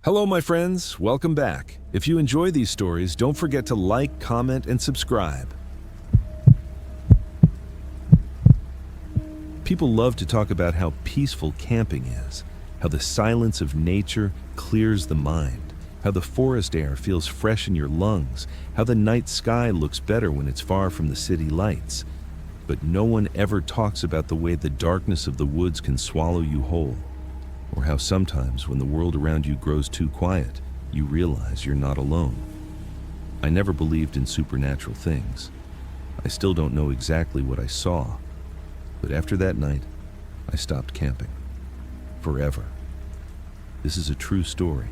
Hello, my friends. Welcome back. If you enjoy these stories, don't forget to like, comment, and subscribe. People love to talk about how peaceful camping is, how the silence of nature clears the mind, how the forest air feels fresh in your lungs, how the night sky looks better when it's far from the city lights. But no one ever talks about the way the darkness of the woods can swallow you whole. Or how sometimes when the world around you grows too quiet, you realize you're not alone. I never believed in supernatural things. I still don't know exactly what I saw. But after that night, I stopped camping. Forever. This is a true story.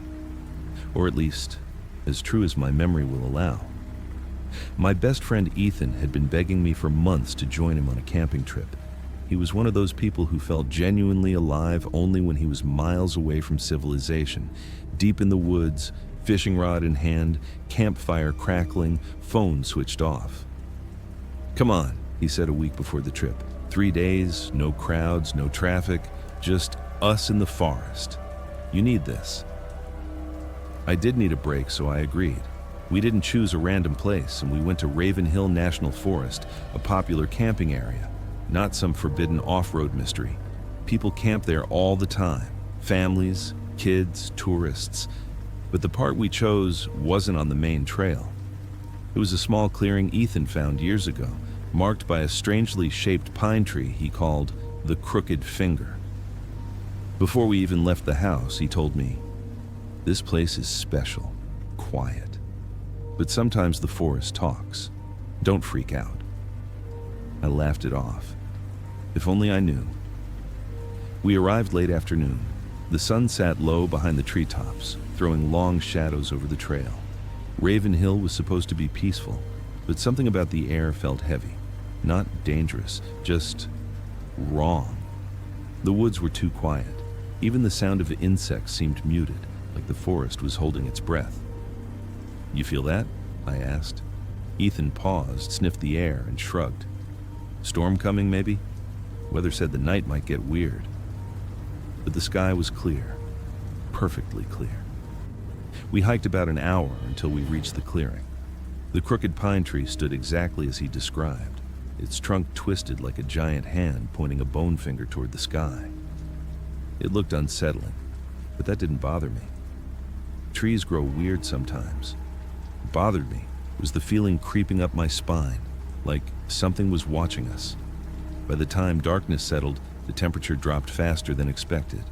Or at least, as true as my memory will allow. My best friend Ethan had been begging me for months to join him on a camping trip. He was one of those people who felt genuinely alive only when he was miles away from civilization, deep in the woods, fishing rod in hand, campfire crackling, phone switched off. "Come on," he said a week before the trip. 3 days, no crowds, no traffic, just us in the forest. You need this. I did need a break, so I agreed. We didn't choose a random place, and we went to Raven Hill National Forest, a popular camping area. Not some forbidden off-road mystery. People camp there all the time. Families, kids, tourists. But the part we chose wasn't on the main trail. It was a small clearing Ethan found years ago, marked by a strangely shaped pine tree he called the Crooked Finger. Before we even left the house, he told me, "This place is special, quiet. But sometimes the forest talks. Don't freak out." I laughed it off. If only I knew. We arrived late afternoon. The sun sat low behind the treetops, throwing long shadows over the trail. Raven Hill was supposed to be peaceful, but something about the air felt heavy. Not dangerous, just wrong. The woods were too quiet. Even the sound of insects seemed muted, like the forest was holding its breath. "You feel that?" I asked. Ethan paused, sniffed the air, and shrugged. "Storm coming, maybe?" Weather said the night might get weird. But the sky was clear, perfectly clear. We hiked about an hour until we reached the clearing. The crooked pine tree stood exactly as he described, its trunk twisted like a giant hand pointing a bone finger toward the sky. It looked unsettling, but that didn't bother me. Trees grow weird sometimes. What bothered me was the feeling creeping up my spine, like something was watching us. By the time darkness settled, the temperature dropped faster than expected.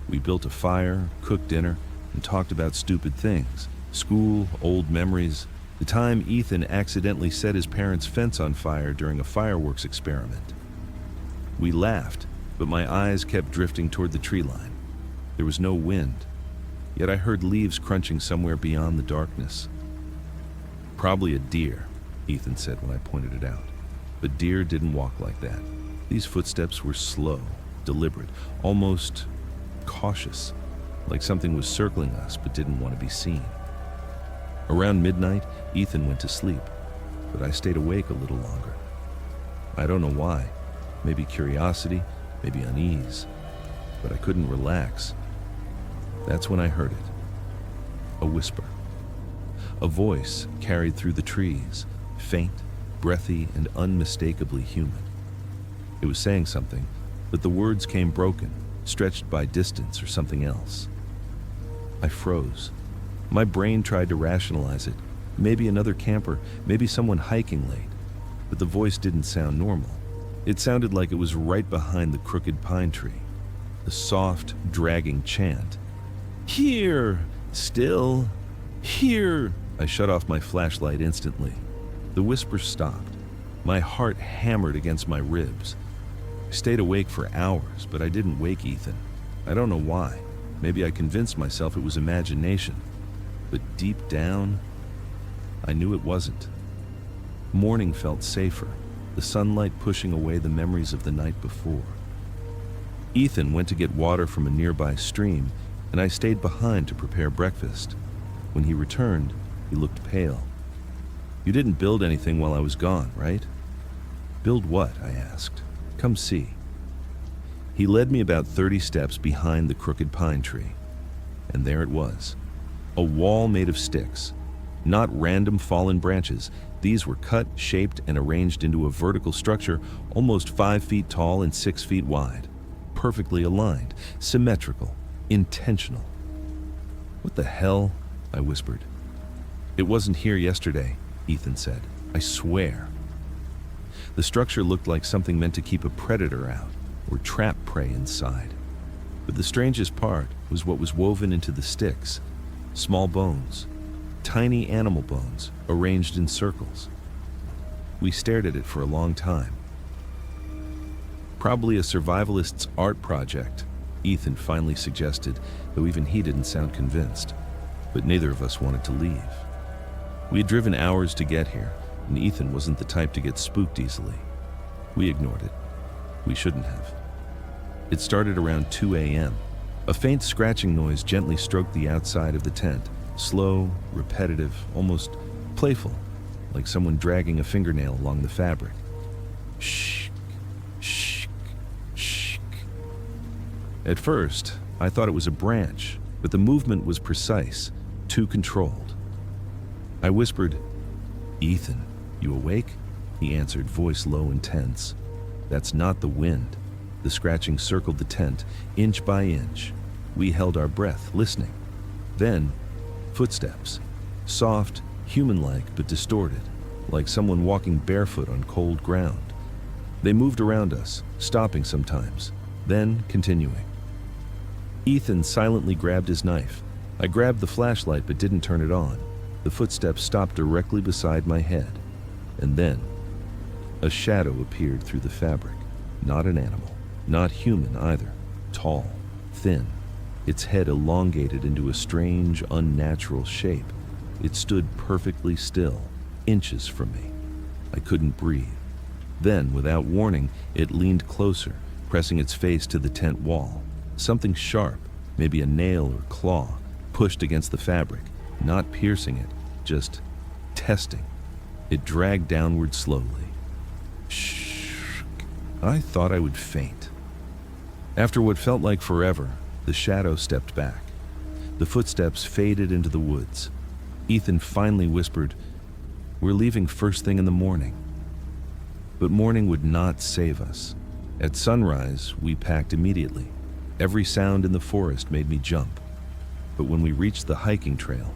We built a fire, cooked dinner, and talked about stupid things. School, old memories, the time Ethan accidentally set his parents' fence on fire during a fireworks experiment. We laughed, but my eyes kept drifting toward the tree line. There was no wind, yet I heard leaves crunching somewhere beyond the darkness. "Probably a deer," Ethan said when I pointed it out. But deer didn't walk like that. These footsteps were slow, deliberate, almost cautious, like something was circling us but didn't want to be seen. Around midnight, Ethan went to sleep, but I stayed awake a little longer. I don't know why. Maybe curiosity, maybe unease, but I couldn't relax. That's when I heard it. A whisper. A voice carried through the trees, faint, breathy, and unmistakably human. It was saying something, but the words came broken, stretched by distance or something else. I froze. My brain tried to rationalize it. Maybe another camper, maybe someone hiking late. But the voice didn't sound normal. It sounded like it was right behind the crooked pine tree. A soft, dragging chant. "Here! Still! Here!" I shut off my flashlight instantly. The whisper stopped. My heart hammered against my ribs. I stayed awake for hours, but I didn't wake Ethan. I don't know why. Maybe I convinced myself it was imagination. But deep down, I knew it wasn't. Morning felt safer, the sunlight pushing away the memories of the night before. Ethan went to get water from a nearby stream, and I stayed behind to prepare breakfast. When he returned, he looked pale. "You didn't build anything while I was gone, right?" "Build what?" I asked. "Come see." He led me about 30 steps behind the crooked pine tree. And there it was. A wall made of sticks. Not random fallen branches. These were cut, shaped, and arranged into a vertical structure almost 5 feet tall and 6 feet wide. Perfectly aligned, symmetrical, intentional. "What the hell?" I whispered. "It wasn't here yesterday," Ethan said. "I swear." The structure looked like something meant to keep a predator out or trap prey inside. But the strangest part was what was woven into the sticks. Small bones. Tiny animal bones arranged in circles. We stared at it for a long time. "Probably a survivalist's art project," Ethan finally suggested, though even he didn't sound convinced. But neither of us wanted to leave. We had driven hours to get here, and Ethan wasn't the type to get spooked easily. We ignored it. We shouldn't have. It started around 2 a.m. A faint scratching noise gently stroked the outside of the tent. Slow, repetitive, almost playful, like someone dragging a fingernail along the fabric. Shh, shh, shh. At first, I thought it was a branch, but the movement was precise, too controlled. I whispered, "Ethan, you awake?" He answered, voice low and tense. "That's not the wind." The scratching circled the tent, inch by inch. We held our breath, listening. Then, footsteps. Soft, human-like, but distorted, like someone walking barefoot on cold ground. They moved around us, stopping sometimes, then continuing. Ethan silently grabbed his knife. I grabbed the flashlight but didn't turn it on. The footsteps stopped directly beside my head. And then, a shadow appeared through the fabric. Not an animal, not human either. Tall, thin, its head elongated into a strange, unnatural shape. It stood perfectly still, inches from me. I couldn't breathe. Then, without warning, it leaned closer, pressing its face to the tent wall. Something sharp, maybe a nail or claw, pushed against the fabric, not piercing it, just testing. It dragged downward slowly. Shh. I thought I would faint. After what felt like forever, the shadow stepped back. The footsteps faded into the woods. Ethan finally whispered, "We're leaving first thing in the morning." But morning would not save us. At sunrise, we packed immediately. Every sound in the forest made me jump. But when we reached the hiking trail,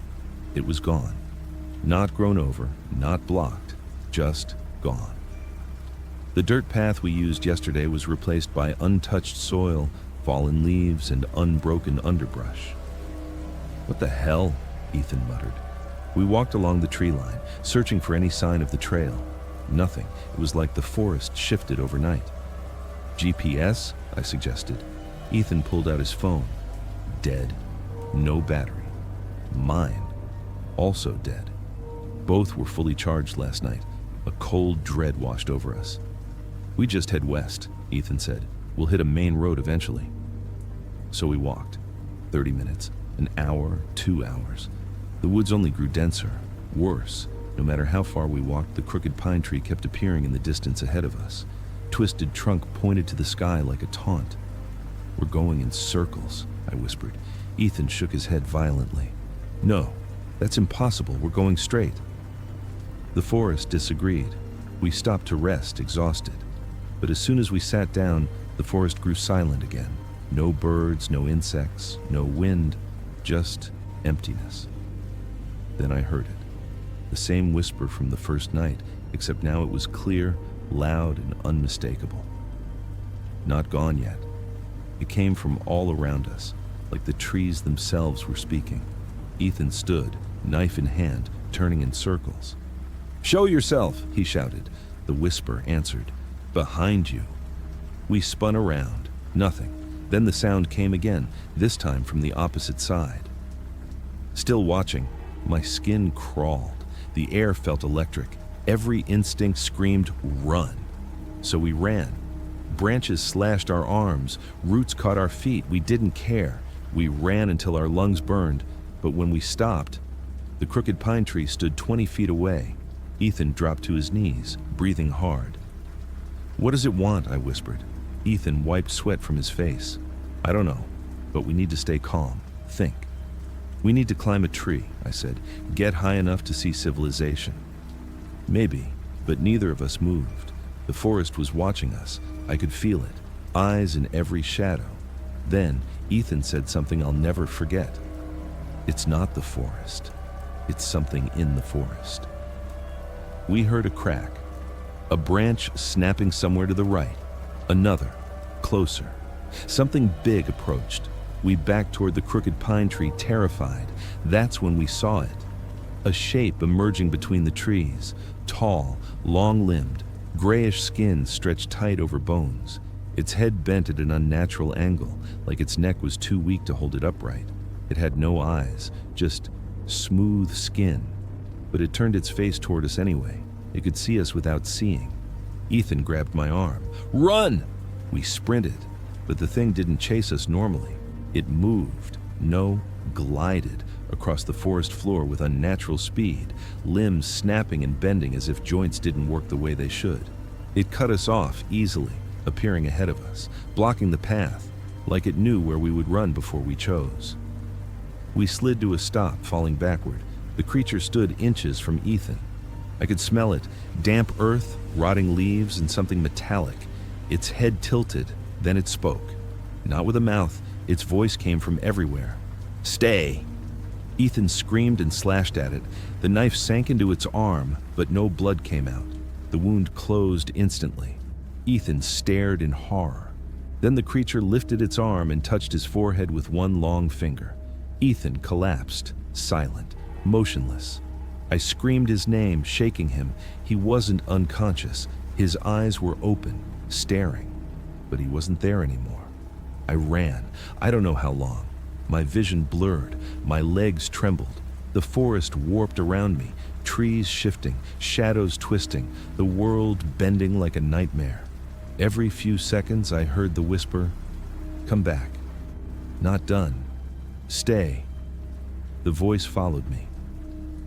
it was gone. Not grown over, not blocked, just gone. The dirt path we used yesterday was replaced by untouched soil, fallen leaves, and unbroken underbrush. "What the hell?" Ethan muttered. We walked along the tree line, searching for any sign of the trail. Nothing. It was like the forest shifted overnight. "GPS?" I suggested. Ethan pulled out his phone. Dead. No battery. Mine. Also dead. Both were fully charged last night. A cold dread washed over us. "We just head west," Ethan said. "We'll hit a main road eventually." So we walked. 30 minutes, an hour, 2 hours. The woods only grew denser, worse. No matter how far we walked, the crooked pine tree kept appearing in the distance ahead of us. Twisted trunk pointed to the sky like a taunt. "We're going in circles," I whispered. Ethan shook his head violently. "No, that's impossible. We're going straight." The forest disagreed. We stopped to rest, exhausted. But as soon as we sat down, the forest grew silent again. No birds, no insects, no wind, just emptiness. Then I heard it. The same whisper from the first night, except now it was clear, loud, and unmistakable. Not gone yet. It came from all around us, like the trees themselves were speaking. Ethan stood, knife in hand, turning in circles. "Show yourself," he shouted. The whisper answered, "Behind you." We spun around. Nothing. Then the sound came again, this time from the opposite side. Still watching, my skin crawled. The air felt electric. Every instinct screamed, "Run." So we ran. Branches slashed our arms. Roots caught our feet. We didn't care. We ran until our lungs burned. But when we stopped, the crooked pine tree stood 20 feet away. Ethan dropped to his knees, breathing hard. "What does it want?" I whispered. Ethan wiped sweat from his face. "I don't know, but we need to stay calm. Think." We need to climb a tree, I said. Get high enough to see civilization. Maybe, but neither of us moved. The forest was watching us. I could feel it, eyes in every shadow. Then, Ethan said something I'll never forget. It's not the forest. It's something in the forest. We heard a crack, a branch snapping somewhere to the right, another, closer. Something big approached. We backed toward the crooked pine tree, terrified. That's when we saw it. A shape emerging between the trees, tall, long-limbed, grayish skin stretched tight over bones. Its head bent at an unnatural angle, like its neck was too weak to hold it upright. It had no eyes, just smooth skin. But it turned its face toward us anyway. It could see us without seeing. Ethan grabbed my arm. Run! We sprinted, but the thing didn't chase us normally. It moved, no, glided, across the forest floor with unnatural speed, limbs snapping and bending as if joints didn't work the way they should. It cut us off easily, appearing ahead of us, blocking the path, like it knew where we would run before we chose. We slid to a stop, falling backward. The creature stood inches from Ethan. I could smell it, damp earth, rotting leaves, and something metallic. Its head tilted, then it spoke. Not with a mouth, its voice came from everywhere. Stay! Ethan screamed and slashed at it. The knife sank into its arm, but no blood came out. The wound closed instantly. Ethan stared in horror. Then the creature lifted its arm and touched his forehead with one long finger. Ethan collapsed, silent, motionless. I screamed his name, shaking him. He wasn't unconscious. His eyes were open, staring. But he wasn't there anymore. I ran. I don't know how long. My vision blurred. My legs trembled. The forest warped around me, trees shifting, shadows twisting, the world bending like a nightmare. Every few seconds I heard the whisper, "Come back. Not done. Stay." The voice followed me.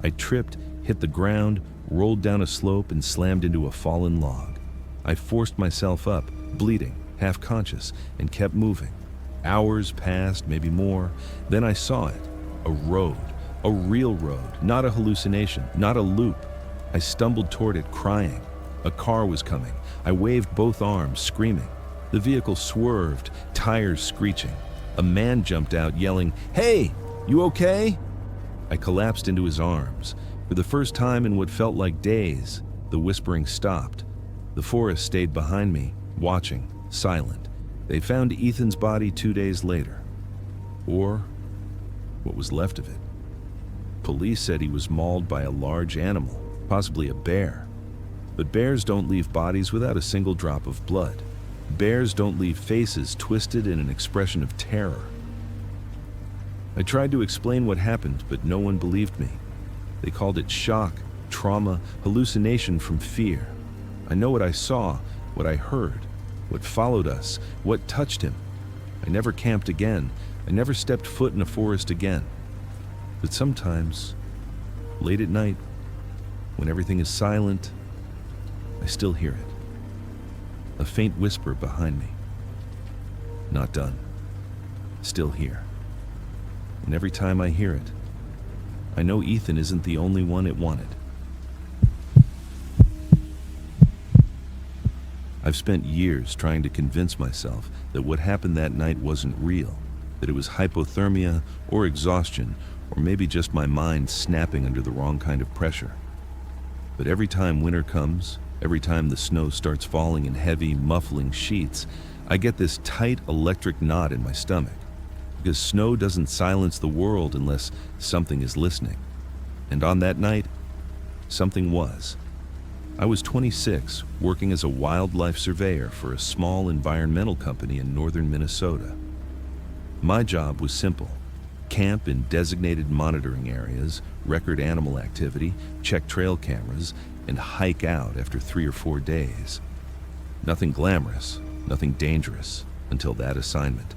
I tripped, hit the ground, rolled down a slope, and slammed into a fallen log. I forced myself up, bleeding, half-conscious, and kept moving. Hours passed, maybe more. Then I saw it. A road. A real road. Not a hallucination. Not a loop. I stumbled toward it, crying. A car was coming. I waved both arms, screaming. The vehicle swerved, tires screeching. A man jumped out, yelling, "Hey, you okay?" I collapsed into his arms. For the first time in what felt like days, the whispering stopped. The forest stayed behind me, watching, silent. They found Ethan's body 2 days later. Or what was left of it. Police said he was mauled by a large animal, possibly a bear. But bears don't leave bodies without a single drop of blood. Bears don't leave faces twisted in an expression of terror. I tried to explain what happened, but no one believed me. They called it shock, trauma, hallucination from fear. I know what I saw, what I heard, what followed us, what touched him. I never camped again. I never stepped foot in a forest again. But sometimes, late at night, when everything is silent, I still hear it. A faint whisper behind me. Not done. Still here. And every time I hear it, I know Ethan isn't the only one it wanted. I've spent years trying to convince myself that what happened that night wasn't real, that it was hypothermia or exhaustion, or maybe just my mind snapping under the wrong kind of pressure. But every time winter comes, every time the snow starts falling in heavy, muffling sheets, I get this tight electric knot in my stomach. Because snow doesn't silence the world unless something is listening. And on that night, something was. I was 26, working as a wildlife surveyor for a small environmental company in northern Minnesota. My job was simple. Camp in designated monitoring areas, record animal activity, check trail cameras, and hike out after 3 or 4 days. Nothing glamorous, nothing dangerous, until that assignment.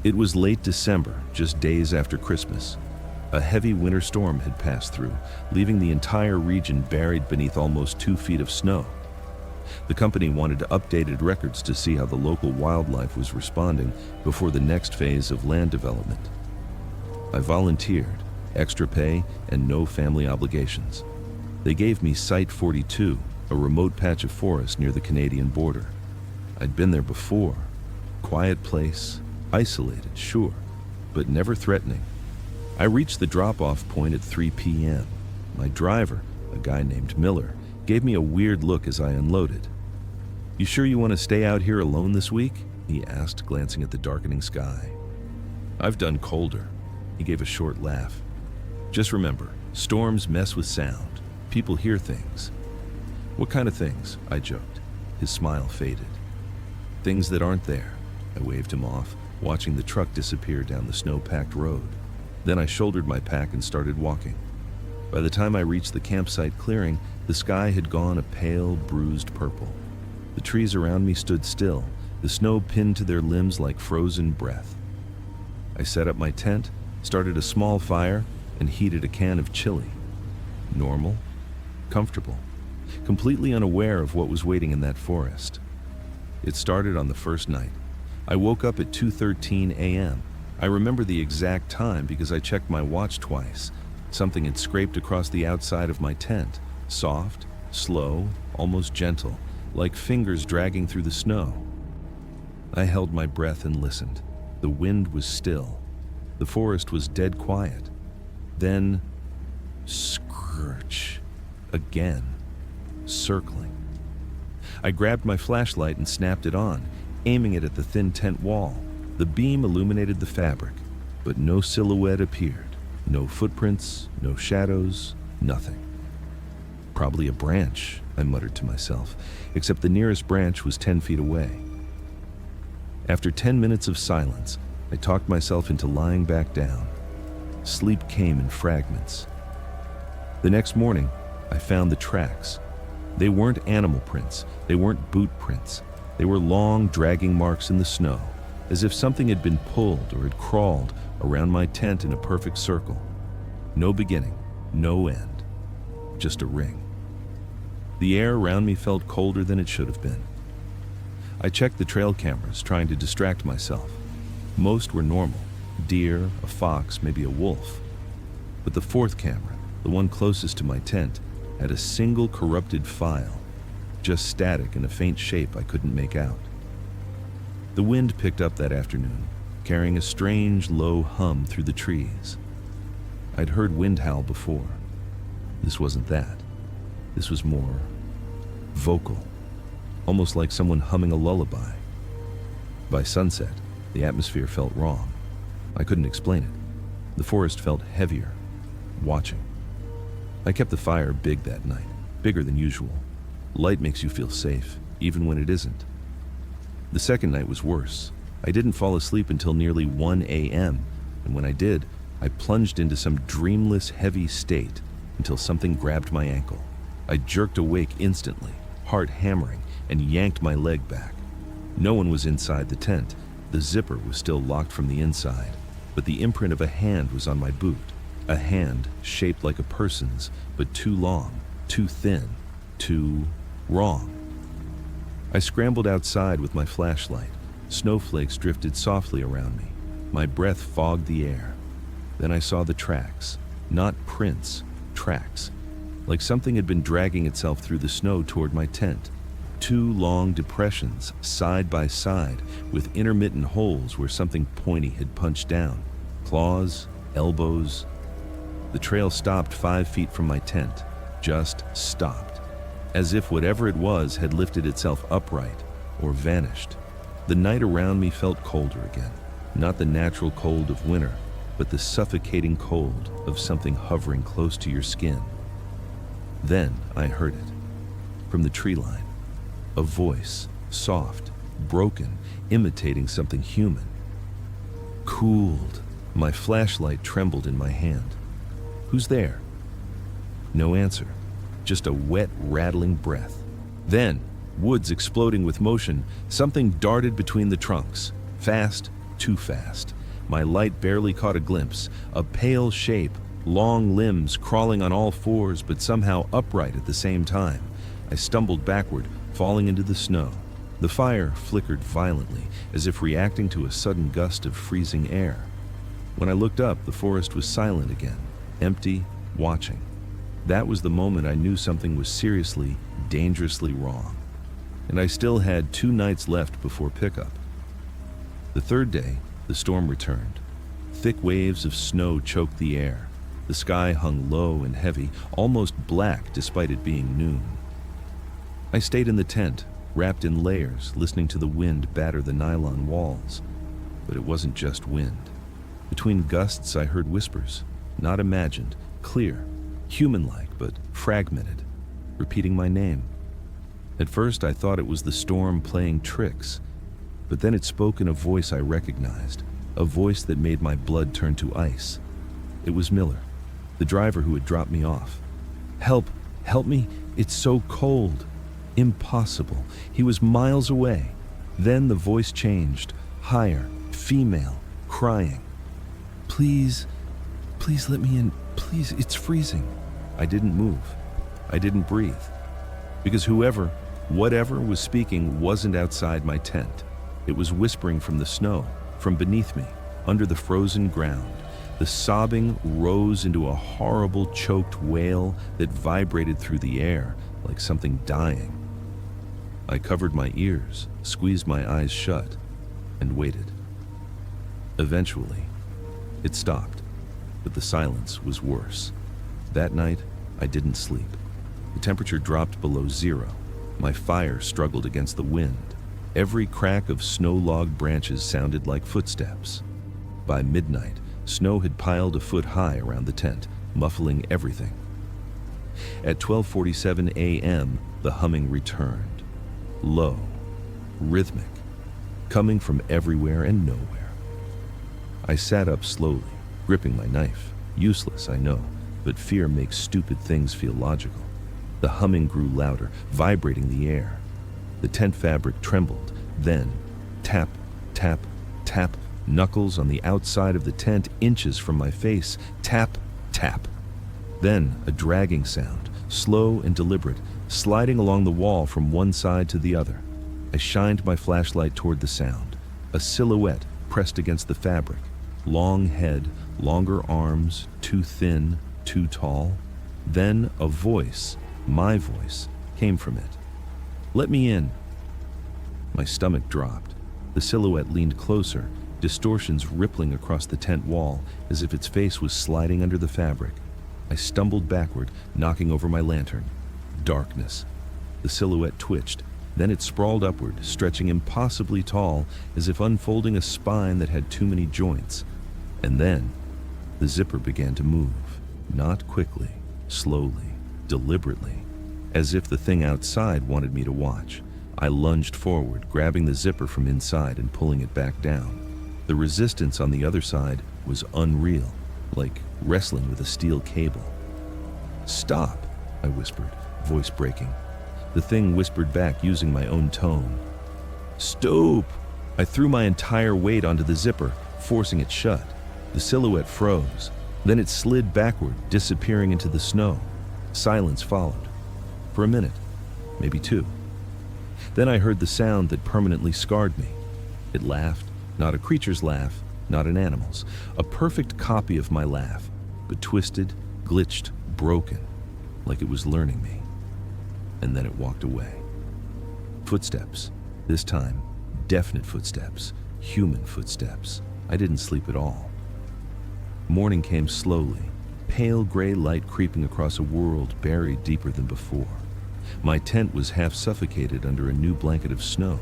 It was late December, just days after Christmas. A heavy winter storm had passed through, leaving the entire region buried beneath almost 2 feet of snow. The company wanted updated records to see how the local wildlife was responding before the next phase of land development. I volunteered, extra pay, and no family obligations. They gave me Site 42, a remote patch of forest near the Canadian border. I'd been there before. Quiet place, isolated, sure, but never threatening. I reached the drop-off point at 3 p.m. My driver, a guy named Miller, gave me a weird look as I unloaded. "You sure you want to stay out here alone this week?" he asked, glancing at the darkening sky. "I've done colder." He gave a short laugh. "Just remember, storms mess with sound. People hear things." "What kind of things?" I joked. His smile faded. "Things that aren't there." I waved him off, watching the truck disappear down the snow-packed road. Then I shouldered my pack and started walking. By the time I reached the campsite clearing, the sky had gone a pale, bruised purple. The trees around me stood still, the snow pinned to their limbs like frozen breath. I set up my tent, started a small fire, and heated a can of chili. Normal, comfortable, completely unaware of what was waiting in that forest. It started on the first night. I woke up at 2:13 a.m. I remember the exact time because I checked my watch twice. Something had scraped across the outside of my tent, soft, slow, almost gentle, like fingers dragging through the snow. I held my breath and listened. The wind was still. The forest was dead quiet. Then, scrurch, again, circling. I grabbed my flashlight and snapped it on, aiming it at the thin tent wall. The beam illuminated the fabric, but no silhouette appeared. No footprints, no shadows, nothing. "Probably a branch," I muttered to myself, except the nearest branch was 10 feet away. After 10 minutes of silence, I talked myself into lying back down. Sleep came in fragments. The next morning, I found the tracks. They weren't animal prints, they weren't boot prints. They were long, dragging marks in the snow, as if something had been pulled or had crawled around my tent in a perfect circle. No beginning, no end, just a ring. The air around me felt colder than it should have been. I checked the trail cameras, trying to distract myself. Most were normal, deer, a fox, maybe a wolf. But the fourth camera, the one closest to my tent, had a single corrupted file, just static in a faint shape I couldn't make out. The wind picked up that afternoon, carrying a strange, low hum through the trees. I'd heard wind howl before. This wasn't that. This was more vocal, almost like someone humming a lullaby. By sunset, the atmosphere felt wrong. I couldn't explain it. The forest felt heavier, watching. I kept the fire big that night, bigger than usual. Light makes you feel safe, even when it isn't. The second night was worse. I didn't fall asleep until nearly 1 a.m., and when I did, I plunged into some dreamless, heavy state until something grabbed my ankle. I jerked awake instantly, heart hammering, and yanked my leg back. No one was inside the tent. The zipper was still locked from the inside, but the imprint of a hand was on my boot. A hand shaped like a person's, but too long, too thin, too wrong. I scrambled outside with my flashlight. Snowflakes drifted softly around me. My breath fogged the air. Then I saw the tracks. Not prints, tracks. Like something had been dragging itself through the snow toward my tent. 2 long depressions, side by side, with intermittent holes where something pointy had punched down. Claws, elbows. The trail stopped 5 feet from my tent. Just stopped. As if whatever it was had lifted itself upright or vanished. The night around me felt colder again. Not the natural cold of winter, but the suffocating cold of something hovering close to your skin. Then I heard it. From the tree line. A voice, soft, broken, imitating something human. Cooled. My flashlight trembled in my hand. "Who's there?" No answer. Just a wet, rattling breath. Then, woods exploding with motion, something darted between the trunks. Fast, too fast. My light barely caught a glimpse. A pale shape, long limbs crawling on all fours but somehow upright at the same time. I stumbled backward, falling into the snow. The fire flickered violently, as if reacting to a sudden gust of freezing air. When I looked up, the forest was silent again, empty, watching. That was the moment I knew something was seriously, dangerously wrong. And I still had 2 nights left before pickup. The third day, the storm returned. Thick waves of snow choked the air. The sky hung low and heavy, almost black despite it being noon. I stayed in the tent, wrapped in layers, listening to the wind batter the nylon walls. But it wasn't just wind. Between gusts, I heard whispers, not imagined, clear, human-like, but fragmented, repeating my name. At first, I thought it was the storm playing tricks, but then it spoke in a voice I recognized, a voice that made my blood turn to ice. It was Miller, the driver who had dropped me off. "Help! Help me! It's so cold!" Impossible. He was miles away. Then the voice changed, higher, female, crying. Please let me in. Please, it's freezing." I didn't move. I didn't breathe. Because whatever was speaking wasn't outside my tent. It was whispering from the snow, from beneath me, under the frozen ground. The sobbing rose into a horrible, choked wail that vibrated through the air like something dying. I covered my ears, squeezed my eyes shut, and waited. Eventually, it stopped, but the silence was worse. That night, I didn't sleep. The temperature dropped below 0. My fire struggled against the wind. Every crack of snow log branches sounded like footsteps. By midnight, snow had piled a foot high around the tent, muffling everything. At 12:47 a.m., the humming returned. Low, rhythmic, coming from everywhere and nowhere. I sat up slowly, gripping my knife. Useless, I know, but fear makes stupid things feel logical. The humming grew louder, vibrating the air. The tent fabric trembled, then tap, tap, tap, knuckles on the outside of the tent inches from my face, tap, tap. Then a dragging sound, slow and deliberate, sliding along the wall from one side to the other. I shined my flashlight toward the sound. A silhouette pressed against the fabric. Long head, longer arms, too thin, too tall. Then a voice, my voice, came from it. "Let me in." My stomach dropped. The silhouette leaned closer, distortions rippling across the tent wall as if its face was sliding under the fabric. I stumbled backward, knocking over my lantern. Darkness. The silhouette twitched. Then it sprawled upward, stretching impossibly tall, as if unfolding a spine that had too many joints. And then, the zipper began to move. Not quickly, slowly, deliberately, as if the thing outside wanted me to watch. I lunged forward, grabbing the zipper from inside and pulling it back down. The resistance on the other side was unreal, like wrestling with a steel cable. "Stop," I whispered, voice breaking. The thing whispered back using my own tone. "Stoop!" I threw my entire weight onto the zipper, forcing it shut. The silhouette froze. Then it slid backward, disappearing into the snow. Silence followed. For a minute, maybe 2. Then I heard the sound that permanently scarred me. It laughed, not a creature's laugh, not an animal's. A perfect copy of my laugh, but twisted, glitched, broken, like it was learning me. And then it walked away. Footsteps. This time, definite footsteps. Human footsteps. I didn't sleep at all. Morning came slowly, pale gray light creeping across a world buried deeper than before. My tent was half suffocated under a new blanket of snow.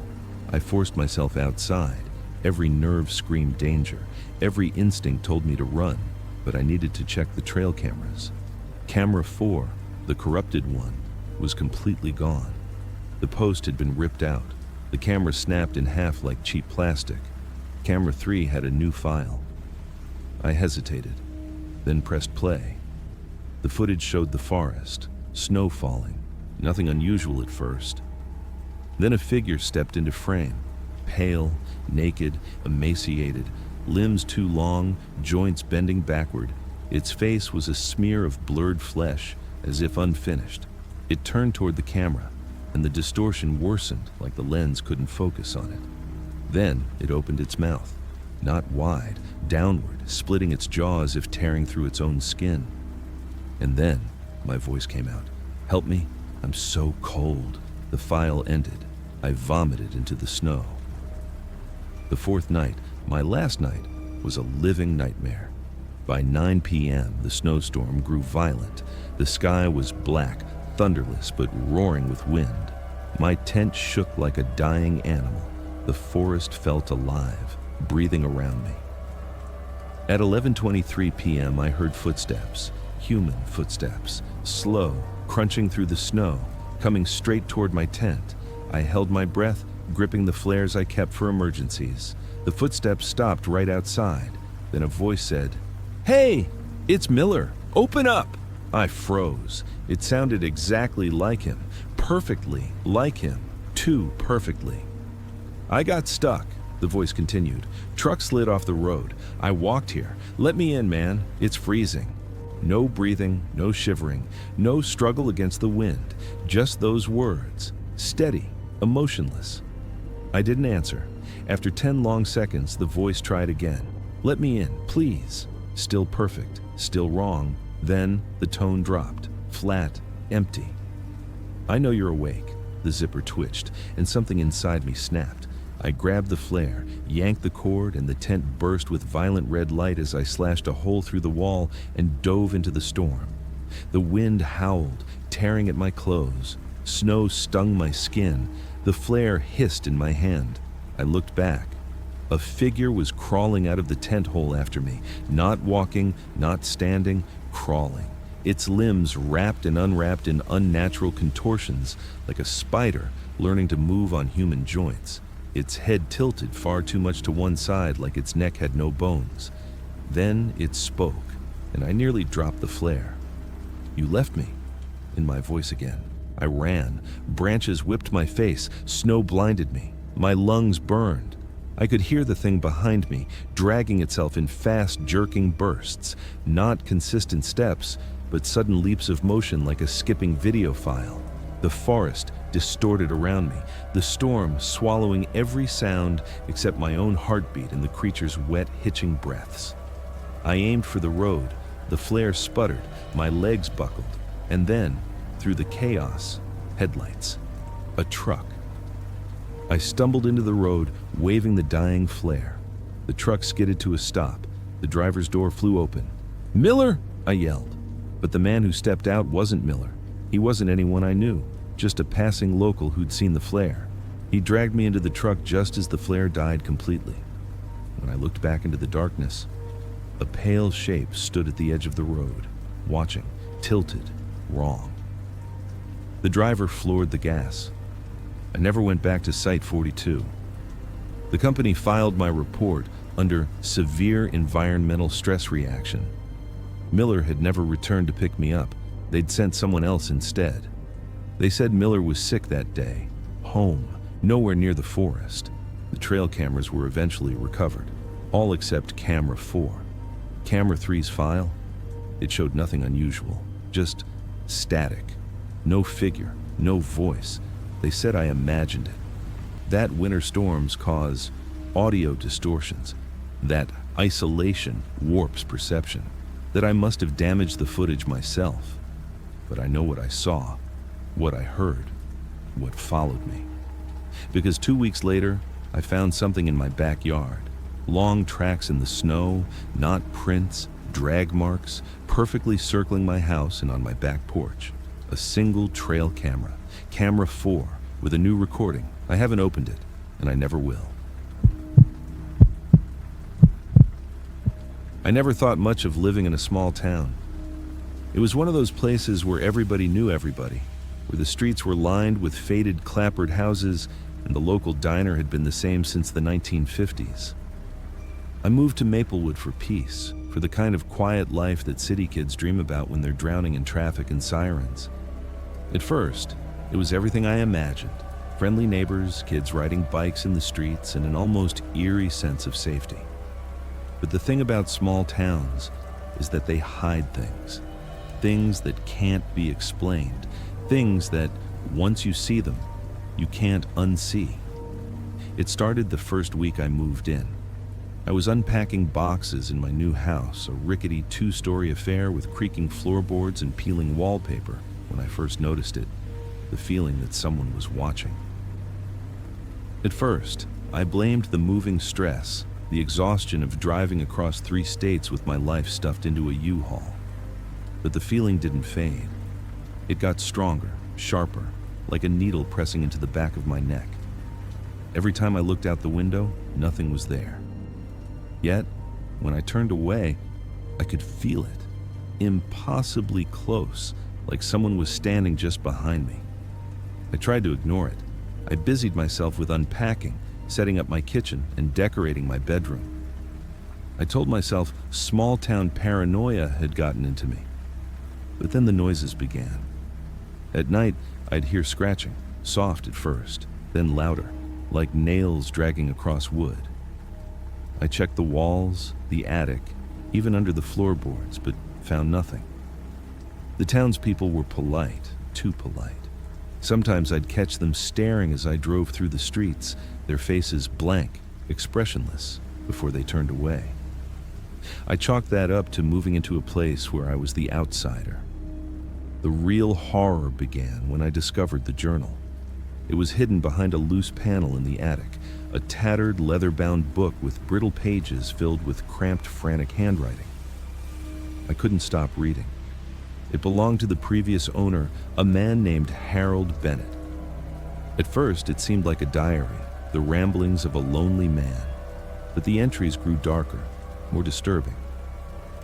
I forced myself outside. Every nerve screamed danger. Every instinct told me to run, but I needed to check the trail cameras. Camera 4, the corrupted one, was completely gone. The post had been ripped out. The camera snapped in half like cheap plastic. Camera 3 had a new file. I hesitated, then pressed play. The footage showed the forest, snow falling, nothing unusual at first. Then a figure stepped into frame, pale, naked, emaciated, limbs too long, joints bending backward. Its face was a smear of blurred flesh, as if unfinished. It turned toward the camera, and the distortion worsened like the lens couldn't focus on it. Then it opened its mouth. not wide, downward, splitting its jaw as if tearing through its own skin. And then my voice came out. "Help me, I'm so cold." The file ended. I vomited into the snow. The fourth night, my last night, was a living nightmare. By 9 p.m., the snowstorm grew violent. The sky was black, thunderless, but roaring with wind. My tent shook like a dying animal. The forest felt alive, breathing around me. At 11:23 p.m., I heard footsteps, human footsteps, slow, crunching through the snow, coming straight toward my tent. I held my breath, gripping the flares I kept for emergencies. The footsteps stopped right outside. Then a voice said, "Hey, it's Miller. Open up." I froze. It sounded exactly like him, perfectly like him, too perfectly. "I got stuck," the voice continued. "Truck slid off the road. I walked here. Let me in, man. It's freezing." No breathing, no shivering, no struggle against the wind. Just those words, steady, emotionless. I didn't answer. After 10 long seconds, the voice tried again. "Let me in, please." Still perfect, still wrong. Then the tone dropped, flat, empty. "I know you're awake." The zipper twitched, and something inside me snapped. I grabbed the flare, yanked the cord, and the tent burst with violent red light as I slashed a hole through the wall and dove into the storm. The wind howled, tearing at my clothes. Snow stung my skin. The flare hissed in my hand. I looked back. A figure was crawling out of the tent hole after me, not walking, not standing, crawling. Its limbs wrapped and unwrapped in unnatural contortions, like a spider learning to move on human joints. Its head tilted far too much to one side, like its neck had no bones. Then it spoke, and I nearly dropped the flare. "You left me," in my voice again. I ran. Branches whipped my face. Snow blinded me. My lungs burned. I could hear the thing behind me, dragging itself in fast, jerking bursts. Not consistent steps, but sudden leaps of motion like a skipping video file. The forest distorted around me, the storm swallowing every sound except my own heartbeat and the creature's wet, hitching breaths. I aimed for the road. The flare sputtered, my legs buckled, and then, through the chaos, headlights. A truck. I stumbled into the road, waving the dying flare. The truck skidded to a stop. The driver's door flew open. "Miller!" I yelled. But the man who stepped out wasn't Miller. He wasn't anyone I knew, just a passing local who'd seen the flare. He dragged me into the truck just as the flare died completely. When I looked back into the darkness, a pale shape stood at the edge of the road, watching, tilted, wrong. The driver floored the gas. I never went back to Site 42. The company filed my report under severe environmental stress reaction. Miller had never returned to pick me up. They'd sent someone else instead. They said Miller was sick that day, home, nowhere near the forest. The trail cameras were eventually recovered, all except camera 4. Camera 3's file? It showed nothing unusual, just static. No figure, no voice. They said I imagined it. That winter storms cause audio distortions. That isolation warps perception. That I must have damaged the footage myself. But I know what I saw, what I heard, what followed me. Because 2 weeks later, I found something in my backyard. Long tracks in the snow, not prints, drag marks, perfectly circling my house and on my back porch. A single trail camera, camera 4, with a new recording. I haven't opened it, and I never will. I never thought much of living in a small town. It was one of those places where everybody knew everybody, where the streets were lined with faded clapboard houses and the local diner had been the same since the 1950s. I moved to Maplewood for peace, for the kind of quiet life that city kids dream about when they're drowning in traffic and sirens. At first, it was everything I imagined. Friendly neighbors, kids riding bikes in the streets, and an almost eerie sense of safety. But the thing about small towns is that they hide things. Things that can't be explained. Things that, once you see them, you can't unsee. It started the first week I moved in. I was unpacking boxes in my new house, a rickety two-story affair with creaking floorboards and peeling wallpaper, when I first noticed it, the feeling that someone was watching. At first, I blamed the moving stress, the exhaustion of driving across 3 states with my life stuffed into a U-Haul. But the feeling didn't fade. It got stronger, sharper, like a needle pressing into the back of my neck. Every time I looked out the window, nothing was there. Yet, when I turned away, I could feel it, impossibly close, like someone was standing just behind me. I tried to ignore it. I busied myself with unpacking, setting up my kitchen, and decorating my bedroom. I told myself small-town paranoia had gotten into me. But then the noises began. At night, I'd hear scratching, soft at first, then louder, like nails dragging across wood. I checked the walls, the attic, even under the floorboards, but found nothing. The townspeople were polite, too polite. Sometimes I'd catch them staring as I drove through the streets, their faces blank, expressionless, before they turned away. I chalked that up to moving into a place where I was the outsider. The real horror began when I discovered the journal. It was hidden behind a loose panel in the attic, a tattered leather-bound book with brittle pages filled with cramped, frantic handwriting. I couldn't stop reading. It belonged to the previous owner, a man named Harold Bennett. At first, it seemed like a diary, the ramblings of a lonely man. But the entries grew darker, more disturbing.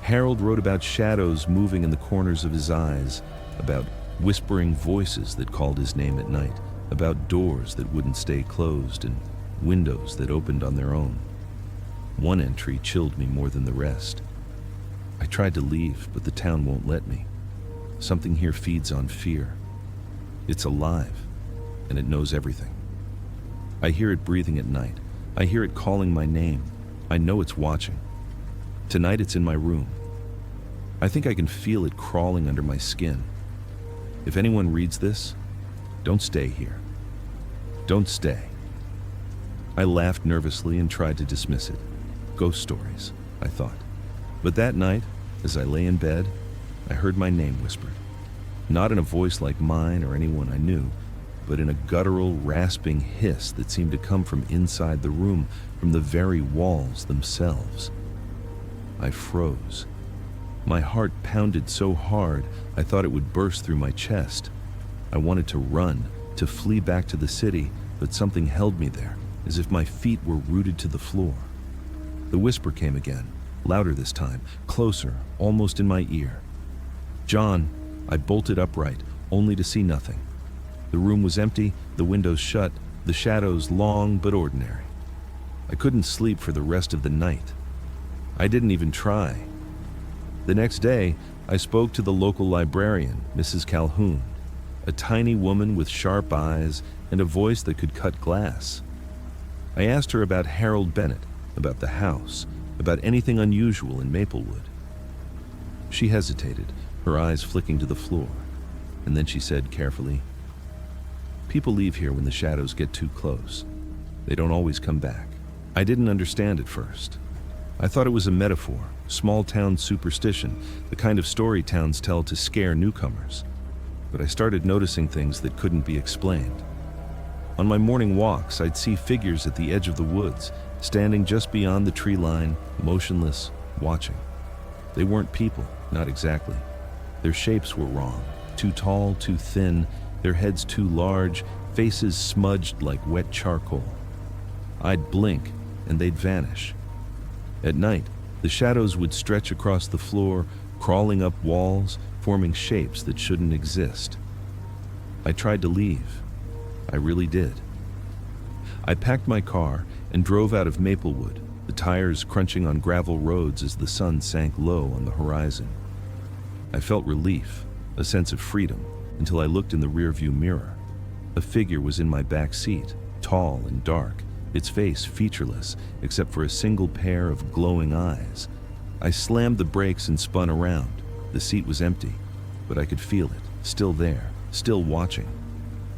Harold wrote about shadows moving in the corners of his eyes, about whispering voices that called his name at night, about doors that wouldn't stay closed and windows that opened on their own. One entry chilled me more than the rest. I tried to leave, but the town won't let me. Something here feeds on fear. It's alive, and it knows everything. I hear it breathing at night. I hear it calling my name. I know it's watching. Tonight it's in my room. I think I can feel it crawling under my skin. If anyone reads this, don't stay here. Don't stay. I laughed nervously and tried to dismiss it. Ghost stories, I thought. But that night, as I lay in bed, I heard my name whispered. Not in a voice like mine or anyone I knew, but in a guttural, rasping hiss that seemed to come from inside the room, from the very walls themselves. I froze. My heart pounded so hard, I thought it would burst through my chest. I wanted to run, to flee back to the city, but something held me there, as if my feet were rooted to the floor. The whisper came again, louder this time, closer, almost in my ear. John, I bolted upright, only to see nothing. The room was empty, the windows shut, the shadows long but ordinary. I couldn't sleep for the rest of the night. I didn't even try. The next day, I spoke to the local librarian, Mrs. Calhoun, a tiny woman with sharp eyes and a voice that could cut glass. I asked her about Harold Bennett, about the house, about anything unusual in Maplewood. She hesitated, her eyes flicking to the floor, and then she said carefully, "People leave here when the shadows get too close. They don't always come back." I didn't understand at first. I thought it was a metaphor, small-town superstition, the kind of story towns tell to scare newcomers. But I started noticing things that couldn't be explained. On my morning walks, I'd see figures at the edge of the woods, standing just beyond the tree line, motionless, watching. They weren't people, not exactly. Their shapes were wrong, too tall, too thin, their heads too large, faces smudged like wet charcoal. I'd blink, and they'd vanish. At night, the shadows would stretch across the floor, crawling up walls, forming shapes that shouldn't exist. I tried to leave. I really did. I packed my car and drove out of Maplewood, the tires crunching on gravel roads as the sun sank low on the horizon. I felt relief, a sense of freedom, until I looked in the rearview mirror. A figure was in my back seat, tall and dark, its face featureless except for a single pair of glowing eyes. I slammed the brakes and spun around. The seat was empty, but I could feel it, still there, still watching.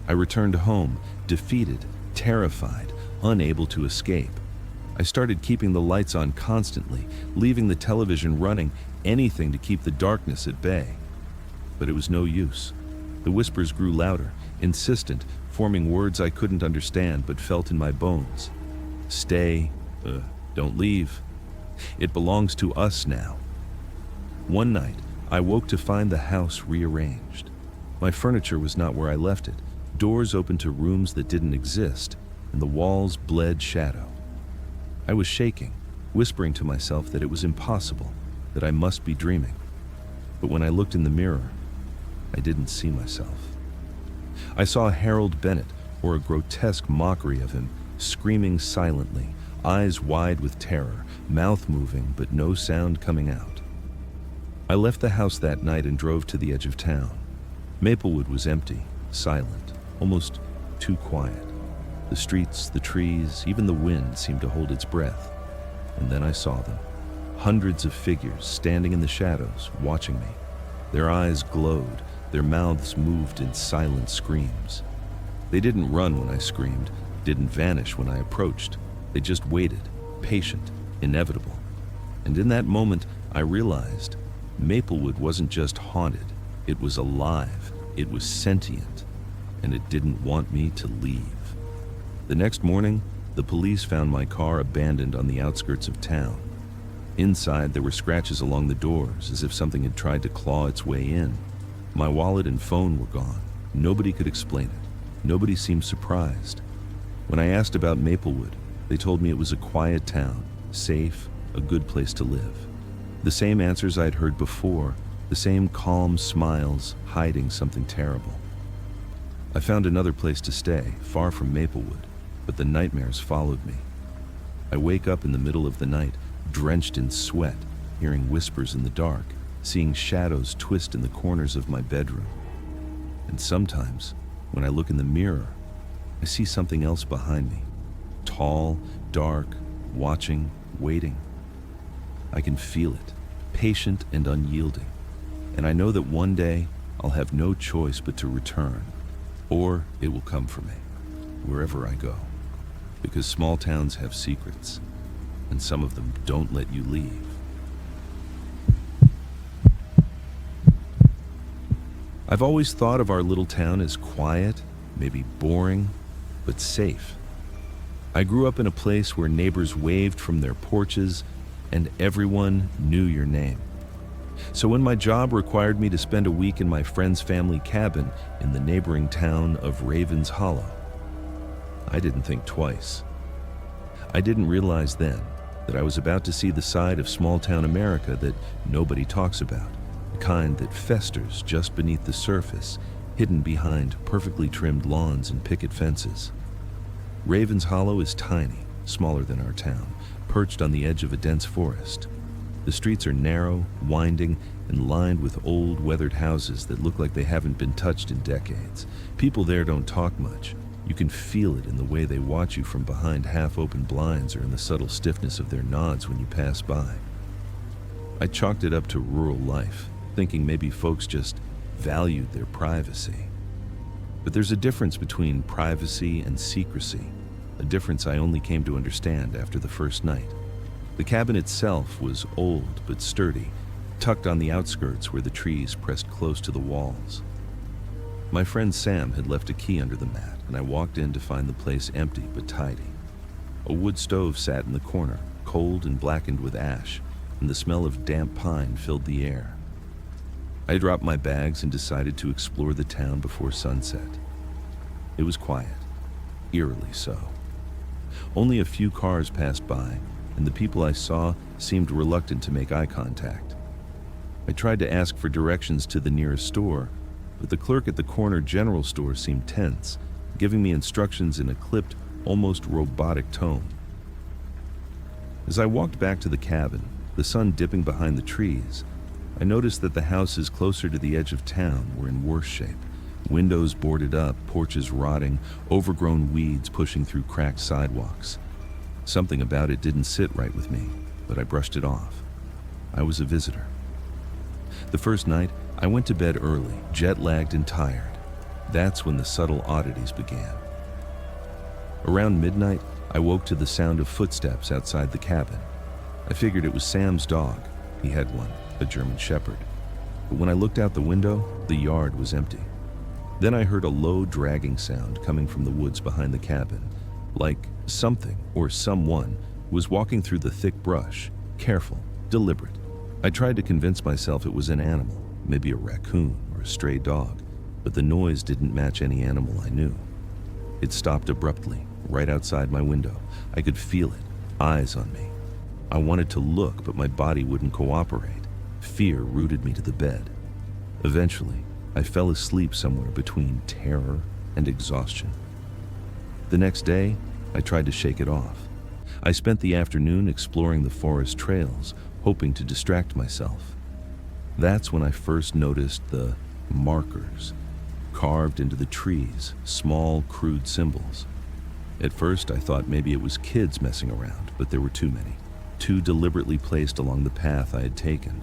I returned home, defeated, terrified, unable to escape. I started keeping the lights on constantly, leaving the television running, anything to keep the darkness at bay. But it was no use. The whispers grew louder, insistent, forming words I couldn't understand but felt in my bones. Stay, don't leave. It belongs to us now. One night, I woke to find the house rearranged. My furniture was not where I left it, doors open to rooms that didn't exist, and the walls bled shadow. I was shaking, whispering to myself that it was impossible, that I must be dreaming. But when I looked in the mirror, I didn't see myself. I saw Harold Bennett, or a grotesque mockery of him, screaming silently, eyes wide with terror, mouth moving but no sound coming out. I left the house that night and drove to the edge of town. Maplewood was empty, silent, almost too quiet. The streets, the trees, even the wind seemed to hold its breath. And then I saw them. Hundreds of figures standing in the shadows, watching me. Their eyes glowed, their mouths moved in silent screams. They didn't run when I screamed, didn't vanish when I approached. They just waited, patient, inevitable. And in that moment, I realized Maplewood wasn't just haunted, it was alive, it was sentient, and it didn't want me to leave. The next morning, the police found my car abandoned on the outskirts of town. Inside, there were scratches along the doors, as if something had tried to claw its way in. My wallet and phone were gone. Nobody could explain it. Nobody seemed surprised. When I asked about Maplewood, they told me it was a quiet town, safe, a good place to live. The same answers I'd heard before, the same calm smiles hiding something terrible. I found another place to stay, far from Maplewood, but the nightmares followed me. I wake up in the middle of the night, drenched in sweat, hearing whispers in the dark, seeing shadows twist in the corners of my bedroom. And sometimes, when I look in the mirror, I see something else behind me. Tall, dark, watching, waiting. I can feel it, patient and unyielding. And I know that one day I'll have no choice but to return, or it will come for me, wherever I go. Because small towns have secrets, and some of them don't let you leave. I've always thought of our little town as quiet, maybe boring, but safe. I grew up in a place where neighbors waved from their porches and everyone knew your name. So when my job required me to spend a week in my friend's family cabin in the neighboring town of Ravens Hollow, I didn't think twice. I didn't realize then that I was about to see the side of small-town America that nobody talks about, the kind that festers just beneath the surface, hidden behind perfectly trimmed lawns and picket fences. Ravens Hollow is tiny, smaller than our town, perched on the edge of a dense forest. The streets are narrow, winding, and lined with old, weathered houses that look like they haven't been touched in decades. People there don't talk much. You can feel it in the way they watch you from behind half-open blinds or in the subtle stiffness of their nods when you pass by. I chalked it up to rural life, thinking maybe folks just valued their privacy. But there's a difference between privacy and secrecy, a difference I only came to understand after the first night. The cabin itself was old but sturdy, tucked on the outskirts where the trees pressed close to the walls. My friend Sam had left a key under the mat, and I walked in to find the place empty but tidy. A wood stove sat in the corner, cold and blackened with ash, and the smell of damp pine filled the air. I dropped my bags and decided to explore the town before sunset. It was quiet, eerily so. Only a few cars passed by, and the people I saw seemed reluctant to make eye contact. I tried to ask for directions to the nearest store, but the clerk at the corner general store seemed tense, giving me instructions in a clipped, almost robotic tone. As I walked back to the cabin, the sun dipping behind the trees, I noticed that the houses closer to the edge of town were in worse shape. Windows boarded up, porches rotting, overgrown weeds pushing through cracked sidewalks. Something about it didn't sit right with me, but I brushed it off. I was a visitor. The first night, I went to bed early, jet-lagged and tired. That's when the subtle oddities began. Around midnight, I woke to the sound of footsteps outside the cabin. I figured it was Sam's dog. He had one, a German Shepherd. But when I looked out the window, the yard was empty. Then I heard a low dragging sound coming from the woods behind the cabin, like something or someone was walking through the thick brush, careful, deliberate. I tried to convince myself it was an animal, maybe a raccoon or a stray dog, but the noise didn't match any animal I knew. It stopped abruptly, right outside my window. I could feel it, eyes on me. I wanted to look, but my body wouldn't cooperate. Fear rooted me to the bed. Eventually, I fell asleep somewhere between terror and exhaustion. The next day, I tried to shake it off. I spent the afternoon exploring the forest trails, hoping to distract myself. That's when I first noticed the markers carved into the trees, small, crude symbols. At first, I thought maybe it was kids messing around, but there were too many, too deliberately placed along the path I had taken.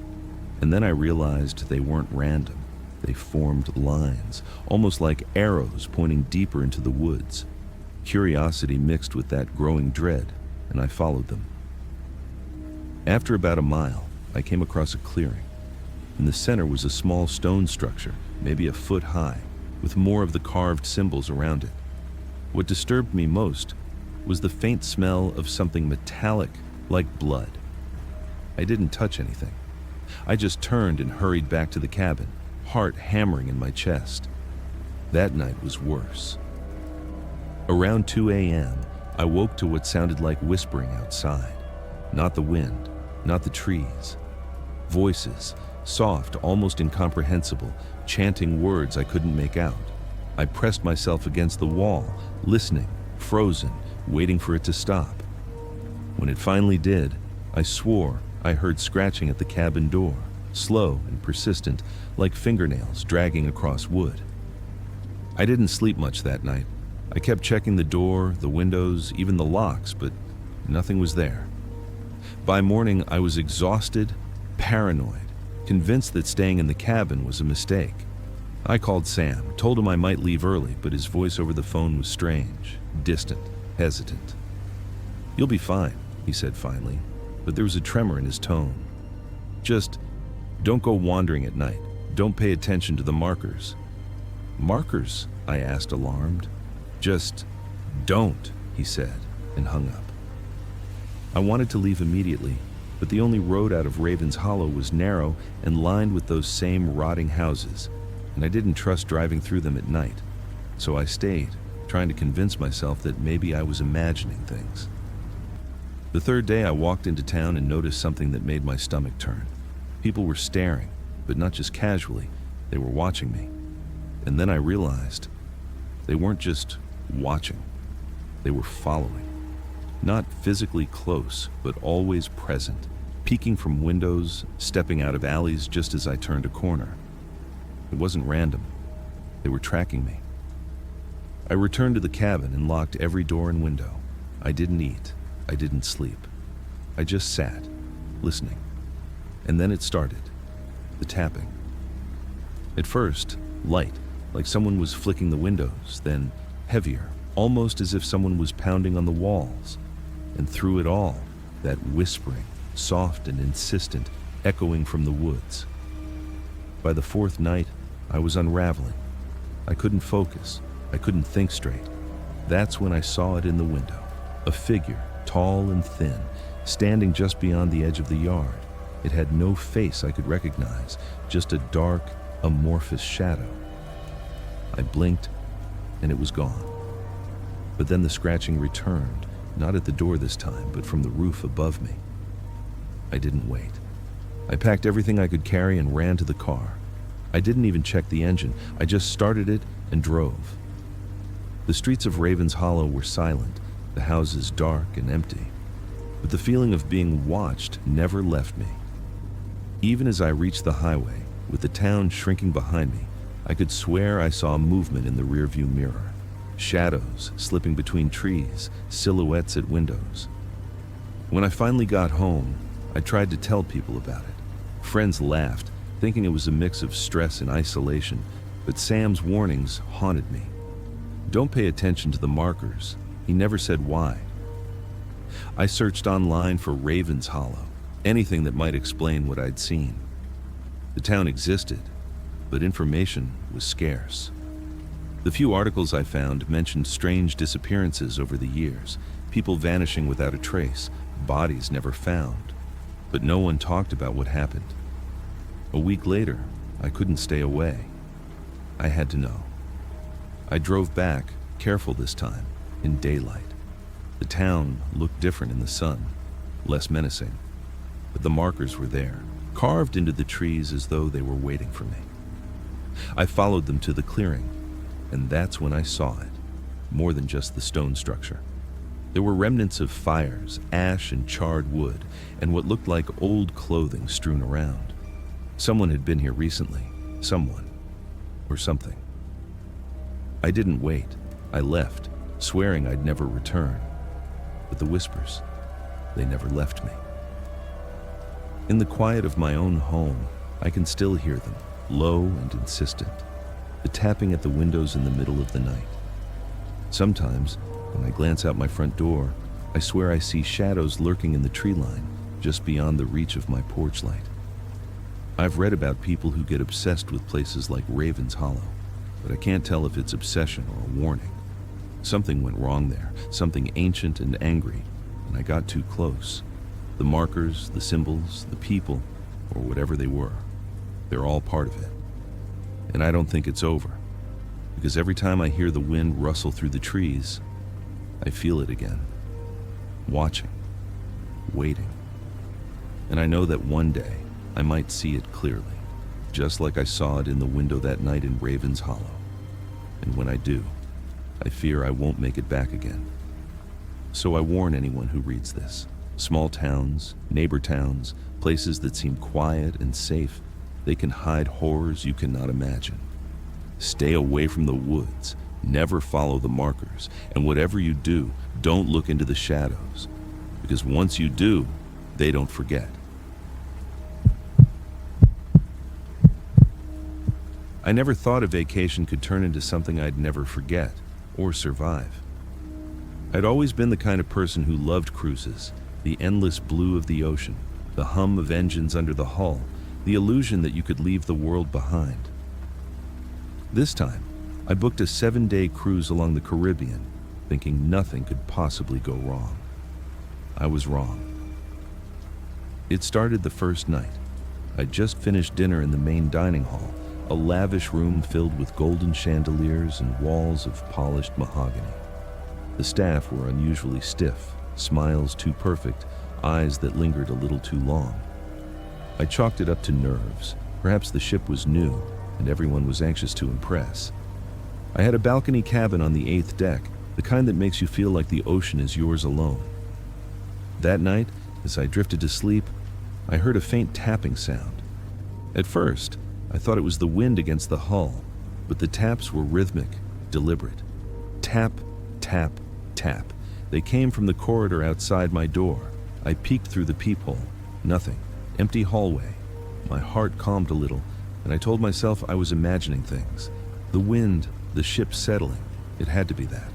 And then I realized they weren't random. They formed lines, almost like arrows pointing deeper into the woods. Curiosity mixed with that growing dread, and I followed them. After about a mile, I came across a clearing. In the center was a small stone structure, maybe a foot high, with more of the carved symbols around it. What disturbed me most was the faint smell of something metallic, like blood. I didn't touch anything. I just turned and hurried back to the cabin, heart hammering in my chest. That night was worse. Around 2 a.m., I woke to what sounded like whispering outside. Not the wind, not the trees. Voices, soft, almost incomprehensible, chanting words I couldn't make out. I pressed myself against the wall, listening, frozen, waiting for it to stop. When it finally did, I swore I heard scratching at the cabin door, slow and persistent, like fingernails dragging across wood. I didn't sleep much that night. I kept checking the door, the windows, even the locks, but nothing was there. By morning, I was exhausted, paranoid, convinced that staying in the cabin was a mistake. I called Sam, told him I might leave early, but his voice over the phone was strange, distant, hesitant. "You'll be fine," he said finally, but there was a tremor in his tone. "Just don't go wandering at night. Don't pay attention to the markers." "Markers?" I asked, alarmed. "Just don't," he said, and hung up. I wanted to leave immediately, but the only road out of Raven's Hollow was narrow and lined with those same rotting houses, and I didn't trust driving through them at night. So I stayed, trying to convince myself that maybe I was imagining things. The third day, I walked into town and noticed something that made my stomach turn. People were staring, but not just casually. They were watching me. And then I realized they weren't just watching. They were following. Not physically close, but always present, peeking from windows, stepping out of alleys just as I turned a corner. It wasn't random. They were tracking me. I returned to the cabin and locked every door and window. I didn't eat. I didn't sleep. I just sat, listening. And then it started, the tapping. At first, light, like someone was flicking the windows, then heavier, almost as if someone was pounding on the walls. And through it all, that whispering, soft and insistent, echoing from the woods. By the fourth night, I was unraveling. I couldn't focus. I couldn't think straight. That's when I saw it in the window. A figure, tall and thin, standing just beyond the edge of the yard. It had no face I could recognize, just a dark, amorphous shadow. I blinked, and it was gone. But then the scratching returned, not at the door this time, but from the roof above me. I didn't wait. I packed everything I could carry and ran to the car. I didn't even check the engine. I just started it and drove. The streets of Raven's Hollow were silent, the houses dark and empty. But the feeling of being watched never left me. Even as I reached the highway, with the town shrinking behind me, I could swear I saw movement in the rearview mirror. Shadows slipping between trees, silhouettes at windows. When I finally got home, I tried to tell people about it. Friends laughed, thinking it was a mix of stress and isolation, but Sam's warnings haunted me. Don't pay attention to the markers. He never said why. I searched online for Raven's Hollow, anything that might explain what I'd seen. The town existed, but information was scarce. The few articles I found mentioned strange disappearances over the years, people vanishing without a trace, bodies never found. But no one talked about what happened. A week later, I couldn't stay away. I had to know. I drove back, careful this time, in daylight. The town looked different in the sun, less menacing. But the markers were there, carved into the trees as though they were waiting for me. I followed them to the clearing, and that's when I saw it, more than just the stone structure. There were remnants of fires, ash and charred wood, and what looked like old clothing strewn around. Someone had been here recently, someone, or something. I didn't wait. I left, swearing I'd never return. But the whispers, they never left me. In the quiet of my own home, I can still hear them, low and insistent. The tapping at the windows in the middle of the night. Sometimes, when I glance out my front door, I swear I see shadows lurking in the tree line, just beyond the reach of my porch light. I've read about people who get obsessed with places like Raven's Hollow, but I can't tell if it's obsession or a warning. Something went wrong there, something ancient and angry, and I got too close. The markers, the symbols, the people, or whatever they were, they're all part of it. And I don't think it's over, because every time I hear the wind rustle through the trees, I feel it again, watching, waiting. And I know that one day I might see it clearly, just like I saw it in the window that night in Raven's Hollow. And when I do, I fear I won't make it back again. So I warn anyone who reads this. Small towns, neighbor towns, places that seem quiet and safe, they can hide horrors you cannot imagine. Stay away from the woods, never follow the markers, and whatever you do, don't look into the shadows, because once you do, they don't forget. I never thought a vacation could turn into something I'd never forget or survive. I'd always been the kind of person who loved cruises, the endless blue of the ocean, the hum of engines under the hull, the illusion that you could leave the world behind. This time, I booked a 7-day cruise along the Caribbean, thinking nothing could possibly go wrong. I was wrong. It started the first night. I'd just finished dinner in the main dining hall, a lavish room filled with golden chandeliers and walls of polished mahogany. The staff were unusually stiff, smiles too perfect, eyes that lingered a little too long. I chalked it up to nerves. Perhaps the ship was new, and everyone was anxious to impress. I had a balcony cabin on the 8th deck, the kind that makes you feel like the ocean is yours alone. That night, as I drifted to sleep, I heard a faint tapping sound. At first, I thought it was the wind against the hull, but the taps were rhythmic, deliberate. Tap, tap, tap. They came from the corridor outside my door. I peeked through the peephole. Nothing. Empty hallway. My heart calmed a little, and I told myself I was imagining things. The wind, the ship settling. It had to be that.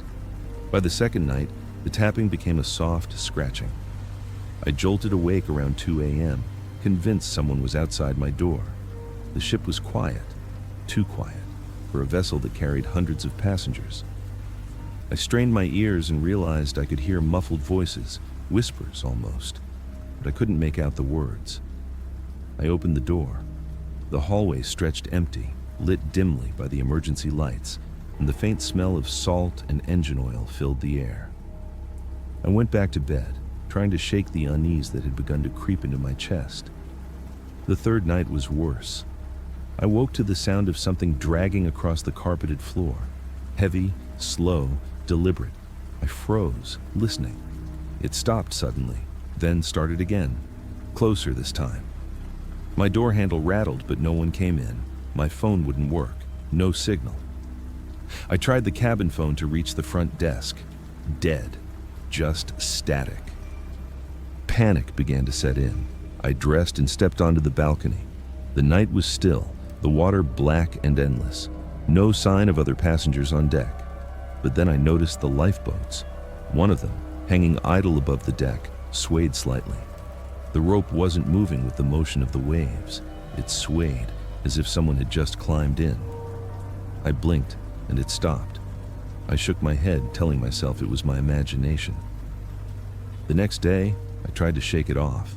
By the second night, the tapping became a soft scratching. I jolted awake around 2 a.m., convinced someone was outside my door. The ship was quiet, too quiet, for a vessel that carried hundreds of passengers. I strained my ears and realized I could hear muffled voices, whispers almost, but I couldn't make out the words. I opened the door. The hallway stretched empty, lit dimly by the emergency lights, and the faint smell of salt and engine oil filled the air. I went back to bed, trying to shake the unease that had begun to creep into my chest. The third night was worse. I woke to the sound of something dragging across the carpeted floor. Heavy, slow, deliberate. I froze, listening. It stopped suddenly, then started again, closer this time. My door handle rattled, but no one came in. My phone wouldn't work. No signal. I tried the cabin phone to reach the front desk. Dead. Just static. Panic began to set in. I dressed and stepped onto the balcony. The night was still, the water black and endless. No sign of other passengers on deck. But then I noticed the lifeboats. One of them, hanging idle above the deck, swayed slightly. The rope wasn't moving with the motion of the waves. It swayed as if someone had just climbed in. I blinked and it stopped. I shook my head, telling myself it was my imagination. The next day, I tried to shake it off.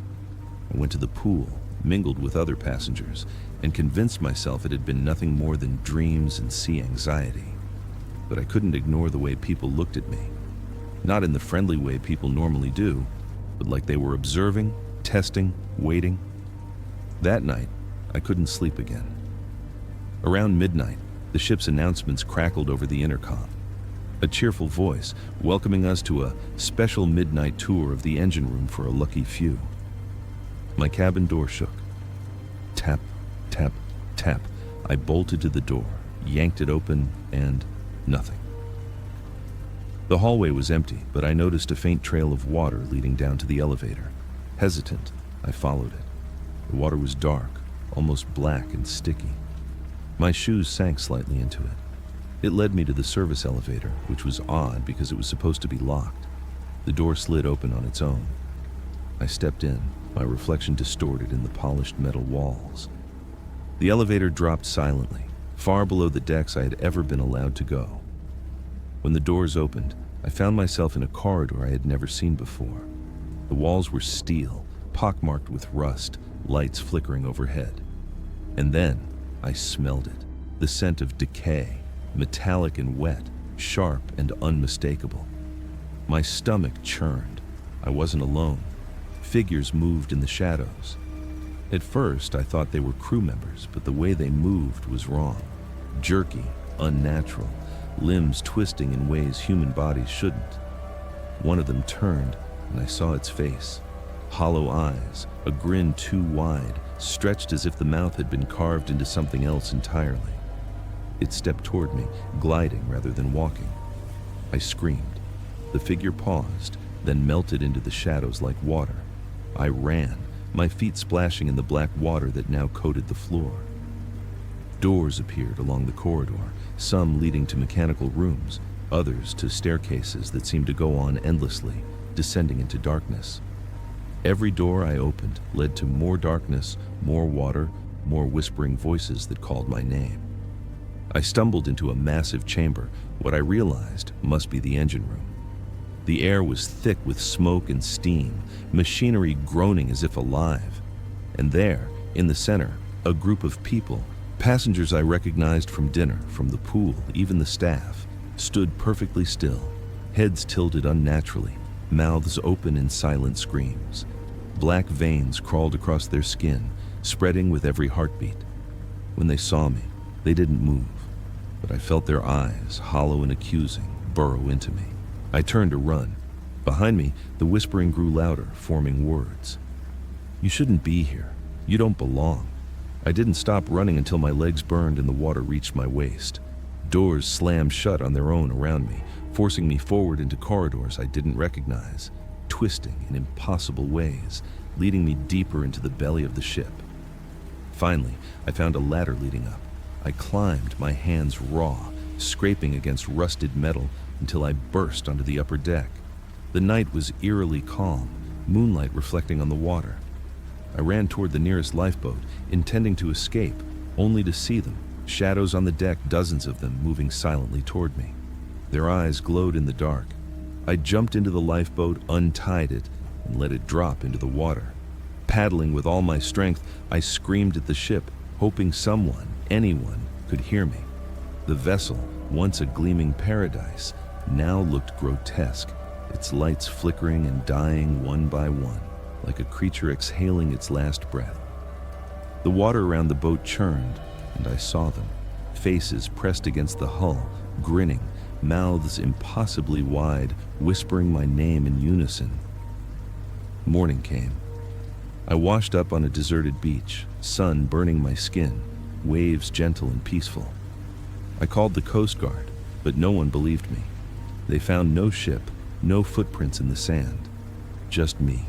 I went to the pool, mingled with other passengers, and convinced myself it had been nothing more than dreams and sea anxiety. But I couldn't ignore the way people looked at me. Not in the friendly way people normally do, but like they were observing, testing, waiting. That night, I couldn't sleep again. Around midnight, the ship's announcements crackled over the intercom. A cheerful voice welcoming us to a special midnight tour of the engine room for a lucky few. My cabin door shook. Tap, tap, tap. I bolted to the door, yanked it open, and nothing. The hallway was empty, but I noticed a faint trail of water leading down to the elevator. Hesitant, I followed it. The water was dark, almost black and sticky. My shoes sank slightly into it. It led me to the service elevator, which was odd because it was supposed to be locked. The door slid open on its own. I stepped in, my reflection distorted in the polished metal walls. The elevator dropped silently, far below the decks I had ever been allowed to go. When the doors opened, I found myself in a corridor I had never seen before. The walls were steel, pockmarked with rust, lights flickering overhead. And then I smelled it, the scent of decay, metallic and wet, sharp and unmistakable. My stomach churned. I wasn't alone. Figures moved in the shadows. At first, I thought they were crew members, but the way they moved was wrong. Jerky, unnatural, limbs twisting in ways human bodies shouldn't. One of them turned, and I saw its face. Hollow eyes, a grin too wide, stretched as if the mouth had been carved into something else entirely. It stepped toward me, gliding rather than walking. I screamed. The figure paused, then melted into the shadows like water. I ran, my feet splashing in the black water that now coated the floor. Doors appeared along the corridor, some leading to mechanical rooms, others to staircases that seemed to go on endlessly, descending into darkness. Every door I opened led to more darkness, more water, more whispering voices that called my name. I stumbled into a massive chamber, what I realized must be the engine room. The air was thick with smoke and steam, machinery groaning as if alive. And there, in the center, a group of people, passengers I recognized from dinner, from the pool, even the staff, stood perfectly still, heads tilted unnaturally, mouths open in silent screams. Black veins crawled across their skin, spreading with every heartbeat. When they saw me, they didn't move, but I felt their eyes, hollow and accusing, burrow into me. I turned to run. Behind me, the whispering grew louder, forming words. "You shouldn't be here. You don't belong." I didn't stop running until my legs burned and the water reached my waist. Doors slammed shut on their own around me, forcing me forward into corridors I didn't recognize, twisting in impossible ways, leading me deeper into the belly of the ship. Finally, I found a ladder leading up. I climbed, my hands raw, scraping against rusted metal until I burst onto the upper deck. The night was eerily calm, moonlight reflecting on the water. I ran toward the nearest lifeboat, intending to escape, only to see them, shadows on the deck, dozens of them moving silently toward me. Their eyes glowed in the dark. I jumped into the lifeboat, untied it, and let it drop into the water. Paddling with all my strength, I screamed at the ship, hoping someone, anyone, could hear me. The vessel, once a gleaming paradise, now looked grotesque, its lights flickering and dying one by one, like a creature exhaling its last breath. The water around the boat churned, and I saw them, faces pressed against the hull, grinning, mouths impossibly wide, whispering my name in unison. Morning came. I washed up on a deserted beach, sun burning my skin, waves gentle and peaceful. I called the Coast Guard, but no one believed me. They found no ship, no footprints in the sand. Just me,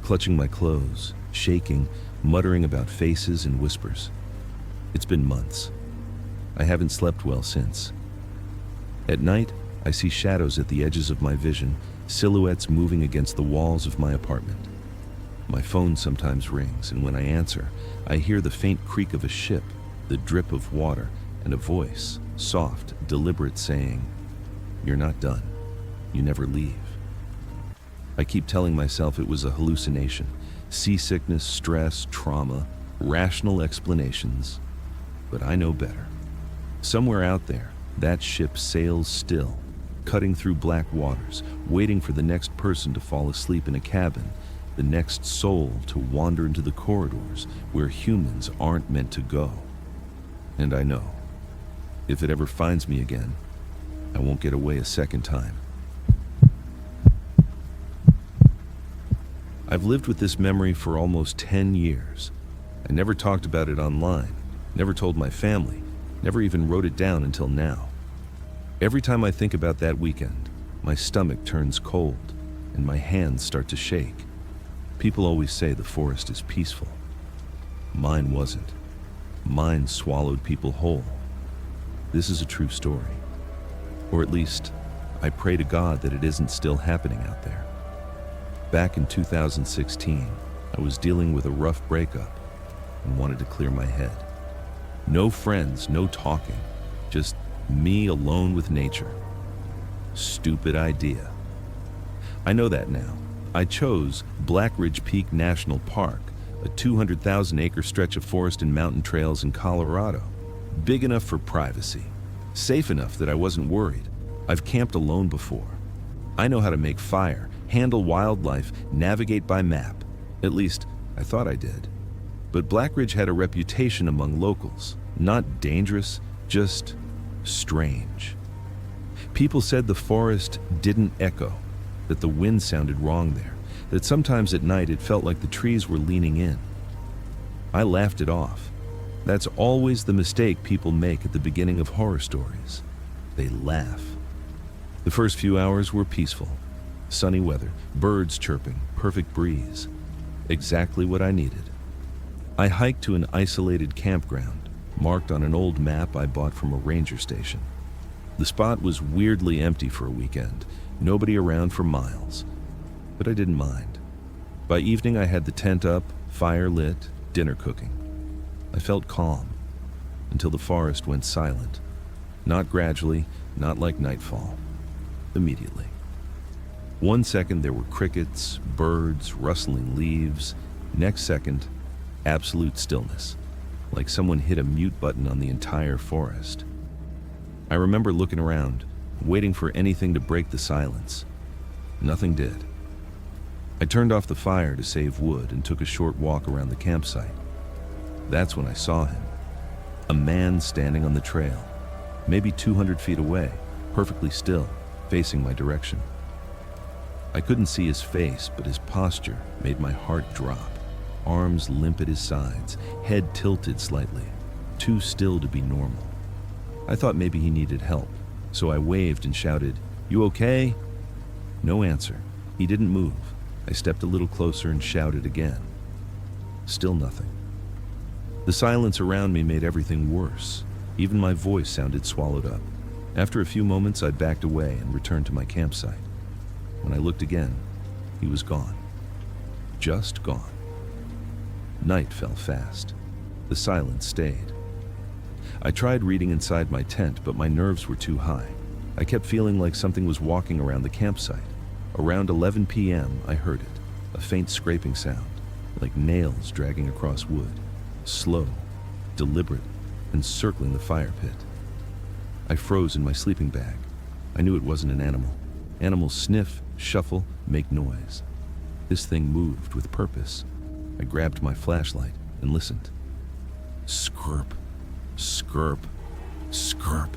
clutching my clothes, shaking, muttering about faces and whispers. It's been months. I haven't slept well since. At night, I see shadows at the edges of my vision, silhouettes moving against the walls of my apartment. My phone sometimes rings, and when I answer, I hear the faint creak of a ship, the drip of water, and a voice, soft, deliberate, saying, "You're not done. You never leave." I keep telling myself it was a hallucination, seasickness, stress, trauma, rational explanations, but I know better. Somewhere out there, that ship sails still, cutting through black waters, waiting for the next person to fall asleep in a cabin, the next soul to wander into the corridors where humans aren't meant to go. And I know, if it ever finds me again, I won't get away a second time. I've lived with this memory for almost 10 years. I never talked about it online, never told my family, never even wrote it down until now. Every time I think about that weekend, my stomach turns cold and my hands start to shake. People always say the forest is peaceful. Mine wasn't. Mine swallowed people whole. This is a true story. Or at least, I pray to God that it isn't still happening out there. Back in 2016, I was dealing with a rough breakup and wanted to clear my head. No friends, no talking, just me alone with nature. Stupid idea. I know that now. I chose Black Ridge Peak National Park, a 200,000-acre stretch of forest and mountain trails in Colorado. Big enough for privacy, safe enough that I wasn't worried. I've camped alone before. I know how to make fire, handle wildlife, navigate by map. At least, I thought I did. But Black Ridge had a reputation among locals. Not dangerous, just strange. People said the forest didn't echo, that the wind sounded wrong there, that sometimes at night it felt like the trees were leaning in. I laughed it off. That's always the mistake people make at the beginning of horror stories. They laugh. The first few hours were peaceful. Sunny weather, birds chirping, perfect breeze. Exactly what I needed. I hiked to an isolated campground, marked on an old map I bought from a ranger station. The spot was weirdly empty for a weekend, nobody around for miles. But I didn't mind. By evening I had the tent up, fire lit, dinner cooking. I felt calm, until the forest went silent. Not gradually, not like nightfall. Immediately. 1 second there were crickets, birds, rustling leaves. Next second, absolute stillness, like someone hit a mute button on the entire forest. I remember looking around, waiting for anything to break the silence. Nothing did. I turned off the fire to save wood and took a short walk around the campsite. That's when I saw him. A man standing on the trail, maybe 200 feet away, perfectly still, facing my direction. I couldn't see his face, but his posture made my heart drop. Arms limp at his sides, head tilted slightly, too still to be normal. I thought maybe he needed help, so I waved and shouted, "You okay?" No answer. He didn't move. I stepped a little closer and shouted again. Still nothing. The silence around me made everything worse. Even my voice sounded swallowed up. After a few moments, I backed away and returned to my campsite. When I looked again, he was gone. Just gone. Night fell fast. The silence stayed. I tried reading inside my tent, but my nerves were too high. I kept feeling like something was walking around the campsite. Around 11 p.m., I heard it, a faint scraping sound, like nails dragging across wood, slow, deliberate, and circling the fire pit. I froze in my sleeping bag. I knew it wasn't an animal. Animals sniff, shuffle, make noise. This thing moved with purpose. I grabbed my flashlight and listened. Scurp, scurp, scurp.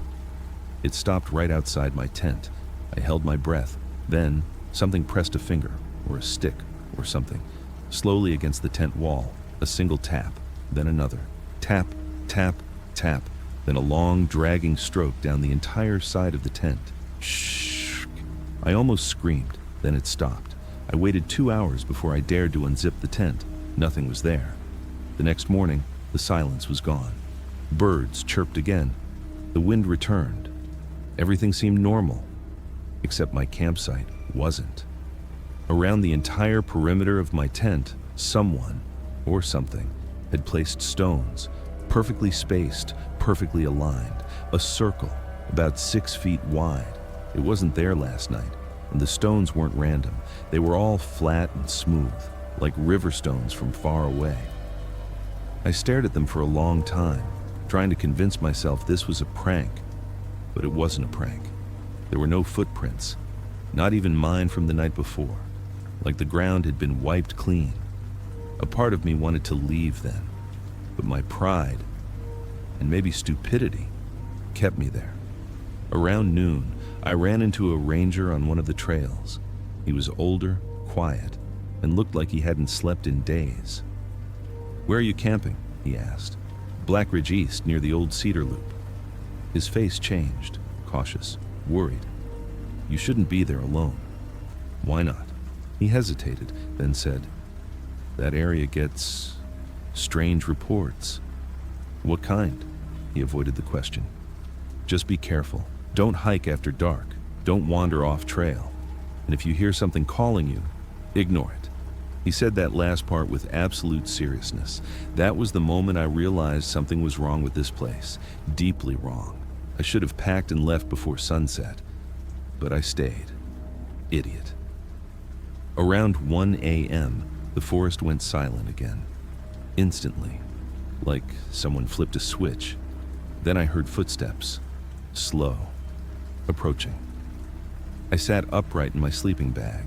It stopped right outside my tent. I held my breath. Then, something pressed a finger, or a stick, or something, slowly against the tent wall. A single tap, then another. Tap, tap, tap, then a long, dragging stroke down the entire side of the tent. Shh! I almost screamed, then it stopped. I waited 2 hours before I dared to unzip the tent. Nothing was there. The next morning, the silence was gone. Birds chirped again. The wind returned. Everything seemed normal, except my campsite wasn't. Around the entire perimeter of my tent, someone, or something, had placed stones, perfectly spaced, perfectly aligned, a circle about 6 feet wide. It wasn't there last night, and the stones weren't random. They were all flat and smooth, like river stones from far away. I stared at them for a long time, trying to convince myself this was a prank, but it wasn't a prank. There were no footprints, not even mine from the night before, like the ground had been wiped clean. A part of me wanted to leave then, but my pride, and maybe stupidity, kept me there. Around noon, I ran into a ranger on one of the trails. He was older, quiet, and looked like he hadn't slept in days. "Where are you camping?" he asked. "Black Ridge East, near the old Cedar Loop." His face changed, cautious, worried. "You shouldn't be there alone." "Why not?" He hesitated, then said, "That area gets strange reports." "What kind?" He avoided the question. "Just be careful. Don't hike after dark. Don't wander off trail. And if you hear something calling you, ignore it." He said that last part with absolute seriousness. That was the moment I realized something was wrong with this place. Deeply wrong. I should have packed and left before sunset. But I stayed. Idiot. Around 1 a.m., the forest went silent again. Instantly. Like someone flipped a switch. Then I heard footsteps. Slow. Approaching. I sat upright in my sleeping bag.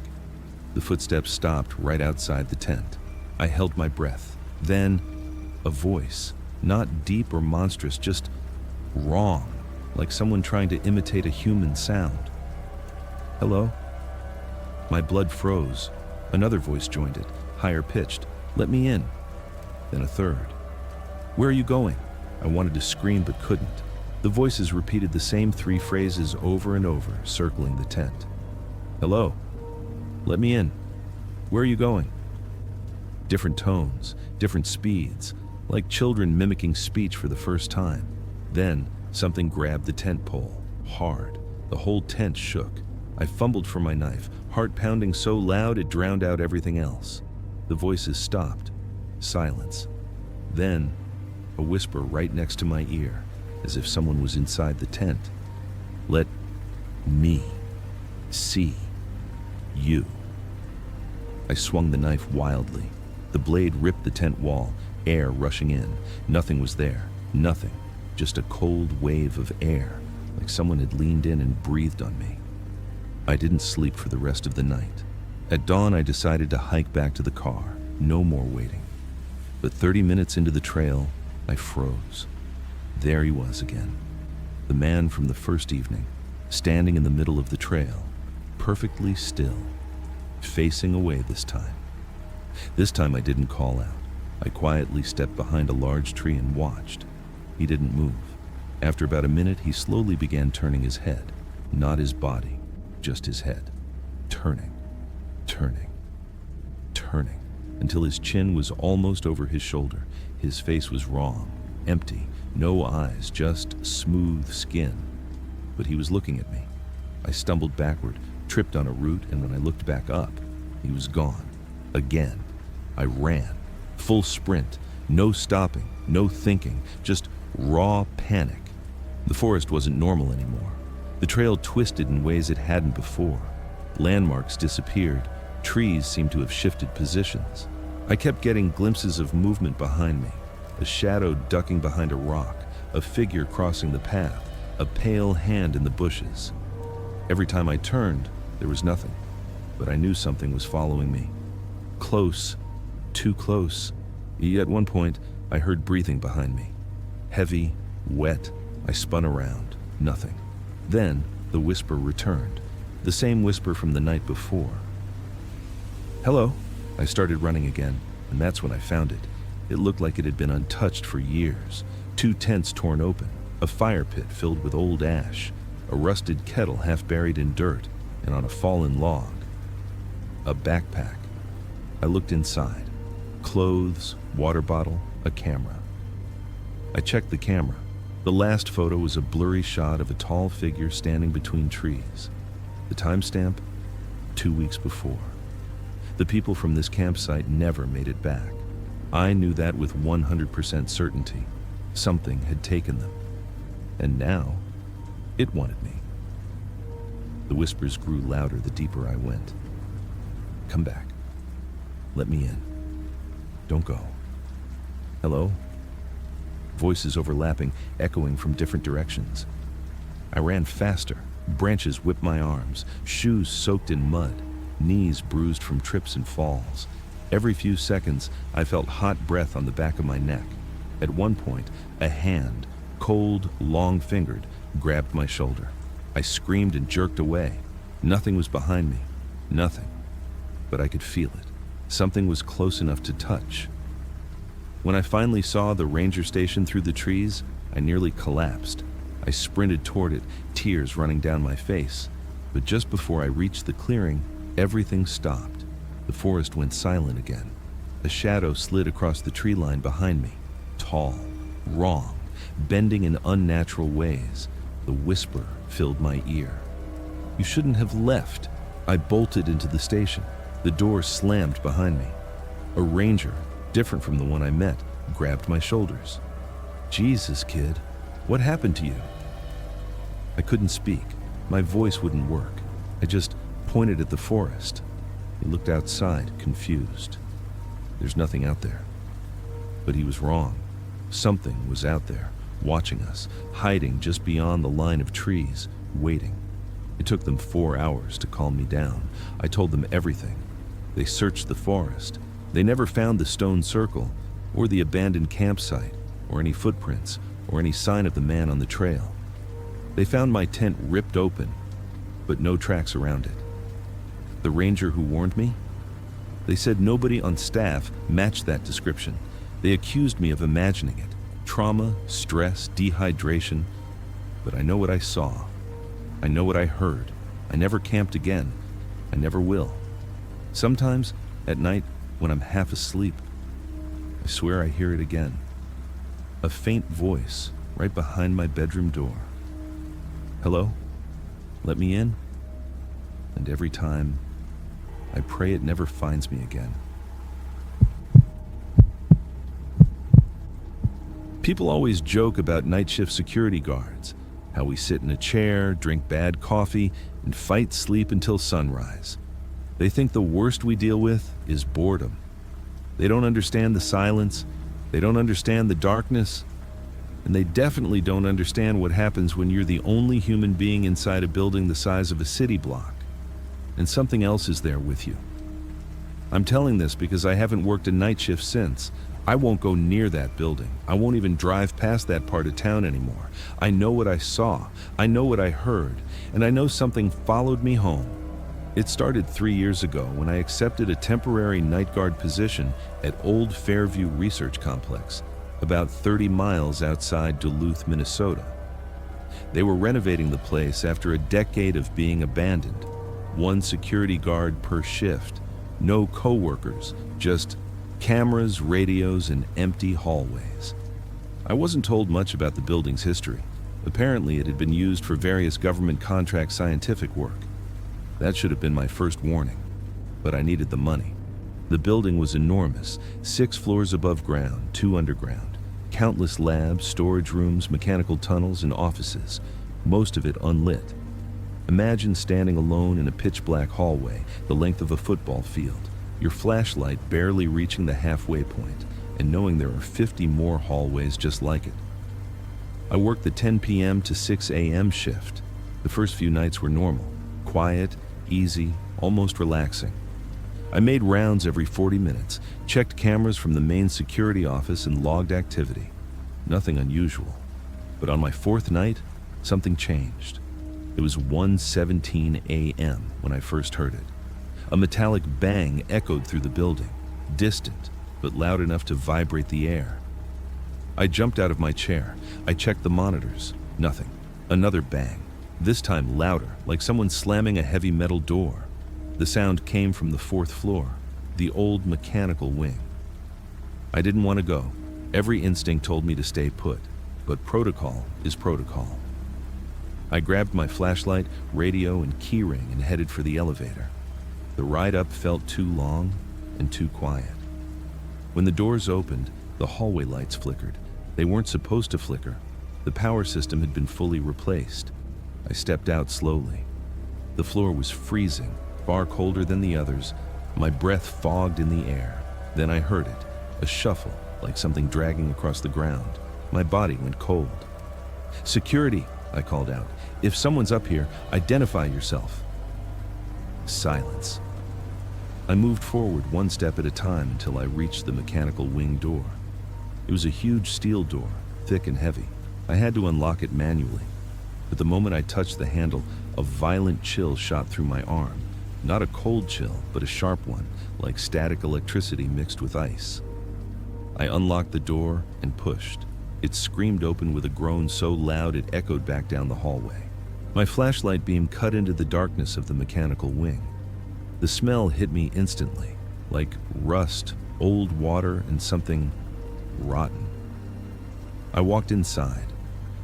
The footsteps stopped right outside the tent. I held my breath. Then, a voice. Not deep or monstrous, just wrong. Like someone trying to imitate a human sound. "Hello?" My blood froze. Another voice joined it, higher pitched. "Let me in." Then a third. "Where are you going?" I wanted to scream but couldn't. The voices repeated the same 3 phrases over and over, circling the tent. "Hello? Let me in. Where are you going?" Different tones, different speeds, like children mimicking speech for the first time. Then, something grabbed the tent pole, hard. The whole tent shook. I fumbled for my knife, heart pounding so loud it drowned out everything else. The voices stopped. Silence. Then, a whisper right next to my ear, as if someone was inside the tent. "Let me see you." I swung the knife wildly. The blade ripped the tent wall, air rushing in. Nothing was there. Nothing. Just a cold wave of air, like someone had leaned in and breathed on me. I didn't sleep for the rest of the night. At dawn, I decided to hike back to the car. No more waiting. But 30 minutes into the trail, I froze. There he was again. The man from the first evening, standing in the middle of the trail, perfectly still, facing away this time. This time I didn't call out. I quietly stepped behind a large tree and watched. He didn't move. After about a minute, he slowly began turning his head. Not his body, just his head. Turning, turning, turning, until his chin was almost over his shoulder. His face was wrong, empty, no eyes, just smooth skin. But he was looking at me. I stumbled backward, tripped on a root, and when I looked back up, he was gone. Again. I ran. Full sprint. No stopping, no thinking, just raw panic. The forest wasn't normal anymore. The trail twisted in ways it hadn't before. Landmarks disappeared. Trees seemed to have shifted positions. I kept getting glimpses of movement behind me. A shadow ducking behind a rock, a figure crossing the path, a pale hand in the bushes. Every time I turned, there was nothing, but I knew something was following me. Close, too close. At one point, I heard breathing behind me. Heavy, wet. I spun around. Nothing. Then, the whisper returned. The same whisper from the night before. "Hello." I started running again, and that's when I found it. It looked like it had been untouched for years. 2 tents torn open, a fire pit filled with old ash, a rusted kettle half buried in dirt, and on a fallen log, a backpack. I looked inside. Clothes, water bottle, a camera. I checked the camera. The last photo was a blurry shot of a tall figure standing between trees. The timestamp? 2 weeks before. The people from this campsite never made it back. I knew that with 100% certainty. Something had taken them. And now, it wanted me. The whispers grew louder the deeper I went. Come back. Let me in. Don't go. Hello? Voices overlapping, echoing from different directions. I ran faster. Branches whipped my arms, shoes soaked in mud, knees bruised from trips and falls. Every few seconds, I felt hot breath on the back of my neck. At one point, a hand, cold, long-fingered, grabbed my shoulder. I screamed and jerked away. Nothing was behind me. Nothing. But I could feel it. Something was close enough to touch. When I finally saw the ranger station through the trees, I nearly collapsed. I sprinted toward it, tears running down my face. But just before I reached the clearing, everything stopped. The forest went silent again. A shadow slid across the tree line behind me. Tall, wrong, bending in unnatural ways. The whisper filled my ear. You shouldn't have left. I bolted into the station. The door slammed behind me. A ranger, different from the one I met, grabbed my shoulders. Jesus, kid, what happened to you? I couldn't speak. My voice wouldn't work. I just pointed at the forest. He looked outside, confused. There's nothing out there. But he was wrong. Something was out there, watching us, hiding just beyond the line of trees, waiting. It took them 4 hours to calm me down. I told them everything. They searched the forest. They never found the stone circle, or the abandoned campsite, or any footprints, or any sign of the man on the trail. They found my tent ripped open, but no tracks around it. The ranger who warned me? They said nobody on staff matched that description. They accused me of imagining it. Trauma, stress, dehydration. But I know what I saw. I know what I heard. I never camped again. I never will. Sometimes, at night, when I'm half asleep, I swear I hear it again. A faint voice right behind my bedroom door. Hello? Let me in? And every time, I pray it never finds me again. People always joke about night shift security guards, how we sit in a chair, drink bad coffee, and fight sleep until sunrise. They think the worst we deal with is boredom. They don't understand the silence, they don't understand the darkness, and they definitely don't understand what happens when you're the only human being inside a building the size of a city block, and something else is there with you. I'm telling this because I haven't worked a night shift since. I won't go near that building. I won't even drive past that part of town anymore. I know what I saw, I know what I heard, and I know something followed me home. It started 3 years ago when I accepted a temporary night guard position at Old Fairview Research Complex, about 30 miles outside Duluth, Minnesota. They were renovating the place after a decade of being abandoned. 1 security guard per shift, no co-workers, just cameras, radios, and empty hallways. I wasn't told much about the building's history. Apparently, it had been used for various government contract scientific work. That should have been my first warning, but I needed the money. The building was enormous, 6 floors above ground, 2 underground, countless labs, storage rooms, mechanical tunnels, and offices, most of it unlit. Imagine standing alone in a pitch-black hallway, the length of a football field, your flashlight barely reaching the halfway point, and knowing there are 50 more hallways just like it. I worked the 10 p.m. to 6 a.m. shift. The first few nights were normal, quiet, easy, almost relaxing. I made rounds every 40 minutes, checked cameras from the main security office, and logged activity. Nothing unusual. But on my 4th night, something changed. It was 1:17 a.m. when I first heard it. A metallic bang echoed through the building, distant, but loud enough to vibrate the air. I jumped out of my chair. I checked the monitors. Nothing. Another bang, this time louder, like someone slamming a heavy metal door. The sound came from the 4th floor, the old mechanical wing. I didn't want to go. Every instinct told me to stay put, but protocol is protocol. I grabbed my flashlight, radio, and keyring and headed for the elevator. The ride up felt too long and too quiet. When the doors opened, the hallway lights flickered. They weren't supposed to flicker. The power system had been fully replaced. I stepped out slowly. The floor was freezing, far colder than the others. My breath fogged in the air. Then I heard it, a shuffle, like something dragging across the ground. My body went cold. "Security," I called out. "If someone's up here, identify yourself." Silence. I moved forward one step at a time until I reached the mechanical wing door. It was a huge steel door, thick and heavy. I had to unlock it manually. But the moment I touched the handle, a violent chill shot through my arm. Not a cold chill, but a sharp one, like static electricity mixed with ice. I unlocked the door and pushed. It screamed open with a groan so loud it echoed back down the hallway. My flashlight beam cut into the darkness of the mechanical wing. The smell hit me instantly, like rust, old water, and something rotten. I walked inside.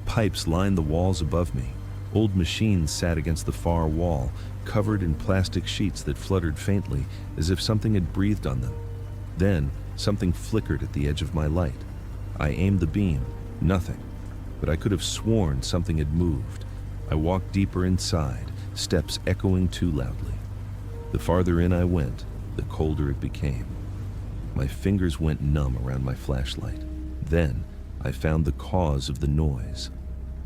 Pipes lined the walls above me. Old machines sat against the far wall, covered in plastic sheets that fluttered faintly as if something had breathed on them. Then, something flickered at the edge of my light. I aimed the beam. Nothing. But I could have sworn something had moved. I walked deeper inside, steps echoing too loudly. The farther in I went, the colder it became. My fingers went numb around my flashlight. Then, I found the cause of the noise.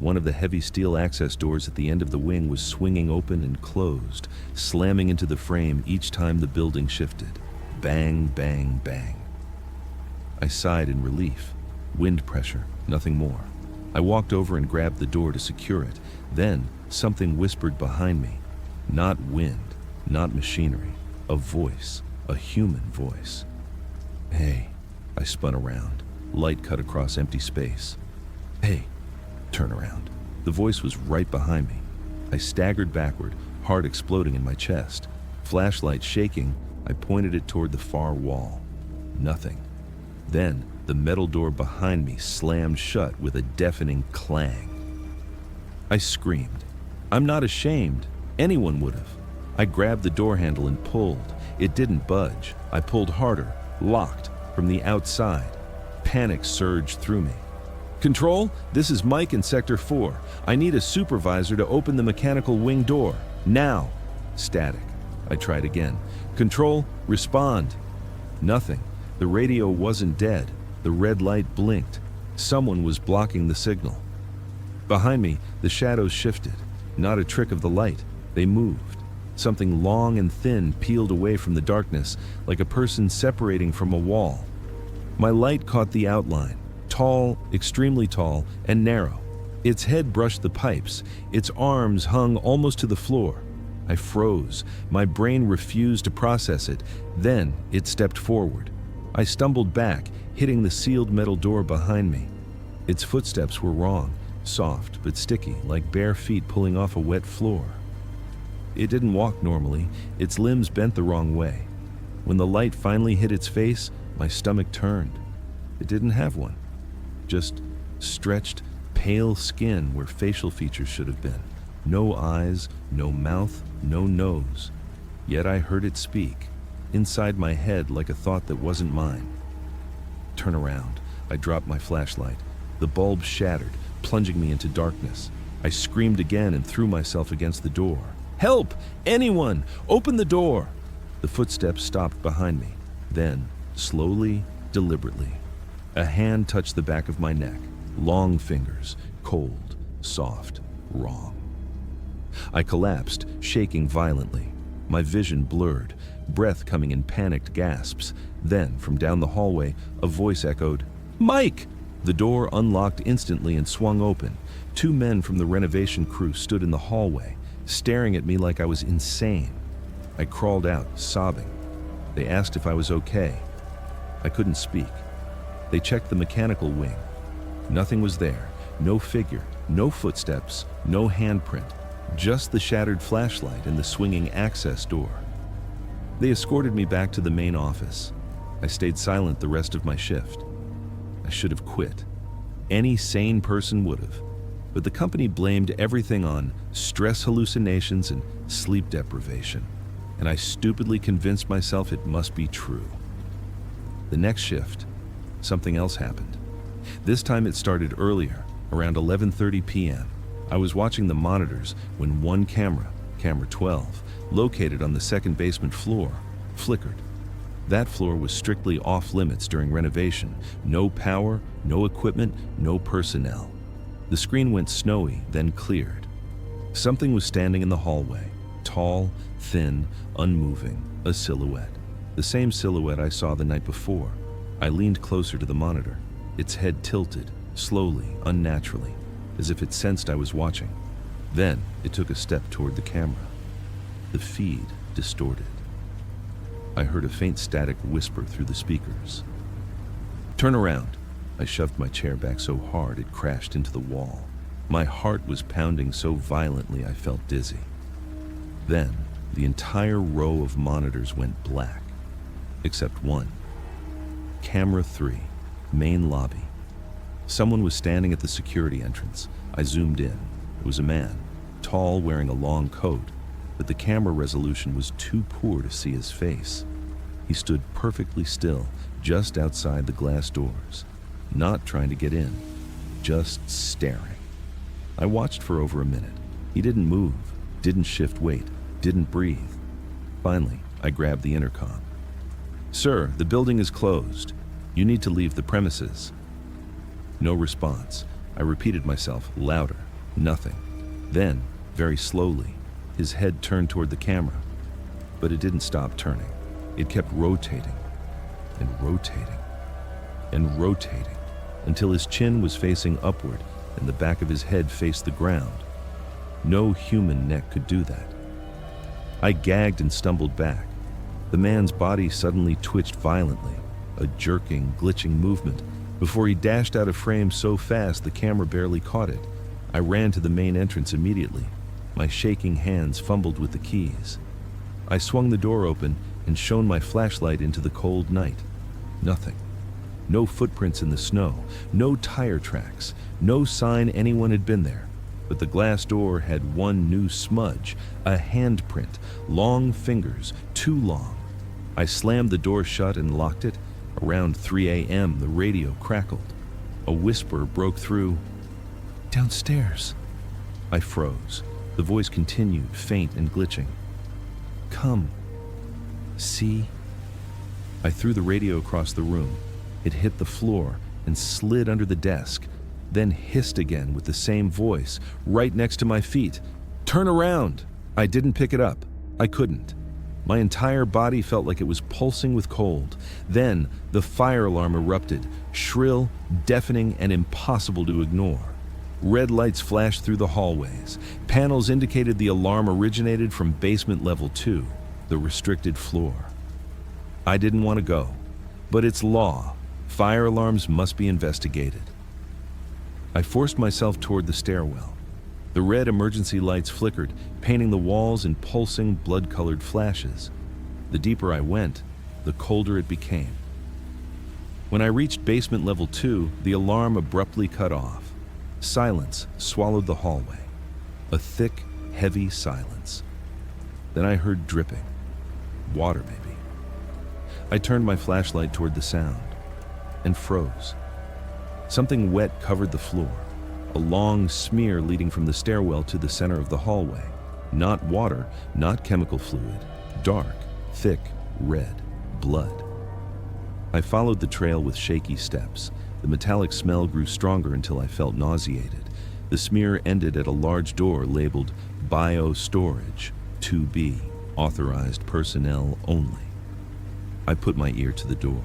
One of the heavy steel access doors at the end of the wing was swinging open and closed, slamming into the frame each time the building shifted. Bang, bang, bang. I sighed in relief. Wind pressure, nothing more. I walked over and grabbed the door to secure it. Then, something whispered behind me. Not wind, not machinery. A voice, a human voice. "Hey." I spun around. Light cut across empty space. "Hey." Turn around. The voice was right behind me. I staggered backward, heart exploding in my chest. Flashlight shaking, I pointed it toward the far wall. Nothing. Then, the metal door behind me slammed shut with a deafening clang. I screamed. I'm not ashamed. Anyone would have. I grabbed the door handle and pulled. It didn't budge. I pulled harder, locked, from the outside. Panic surged through me. "Control, this is Mike in Sector 4. I need a supervisor to open the mechanical wing door. Now." Static. I tried again. "Control, respond." Nothing. The radio wasn't dead. The red light blinked. Someone was blocking the signal. Behind me, the shadows shifted. Not a trick of the light. They moved. Something long and thin peeled away from the darkness, like a person separating from a wall. My light caught the outline. Tall, extremely tall, and narrow. Its head brushed the pipes. Its arms hung almost to the floor. I froze. My brain refused to process it. Then it stepped forward. I stumbled back, hitting the sealed metal door behind me. Its footsteps were wrong, soft but sticky, like bare feet pulling off a wet floor. It didn't walk normally. Its limbs bent the wrong way. When the light finally hit its face, my stomach turned. It didn't have one. Just stretched, pale skin where facial features should have been. No eyes, no mouth, no nose. Yet I heard it speak, inside my head like a thought that wasn't mine. Turn around. I dropped my flashlight. The bulb shattered, plunging me into darkness. I screamed again and threw myself against the door. "Help! Anyone! Open the door!" The footsteps stopped behind me. Then, slowly, deliberately, a hand touched the back of my neck. Long fingers, cold, soft, wrong. I collapsed, shaking violently. My vision blurred, breath coming in panicked gasps. Then, from down the hallway, a voice echoed, "Mike!" The door unlocked instantly and swung open. Two men from the renovation crew stood in the hallway, staring at me like I was insane. I crawled out, sobbing. They asked if I was okay. I couldn't speak. They checked the mechanical wing. Nothing was there. No figure, no footsteps, no handprint. Just the shattered flashlight and the swinging access door. They escorted me back to the main office. I stayed silent the rest of my shift. I should have quit. Any sane person would have. But the company blamed everything on stress hallucinations and sleep deprivation. and I stupidly convinced myself it must be true. The next shift, something else happened. This time it started earlier, around 11:30 p.m. I was watching the monitors when one camera, camera 12, located on the second basement floor, flickered. That floor was strictly off limits during renovation. No power, no equipment, no personnel. The screen went snowy, then cleared. Something was standing in the hallway, tall, thin, unmoving, a silhouette. The same silhouette I saw the night before. I leaned closer to the monitor, its head tilted, slowly, unnaturally, as if it sensed I was watching. Then it took a step toward the camera. The feed distorted. I heard a faint static whisper through the speakers. "Turn around." I shoved my chair back so hard it crashed into the wall. My heart was pounding so violently I felt dizzy. Then, the entire row of monitors went black, except one. Camera 3, main lobby. Someone was standing at the security entrance. I zoomed in. It was a man, tall, wearing a long coat, but the camera resolution was too poor to see his face. He stood perfectly still, just outside the glass doors, not trying to get in, just staring. I watched for over a minute. He didn't move, didn't shift weight, didn't breathe. Finally, I grabbed the intercom. "Sir, the building is closed. You need to leave the premises." No response. I repeated myself, louder. Nothing. Then, very slowly, his head turned toward the camera. But it didn't stop turning. It kept rotating, and rotating, and rotating, until his chin was facing upward and the back of his head faced the ground. No human neck could do that. I gagged and stumbled back. The man's body suddenly twitched violently, a jerking, glitching movement, before he dashed out of frame so fast the camera barely caught it. I ran to the main entrance immediately. My shaking hands fumbled with the keys. I swung the door open and shone my flashlight into the cold night. Nothing. No footprints in the snow, no tire tracks, no sign anyone had been there. But the glass door had one new smudge, a handprint, long fingers, too long. I slammed the door shut and locked it. Around 3 a.m., the radio crackled. A whisper broke through. "Downstairs." I froze. The voice continued, faint and glitching. "Come. See?" I threw the radio across the room. It hit the floor and slid under the desk, then hissed again with the same voice, right next to my feet. "Turn around!" I didn't pick it up. I couldn't. My entire body felt like it was pulsing with cold. Then the fire alarm erupted, shrill, deafening, and impossible to ignore. Red lights flashed through the hallways. Panels indicated the alarm originated from basement level 2, the restricted floor. I didn't want to go, but it's law. Fire alarms must be investigated. I forced myself toward the stairwell. The red emergency lights flickered, painting the walls in pulsing, blood-colored flashes. The deeper I went, the colder it became. When I reached basement level 2, the alarm abruptly cut off. Silence swallowed the hallway. A thick, heavy silence. Then I heard dripping. Water, maybe. I turned my flashlight toward the sound and froze. Something wet covered the floor, a long smear leading from the stairwell to the center of the hallway. Not water, not chemical fluid. Dark, thick, red, blood. I followed the trail with shaky steps. The metallic smell grew stronger until I felt nauseated. The smear ended at a large door labeled Bio Storage, 2B, authorized personnel only. I put my ear to the door.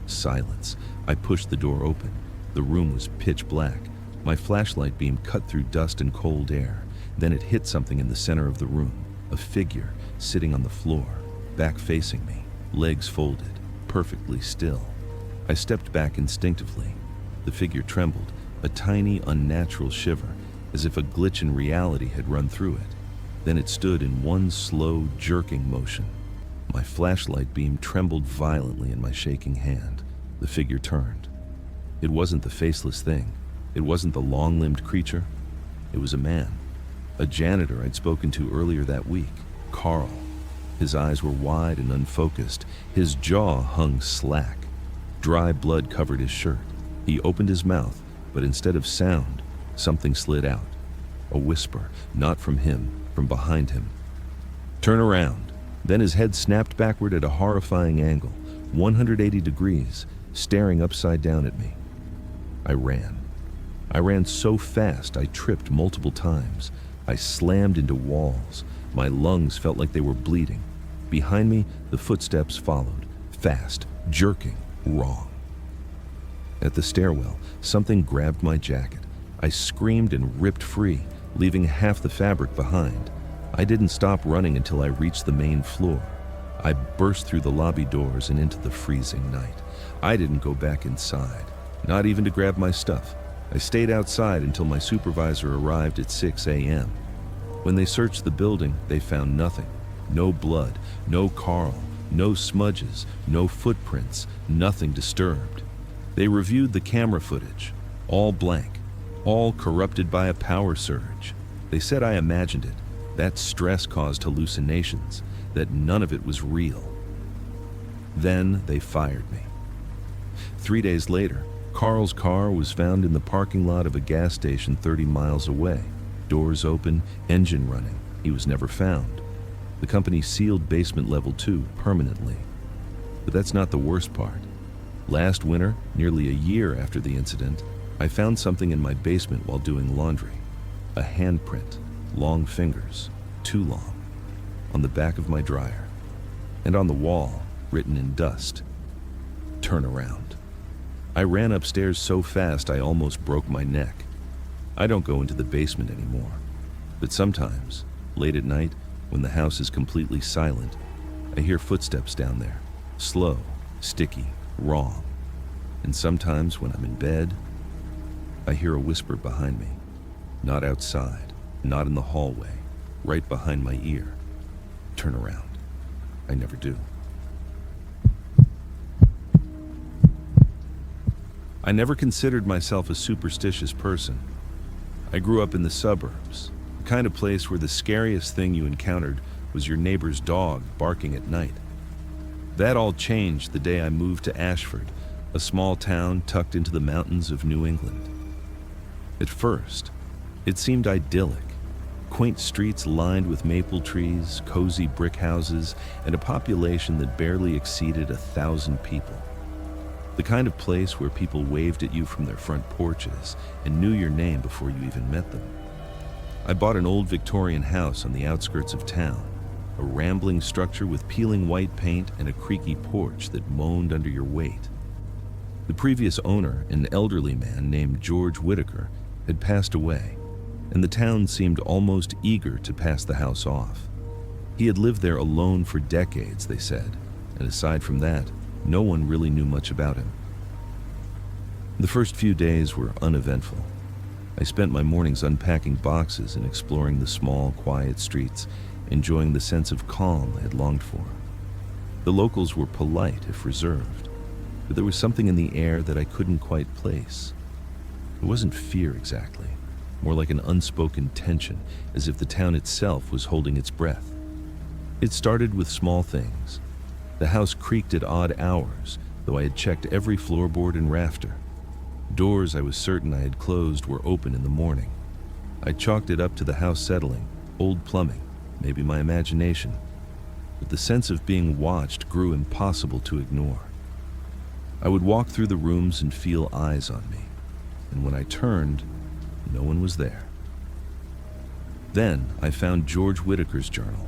Silence. I pushed the door open. The room was pitch black. My flashlight beam cut through dust and cold air. Then it hit something in the center of the room, a figure sitting on the floor, back facing me, legs folded, perfectly still. I stepped back instinctively. The figure trembled, a tiny, unnatural shiver, as if a glitch in reality had run through it. Then it stood in one slow, jerking motion. My flashlight beam trembled violently in my shaking hand. The figure turned. It wasn't the faceless thing. It wasn't the long-limbed creature. It was a man. A janitor I'd spoken to earlier that week, Carl. His eyes were wide and unfocused. His jaw hung slack. Dry blood covered his shirt. He opened his mouth, but instead of sound, something slid out. A whisper, not from him, from behind him. "Turn around." Then his head snapped backward at a horrifying angle, 180 degrees, staring upside down at me. I ran. I ran so fast I tripped multiple times. I slammed into walls. My lungs felt like they were bleeding. Behind me, the footsteps followed, fast, jerking, wrong. At the stairwell, something grabbed my jacket. I screamed and ripped free, leaving half the fabric behind. I didn't stop running until I reached the main floor. I burst through the lobby doors and into the freezing night. I didn't go back inside, not even to grab my stuff. I stayed outside until my supervisor arrived at 6 a.m. When they searched the building, they found nothing. No blood, no Carl, no smudges, no footprints, nothing disturbed. They reviewed the camera footage, all blank, all corrupted by a power surge. They said I imagined it, that stress caused hallucinations, that none of it was real. Then they fired me. 3 days later, Carl's car was found in the parking lot of a gas station 30 miles away. Doors open, engine running. He was never found. The company sealed basement level 2 permanently. But that's not the worst part. Last winter, nearly a year after the incident, I found something in my basement while doing laundry. A handprint, long fingers, too long, on the back of my dryer. And on the wall, written in dust, "Turn around." I ran upstairs so fast I almost broke my neck. I don't go into the basement anymore. But sometimes, late at night, when the house is completely silent, I hear footsteps down there, slow, sticky, wrong. And sometimes when I'm in bed, I hear a whisper behind me. Not outside, not in the hallway, right behind my ear. Turn around. I never do. I never considered myself a superstitious person. I grew up in the suburbs, the kind of place where the scariest thing you encountered was your neighbor's dog barking at night. That all changed the day I moved to Ashford, a small town tucked into the mountains of New England. At first, it seemed idyllic. Quaint streets lined with maple trees, cozy brick houses, and a population that barely exceeded 1,000 people. The kind of place where people waved at you from their front porches and knew your name before you even met them. I bought an old Victorian house on the outskirts of town, a rambling structure with peeling white paint and a creaky porch that moaned under your weight. The previous owner, an elderly man named George Whitaker, had passed away, and the town seemed almost eager to pass the house off. He had lived there alone for decades, they said, and aside from that, no one really knew much about him. The first few days were uneventful. I spent my mornings unpacking boxes and exploring the small, quiet streets, enjoying the sense of calm I had longed for. The locals were polite, if reserved, but there was something in the air that I couldn't quite place. It wasn't fear exactly, more like an unspoken tension, as if the town itself was holding its breath. It started with small things. The house creaked at odd hours, though I had checked every floorboard and rafter. Doors I was certain I had closed were open in the morning. I chalked it up to the house settling, old plumbing, maybe my imagination. But the sense of being watched grew impossible to ignore. I would walk through the rooms and feel eyes on me, and when I turned, no one was there. Then I found George Whitaker's journal.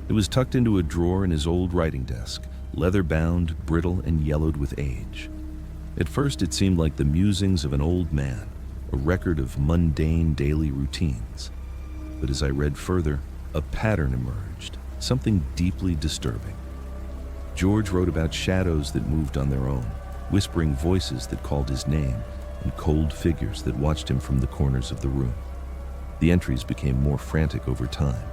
It was tucked into a drawer in his old writing desk, leather-bound, brittle, and yellowed with age. At first it seemed like the musings of an old man, a record of mundane daily routines. But as I read further, a pattern emerged, something deeply disturbing. George wrote about shadows that moved on their own, whispering voices that called his name, and cold figures that watched him from the corners of the room. The entries became more frantic over time.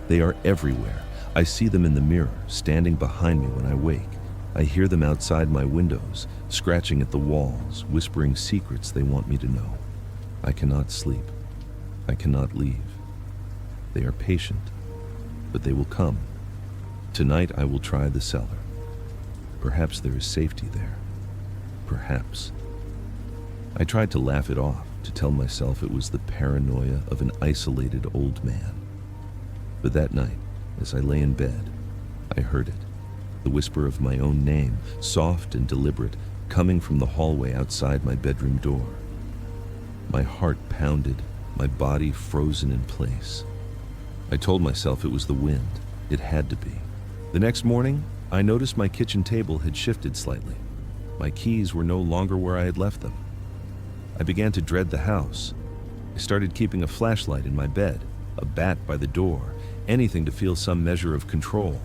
They are everywhere. I see them in the mirror, standing behind me when I wake. I hear them outside my windows, scratching at the walls, whispering secrets they want me to know. I cannot sleep. I cannot leave. They are patient, but they will come, Tonight I will try the cellar. Perhaps there is safety there. Perhaps. I tried to laugh it off, to tell myself it was the paranoia of an isolated old man. But that night, as I lay in bed, I heard it. The whisper of my own name, soft and deliberate, coming from the hallway outside my bedroom door. My heart pounded, my body frozen in place. I told myself it was the wind. It had to be. The next morning, I noticed my kitchen table had shifted slightly. My keys were no longer where I had left them. I began to dread the house. I started keeping a flashlight in my bed, a bat by the door, anything to feel some measure of control.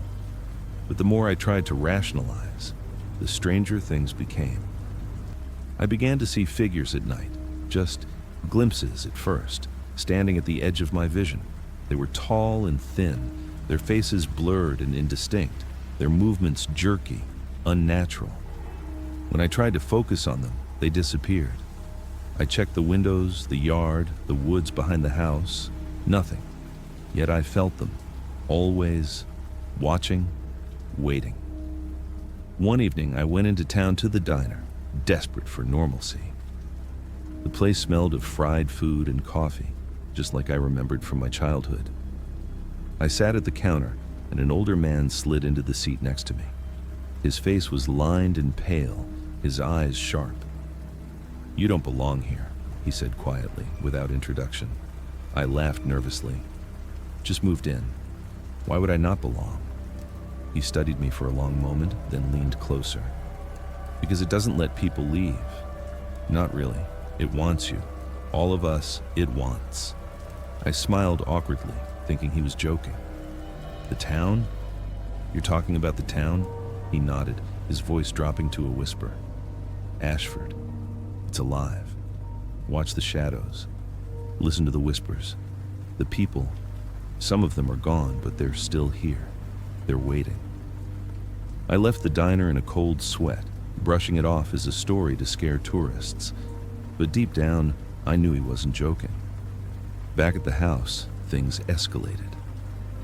But the more I tried to rationalize, the stranger things became. I began to see figures at night, just glimpses at first, standing at the edge of my vision. They were tall and thin, their faces blurred and indistinct, their movements jerky, unnatural. When I tried to focus on them, they disappeared. I checked the windows, the yard, the woods behind the house. Nothing. Yet I felt them, always watching, waiting. One evening, I went into town to the diner, desperate for normalcy. The place smelled of fried food and coffee, just like I remembered from my childhood. I sat at the counter, and an older man slid into the seat next to me. His face was lined and pale, his eyes sharp. "You don't belong here," he said quietly, without introduction. I laughed nervously. "Just moved in. Why would I not belong?" He studied me for a long moment, then leaned closer. "Because it doesn't let people leave." "Not really. It wants you. All of us, it wants." I smiled awkwardly, thinking he was joking. "The town? You're talking about the town?" He nodded, his voice dropping to a whisper. "Ashford. It's alive. Watch the shadows. Listen to the whispers. The people, some of them are gone, but they're still here. They're waiting." I left the diner in a cold sweat, brushing it off as a story to scare tourists. But deep down, I knew he wasn't joking. Back at the house, things escalated.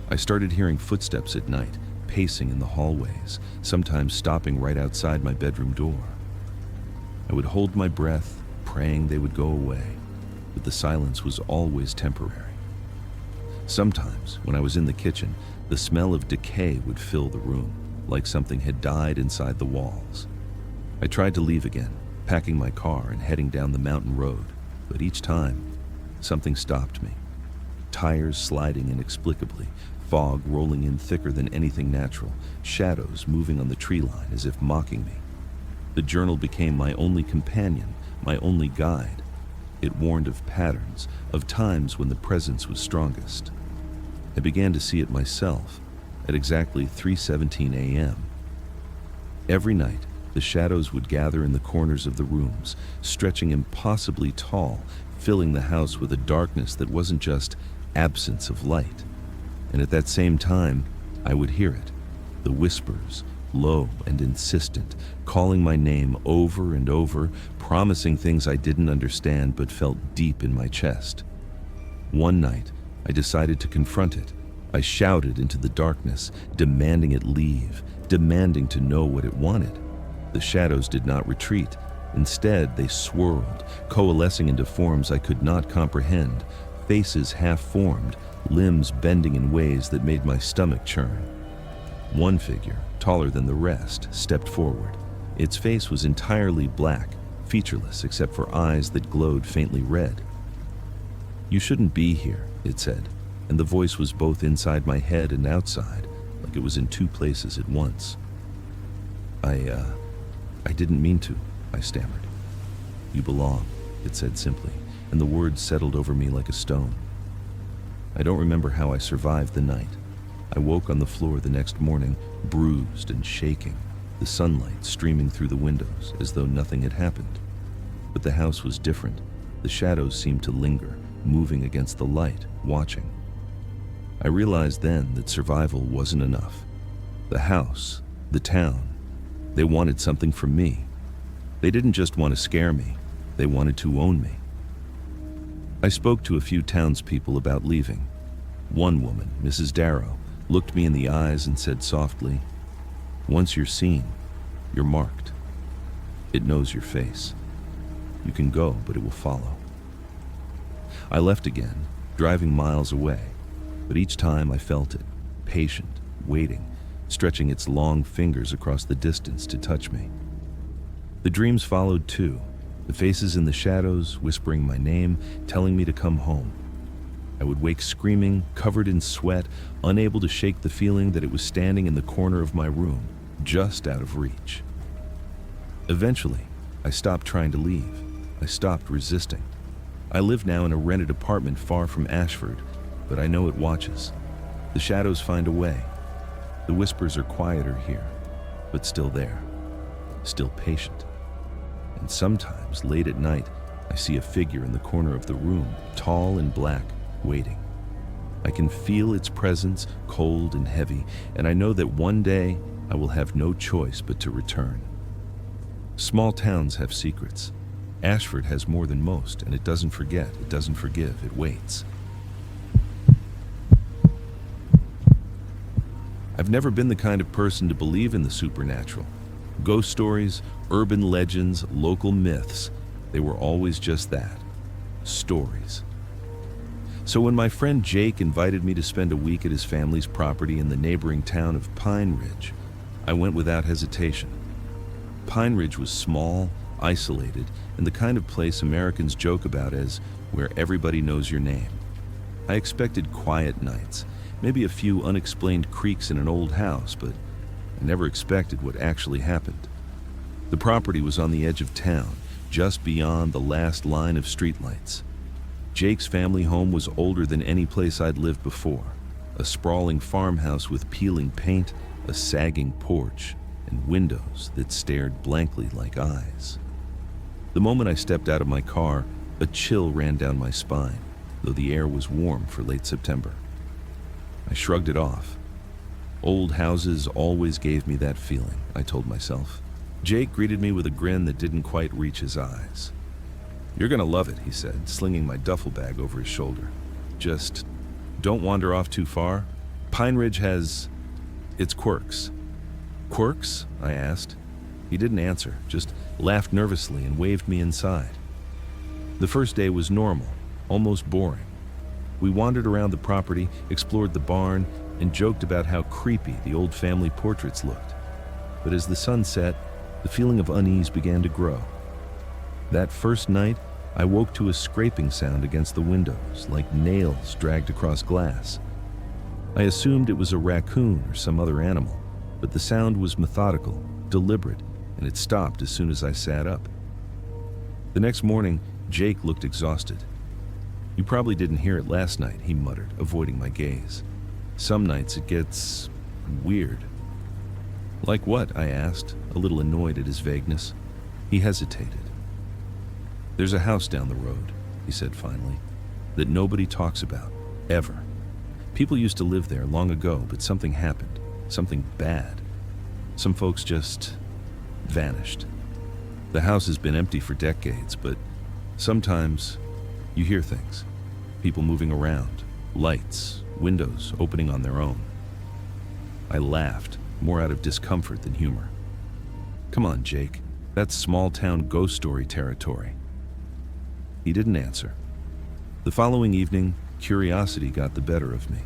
I started hearing footsteps at night, pacing in the hallways, sometimes stopping right outside my bedroom door. I would hold my breath, praying they would go away, but the silence was always temporary. Sometimes, when I was in the kitchen, the smell of decay would fill the room, like something had died inside the walls. I tried to leave again, packing my car and heading down the mountain road, but each time, something stopped me. Tires sliding inexplicably, fog rolling in thicker than anything natural, shadows moving on the tree line as if mocking me. The journal became my only companion, my only guide. It warned of patterns, of times when the presence was strongest. I began to see it myself at exactly 3:17 a.m. Every night, the shadows would gather in the corners of the rooms, stretching impossibly tall, filling the house with a darkness that wasn't just absence of light. And at that same time, I would hear it, the whispers, low and insistent, calling my name over and over, promising things I didn't understand but felt deep in my chest. One night, I decided to confront it. I shouted into the darkness, demanding it leave, demanding to know what it wanted. The shadows did not retreat. Instead, they swirled, coalescing into forms I could not comprehend, faces half-formed, limbs bending in ways that made my stomach churn. One figure, taller than the rest, stepped forward. Its face was entirely black, featureless except for eyes that glowed faintly red. "You shouldn't be here," it said, and the voice was both inside my head and outside, like it was in two places at once. I didn't mean to," I stammered. "You belong," it said simply, and the words settled over me like a stone. I don't remember how I survived the night. I woke on the floor the next morning, bruised and shaking, the sunlight streaming through the windows as though nothing had happened. But the house was different. The shadows seemed to linger, moving against the light, watching. I realized then that survival wasn't enough. The house, the town, they wanted something from me. They didn't just want to scare me, they wanted to own me. I spoke to a few townspeople about leaving. One woman, Mrs. Darrow, looked me in the eyes and said softly, "Once you're seen, you're marked. It knows your face. You can go, but it will follow." I left again, driving miles away, but each time I felt it, patient, waiting, stretching its long fingers across the distance to touch me. The dreams followed too, the faces in the shadows whispering my name, telling me to come home. I would wake screaming, covered in sweat, unable to shake the feeling that it was standing in the corner of my room, just out of reach. Eventually, I stopped trying to leave. I stopped resisting. I live now in a rented apartment far from Ashford, but I know it watches. The shadows find a way. The whispers are quieter here, but still there, still patient. And sometimes, late at night, I see a figure in the corner of the room, tall and black, waiting. I can feel its presence, cold and heavy, and I know that one day I will have no choice but to return. Small towns have secrets. Ashford has more than most, and it doesn't forget, it doesn't forgive, it waits. I've never been the kind of person to believe in the supernatural. Ghost stories, urban legends, local myths, they were always just that, stories. So when my friend Jake invited me to spend a week at his family's property in the neighboring town of Pine Ridge, I went without hesitation. Pine Ridge was small, isolated, and the kind of place Americans joke about as where everybody knows your name. I expected quiet nights, maybe a few unexplained creaks in an old house, but I never expected what actually happened. The property was on the edge of town, just beyond the last line of streetlights. Jake's family home was older than any place I'd lived before, a sprawling farmhouse with peeling paint, a sagging porch, and windows that stared blankly like eyes. The moment I stepped out of my car, a chill ran down my spine, though the air was warm for late September. I shrugged it off. Old houses always gave me that feeling, I told myself. Jake greeted me with a grin that didn't quite reach his eyes. "You're gonna love it," he said, slinging my duffel bag over his shoulder. "Just don't wander off too far. Pine Ridge has its quirks." "Quirks?" I asked. He didn't answer, just laughed nervously and waved me inside. The first day was normal, almost boring. We wandered around the property, explored the barn, and joked about how creepy the old family portraits looked. But as the sun set, the feeling of unease began to grow. That first night, I woke to a scraping sound against the windows, like nails dragged across glass. I assumed it was a raccoon or some other animal, but the sound was methodical, deliberate, and it stopped as soon as I sat up. The next morning, Jake looked exhausted. "You probably didn't hear it last night," he muttered, avoiding my gaze. "Some nights it gets weird." "Like what?" I asked, a little annoyed at his vagueness. He hesitated. "There's a house down the road," he said finally, "that nobody talks about, ever. People used to live there long ago, but something happened, something bad. Some folks just vanished. The house has been empty for decades, but sometimes you hear things. People moving around, lights, windows opening on their own." I laughed, more out of discomfort than humor. "Come on, Jake, that's small-town ghost story territory." He didn't answer. The following evening, curiosity got the better of me.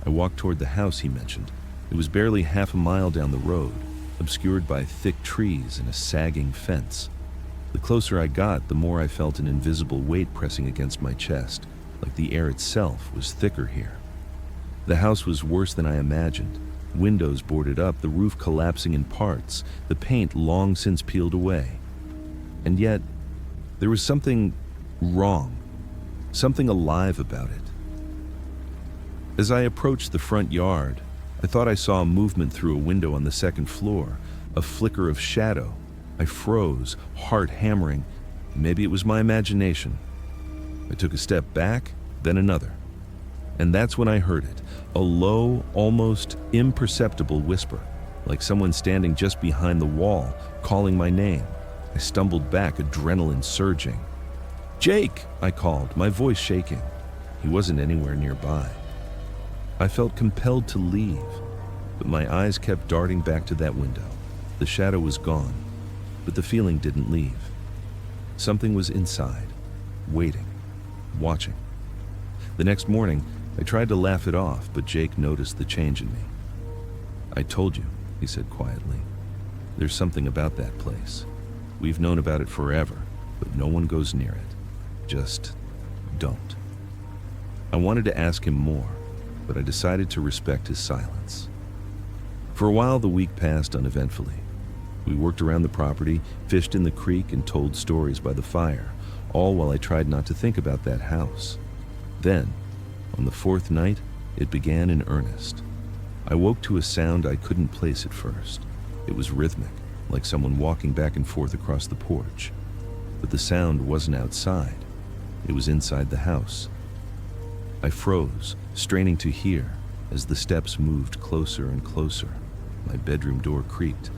I walked toward the house he mentioned. It was barely half a mile down the road, obscured by thick trees and a sagging fence. The closer I got, the more I felt an invisible weight pressing against my chest, like the air itself was thicker here. The house was worse than I imagined. Windows boarded up, the roof collapsing in parts, the paint long since peeled away. And yet, there was something wrong, something alive about it. As I approached the front yard, I thought I saw a movement through a window on the second floor, a flicker of shadow. I froze, heart hammering. Maybe it was my imagination. I took a step back, then another. And that's when I heard it, a low, almost imperceptible whisper, like someone standing just behind the wall, calling my name. I stumbled back, adrenaline surging. "Jake!" I called, my voice shaking. He wasn't anywhere nearby. I felt compelled to leave, but my eyes kept darting back to that window. The shadow was gone, but the feeling didn't leave. Something was inside, waiting, watching. The next morning, I tried to laugh it off, but Jake noticed the change in me. "I told you," he said quietly. "There's something about that place. We've known about it forever, but no one goes near it. Just don't." I wanted to ask him more, but I decided to respect his silence. For a while, the week passed uneventfully. We worked around the property, fished in the creek, and told stories by the fire, all while I tried not to think about that house. Then, on the fourth night, it began in earnest. I woke to a sound I couldn't place at first. It was rhythmic, like someone walking back and forth across the porch. But the sound wasn't outside. It was inside the house. I froze, straining to hear, as the steps moved closer and closer. My bedroom door creaked.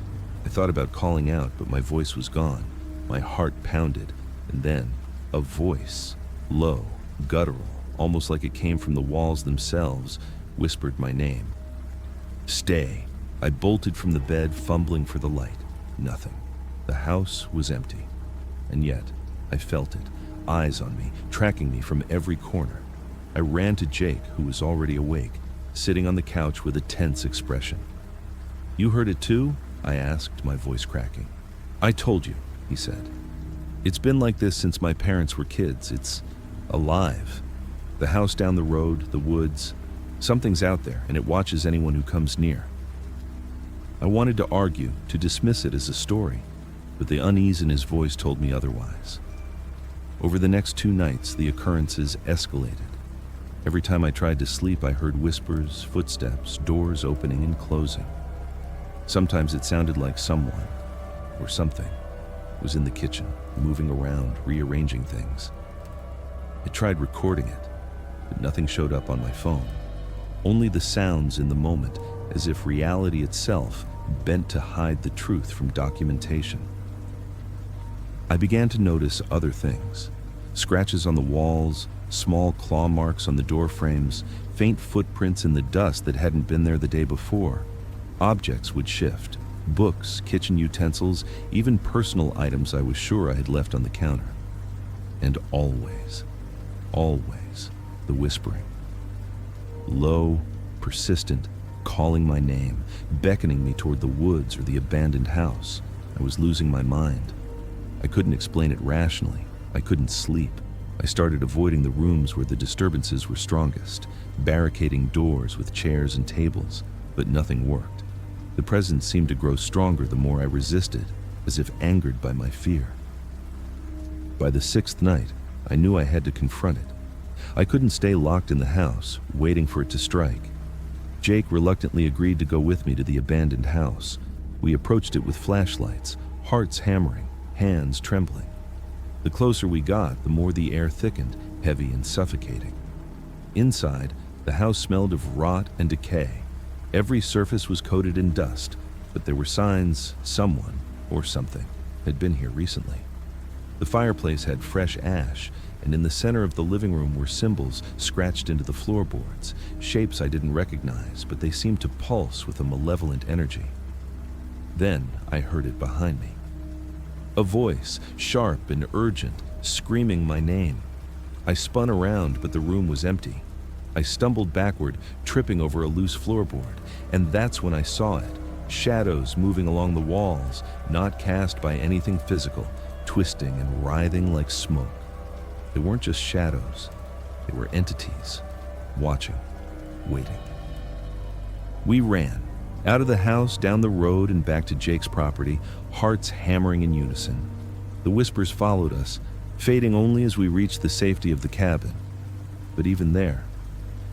I thought about calling out, but my voice was gone. My heart pounded, and then a voice, low, guttural, almost like it came from the walls themselves, whispered my name. "Stay." I bolted from the bed, fumbling for the light. Nothing. The house was empty. And yet, I felt it, eyes on me, tracking me from every corner. I ran to Jake, who was already awake, sitting on the couch with a tense expression. "You heard it too?" I asked, my voice cracking. "I told you," he said. "It's been like this since my parents were kids. It's alive. The house down the road, the woods. Something's out there, and it watches anyone who comes near." I wanted to argue, to dismiss it as a story, but the unease in his voice told me otherwise. Over the next 2 nights, the occurrences escalated. Every time I tried to sleep, I heard whispers, footsteps, doors opening and closing. Sometimes it sounded like someone, or something, was in the kitchen, moving around, rearranging things. I tried recording it, but nothing showed up on my phone. Only the sounds in the moment, as if reality itself bent to hide the truth from documentation. I began to notice other things. Scratches on the walls, small claw marks on the door frames, faint footprints in the dust that hadn't been there the day before. Objects would shift. Books, kitchen utensils, even personal items I was sure I had left on the counter. And always, the whispering. Low, persistent, calling my name, beckoning me toward the woods or the abandoned house. I was losing my mind. I couldn't explain it rationally. I couldn't sleep. I started avoiding the rooms where the disturbances were strongest, barricading doors with chairs and tables, but nothing worked. The presence seemed to grow stronger the more I resisted, as if angered by my fear. By the 6th night, I knew I had to confront it. I couldn't stay locked in the house, waiting for it to strike. Jake reluctantly agreed to go with me to the abandoned house. We approached it with flashlights, hearts hammering, hands trembling. The closer we got, the more the air thickened, heavy and suffocating. Inside, the house smelled of rot and decay. Every surface was coated in dust, but there were signs someone, or something, had been here recently. The fireplace had fresh ash, and in the center of the living room were symbols scratched into the floorboards, shapes I didn't recognize, but they seemed to pulse with a malevolent energy. Then I heard it behind me. A voice, sharp and urgent, screaming my name. I spun around, but the room was empty. I stumbled backward, tripping over a loose floorboard, and that's when I saw it. Shadows moving along the walls, not cast by anything physical, twisting and writhing like smoke. They weren't just shadows. They were entities, watching, waiting. We ran, out of the house, down the road, and back to Jake's property, hearts hammering in unison. The whispers followed us, fading only as we reached the safety of the cabin. But even there,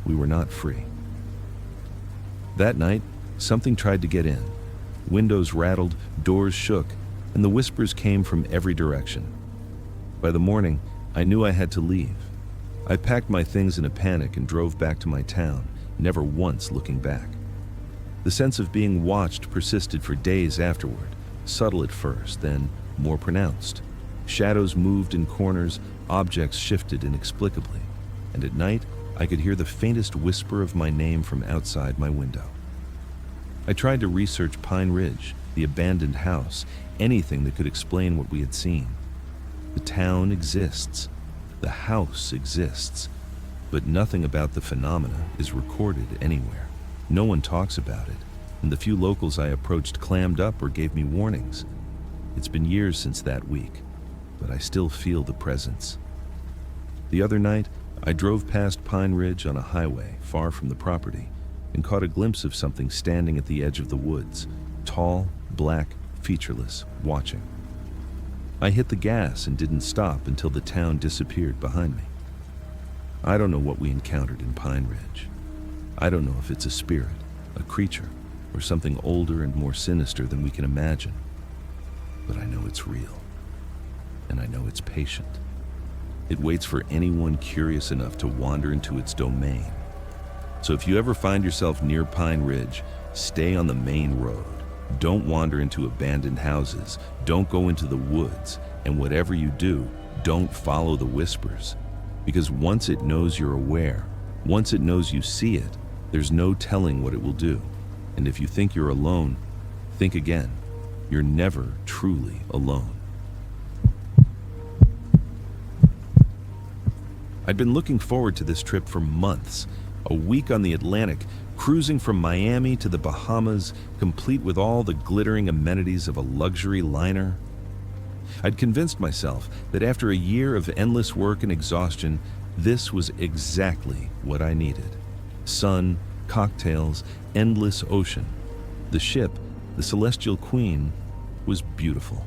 we were not free. That night, something tried to get in. Windows rattled, doors shook, and the whispers came from every direction. By the morning, I knew I had to leave. I packed my things in a panic and drove back to my town, never once looking back. The sense of being watched persisted for days afterward, subtle at first, then more pronounced. Shadows moved in corners, objects shifted inexplicably, and at night, I could hear the faintest whisper of my name from outside my window. I tried to research Pine Ridge, the abandoned house, anything that could explain what we had seen. The town exists. The house exists. But nothing about the phenomena is recorded anywhere. No one talks about it, and the few locals I approached clammed up or gave me warnings. It's been years since that week, but I still feel the presence. The other night, I drove past Pine Ridge on a highway far from the property and caught a glimpse of something standing at the edge of the woods, tall, black, featureless, watching. I hit the gas and didn't stop until the town disappeared behind me. I don't know what we encountered in Pine Ridge. I don't know if it's a spirit, a creature, or something older and more sinister than we can imagine. But I know it's real, and I know it's patient. It waits for anyone curious enough to wander into its domain. So if you ever find yourself near Pine Ridge, stay on the main road. Don't wander into abandoned houses. Don't go into the woods. And whatever you do, don't follow the whispers. Because once it knows you're aware, once it knows you see it, there's no telling what it will do. And if you think you're alone, think again. You're never truly alone. I'd been looking forward to this trip for months. A week on the Atlantic, cruising from Miami to the Bahamas, complete with all the glittering amenities of a luxury liner. I'd convinced myself that after a year of endless work and exhaustion, this was exactly what I needed. Sun, cocktails, endless ocean. The ship, the Celestial Queen, was beautiful.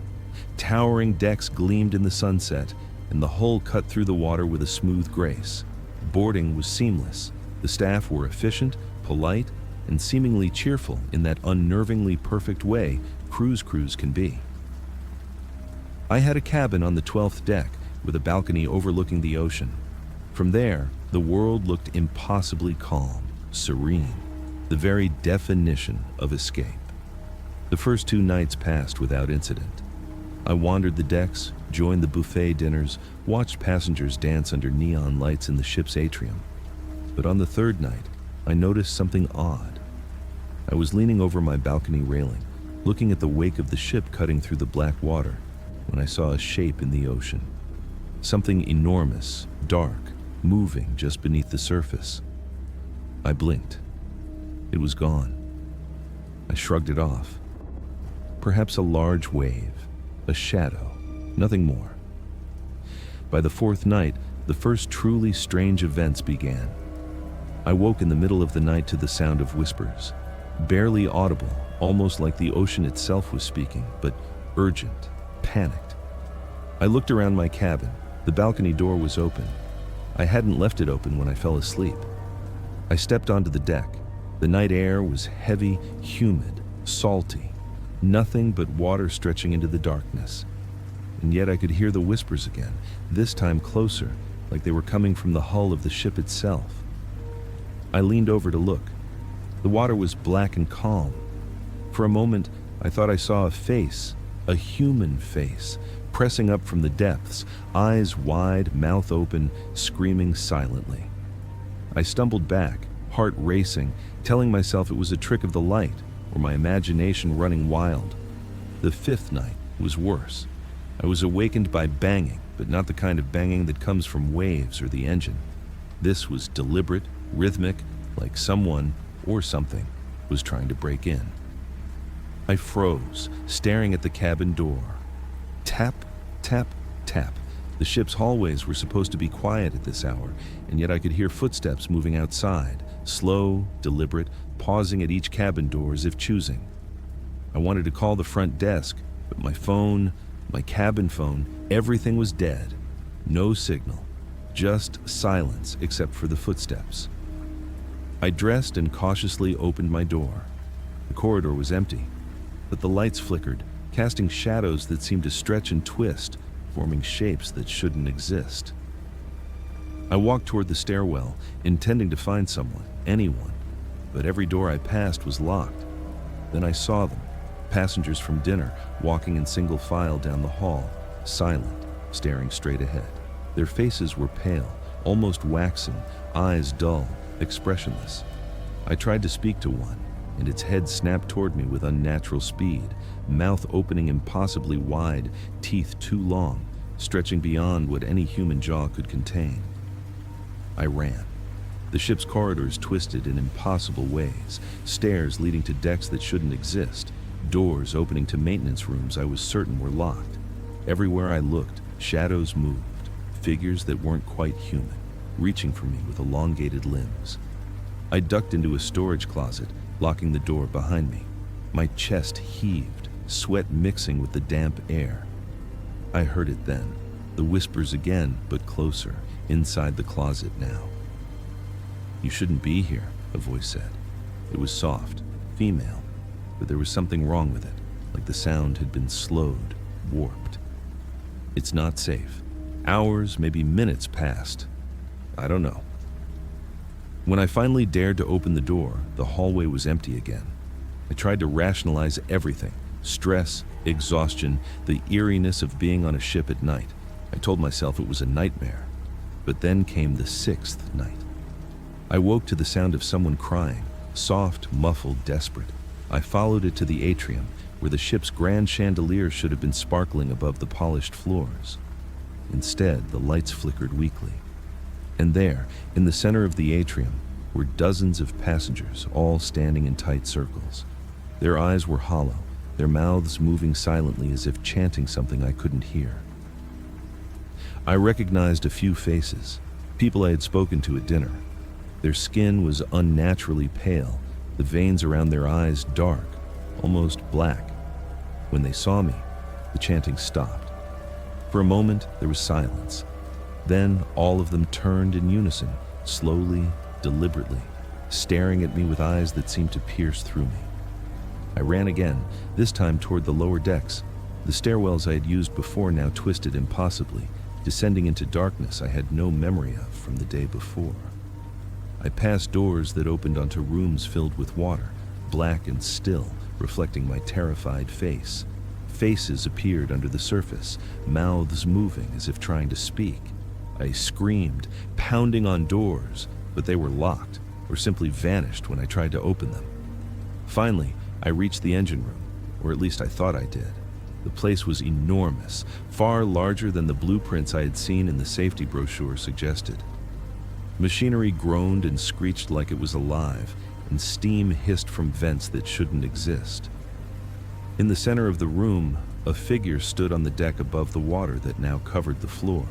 Towering decks gleamed in the sunset, and the hull cut through the water with a smooth grace. Boarding was seamless. The staff were efficient, polite, and seemingly cheerful in that unnervingly perfect way cruise crews can be. I had a cabin on the 12th deck with a balcony overlooking the ocean. From there, the world looked impossibly calm, serene, the very definition of escape. The first 2 nights passed without incident. I wandered the decks, joined the buffet dinners, watched passengers dance under neon lights in the ship's atrium. But on the 3rd night, I noticed something odd. I was leaning over my balcony railing, looking at the wake of the ship cutting through the black water, when I saw a shape in the ocean. Something enormous, dark, moving just beneath the surface. I blinked. It was gone. I shrugged it off. Perhaps a large wave, a shadow, nothing more. By the 4th night, the first truly strange events began. I woke in the middle of the night to the sound of whispers, barely audible, almost like the ocean itself was speaking, but urgent, panicked. I looked around my cabin. The balcony door was open. I hadn't left it open when I fell asleep. I stepped onto the deck. The night air was heavy, humid, salty. Nothing but water stretching into the darkness. And yet I could hear the whispers again, this time closer, like they were coming from the hull of the ship itself. I leaned over to look. The water was black and calm. For a moment, I thought I saw a face, a human face, pressing up from the depths, eyes wide, mouth open, screaming silently. I stumbled back, heart racing, telling myself it was a trick of the light, or my imagination running wild. The 5th night was worse. I was awakened by banging, but not the kind of banging that comes from waves or the engine. This was deliberate, rhythmic, like someone or something was trying to break in. I froze, staring at the cabin door. Tap, tap, tap. The ship's hallways were supposed to be quiet at this hour, and yet I could hear footsteps moving outside, slow, deliberate, pausing at each cabin door as if choosing. I wanted to call the front desk, but my phone, my cabin phone, everything was dead. No signal, just silence except for the footsteps. I dressed and cautiously opened my door. The corridor was empty, but the lights flickered, casting shadows that seemed to stretch and twist, forming shapes that shouldn't exist. I walked toward the stairwell, intending to find someone, anyone, but every door I passed was locked. Then I saw them, passengers from dinner, walking in single file down the hall, silent, staring straight ahead. Their faces were pale, almost waxen, eyes dull, expressionless. I tried to speak to one, and its head snapped toward me with unnatural speed, mouth opening impossibly wide, teeth too long, stretching beyond what any human jaw could contain. I ran. The ship's corridors twisted in impossible ways, stairs leading to decks that shouldn't exist, doors opening to maintenance rooms I was certain were locked. Everywhere I looked, shadows moved, figures that weren't quite human, reaching for me with elongated limbs. I ducked into a storage closet, locking the door behind me. My chest heaved, sweat mixing with the damp air. I heard it then, the whispers again, but closer, inside the closet now. "You shouldn't be here," a voice said. It was soft, female, but there was something wrong with it, like the sound had been slowed, warped. "It's not safe." Hours, maybe minutes passed. I don't know. When I finally dared to open the door, the hallway was empty again. I tried to rationalize everything: stress, exhaustion, the eeriness of being on a ship at night. I told myself it was a nightmare. But then came the sixth night. I woke to the sound of someone crying, soft, muffled, desperate. I followed it to the atrium, where the ship's grand chandelier should have been sparkling above the polished floors. Instead, the lights flickered weakly. And there, in the center of the atrium, were dozens of passengers, all standing in tight circles. Their eyes were hollow, their mouths moving silently as if chanting something I couldn't hear. I recognized a few faces, people I had spoken to at dinner. Their skin was unnaturally pale, the veins around their eyes dark, almost black. When they saw me, the chanting stopped. For a moment, there was silence. Then all of them turned in unison, slowly, deliberately, staring at me with eyes that seemed to pierce through me. I ran again, this time toward the lower decks. The stairwells I had used before now twisted impossibly, descending into darkness I had no memory of from the day before. I passed doors that opened onto rooms filled with water, black and still, reflecting my terrified face. Faces appeared under the surface, mouths moving as if trying to speak. I screamed, pounding on doors, but they were locked, or simply vanished when I tried to open them. Finally, I reached the engine room, or at least I thought I did. The place was enormous, far larger than the blueprints I had seen in the safety brochure suggested. Machinery groaned and screeched like it was alive, and steam hissed from vents that shouldn't exist. In the center of the room, a figure stood on the deck above the water that now covered the floor.